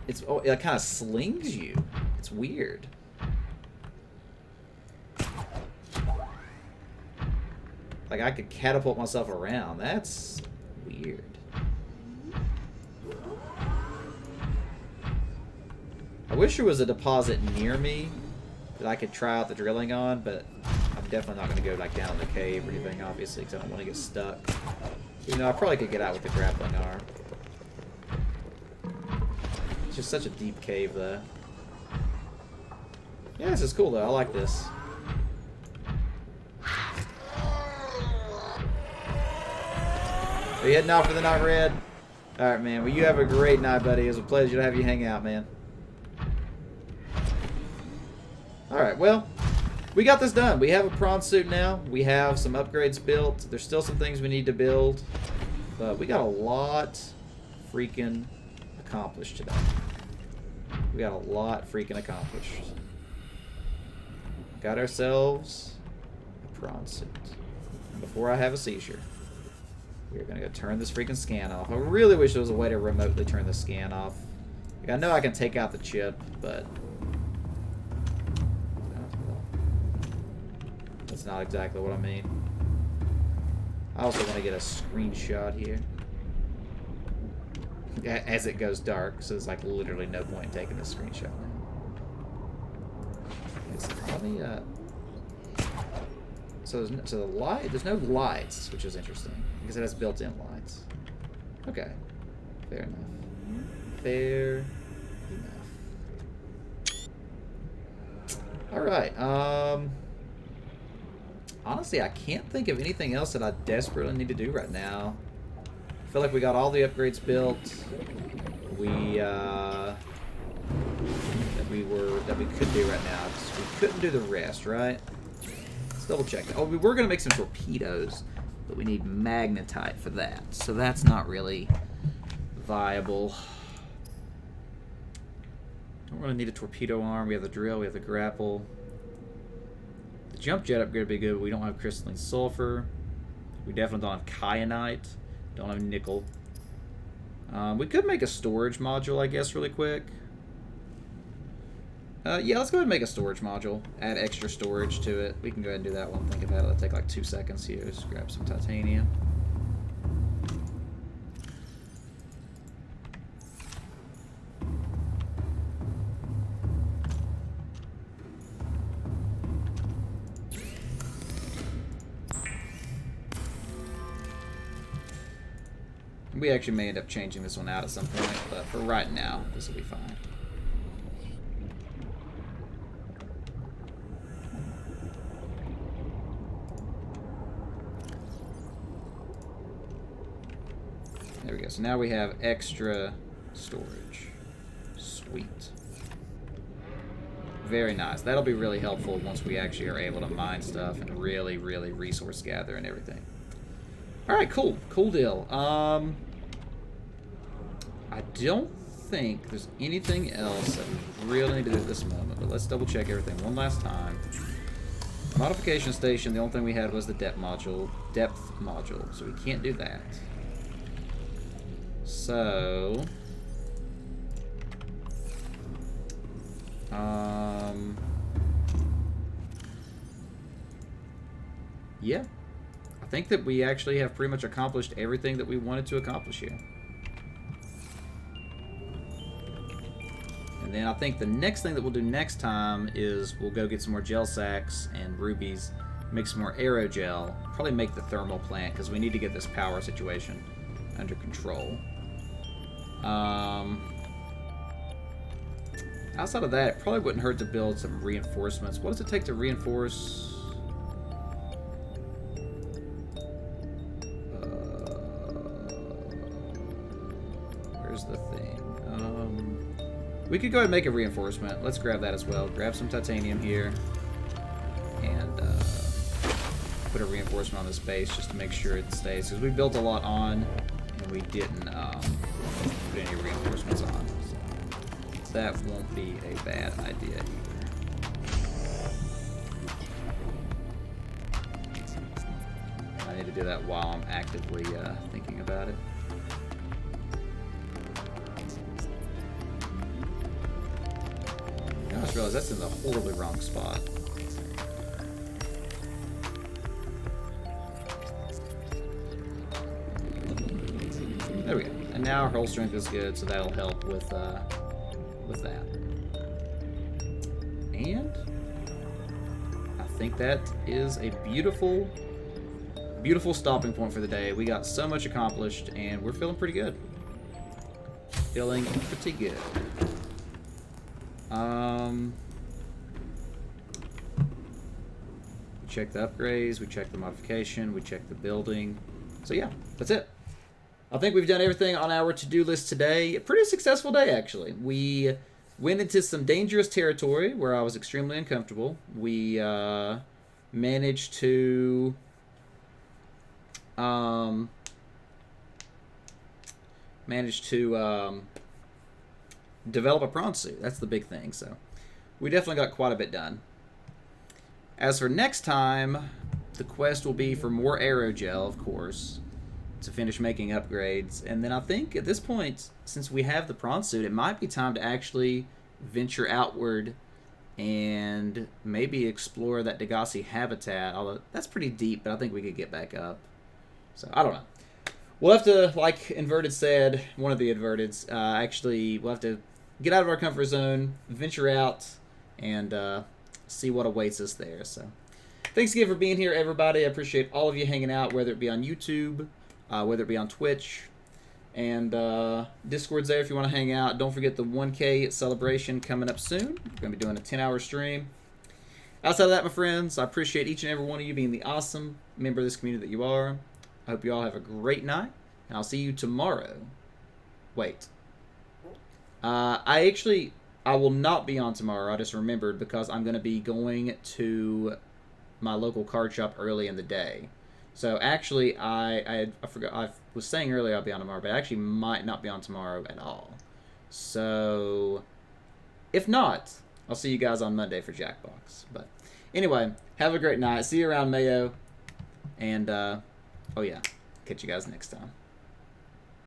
it kind of slings you. It's weird. Like, I could catapult myself around. That's weird. I wish there was a deposit near me that I could try out the drilling on, but I'm definitely not going to go, like, down in the cave or anything, obviously, because I don't want to get stuck. You know, I probably could get out with the grappling arm. It's just such a deep cave, though. Yeah, this is cool, though. I like this. Are you heading off for the night, Red? Alright, man. Well, you have a great night, buddy. It was a pleasure to have you hang out, man. Alright, well, we got this done. We have a prawn suit now. We have some upgrades built. There's still some things we need to build. But we got a lot freaking accomplished today. We got a lot freaking accomplished. Got ourselves a prawn suit. And before I have a seizure, we're going to go turn this freaking scan off. I really wish there was a way to remotely turn the scan off. Like, I know I can take out the chip, but that's not exactly what I mean. I also want to get a screenshot here as it goes dark, so there's like literally no point in taking this screenshot now. Let me, so the light, there's no lights, which is interesting, because it has built-in lights. Okay, fair enough. Fair enough. All right. Honestly, I can't think of anything else that I desperately need to do right now. I feel like we got all the upgrades built. That we could do right now. We couldn't do the rest, right? Let's double check that. Oh, we were gonna make some torpedoes. But we need magnetite for that. So that's not really viable. Don't really need a torpedo arm. We have the drill, we have the grapple. The jump jet upgrade would be good, but we don't have crystalline sulfur. We definitely don't have kyanite. Don't have nickel. We could make a storage module, I guess, really quick. Yeah, let's go ahead and make a storage module. Add extra storage to it. We can go ahead and do that one. Think about it. It'll take like 2 seconds here. Just grab some titanium. We actually may end up changing this one out at some point, but for right now, this will be fine. There we go. So now we have extra storage. Sweet. Very nice. That'll be really helpful once we actually are able to mine stuff and really, really resource gather and everything. Alright, cool. Cool deal. I don't think there's anything else that we really need to do at this moment, but let's double check everything one last time. Modification station, the only thing we had was the depth module, so we can't do that. So, yeah. I think that we actually have pretty much accomplished everything that we wanted to accomplish here. And then I think the next thing that we'll do next time is we'll go get some more gel sacks and rubies, make some more aerogel, probably make the thermal plant because we need to get this power situation under control. Outside of that, it probably wouldn't hurt to build some reinforcements. What does it take to reinforce? Where's the thing? We could go ahead and make a reinforcement. Let's grab that as well. Grab some titanium here. And put a reinforcement on this base just to make sure it stays. Because we built a lot on, and we didn't put any reinforcements on. So that won't be a bad idea either. I need to do that while I'm actively thinking about it. I just realized that's in the horribly wrong spot. There we go. And now our hull strength is good, so that'll help with that. And I think that is a beautiful, beautiful stopping point for the day. We got so much accomplished, and we're feeling pretty good. Feeling pretty good. We checked the upgrades, we checked the modification, we checked the building. So yeah, that's it. I think we've done everything on our to-do list today. A pretty successful day, actually. We went into some dangerous territory where I was extremely uncomfortable. We managed to develop a prawn suit. That's the big thing. So we definitely got quite a bit done. As for next time, the quest will be for more aerogel, of course, to finish making upgrades. And then I think at this point, since we have the prawn suit, it might be time to actually venture outward and maybe explore that Degassi habitat. Although that's pretty deep, but I think we could get back up. So I don't know. We'll have to, like Inverted said, one of the Inverteds, actually, we'll have to get out of our comfort zone, venture out, and see what awaits us there. So, thanks again for being here, everybody. I appreciate all of you hanging out, whether it be on YouTube, whether it be on Twitch, and Discord's there if you want to hang out. Don't forget the 1K celebration coming up soon. We're going to be doing a 10-hour stream. Outside of that, my friends, I appreciate each and every one of you being the awesome member of this community that you are. I hope you all have a great night, and I'll see you tomorrow. Wait. I will not be on tomorrow. I just remembered because I'm going to be going to my local card shop early in the day. So actually, I forgot. I was saying earlier I'll be on tomorrow, but I actually might not be on tomorrow at all. So if not, I'll see you guys on Monday for Jackbox. But anyway, have a great night. See you around Mayo. And oh yeah, catch you guys next time.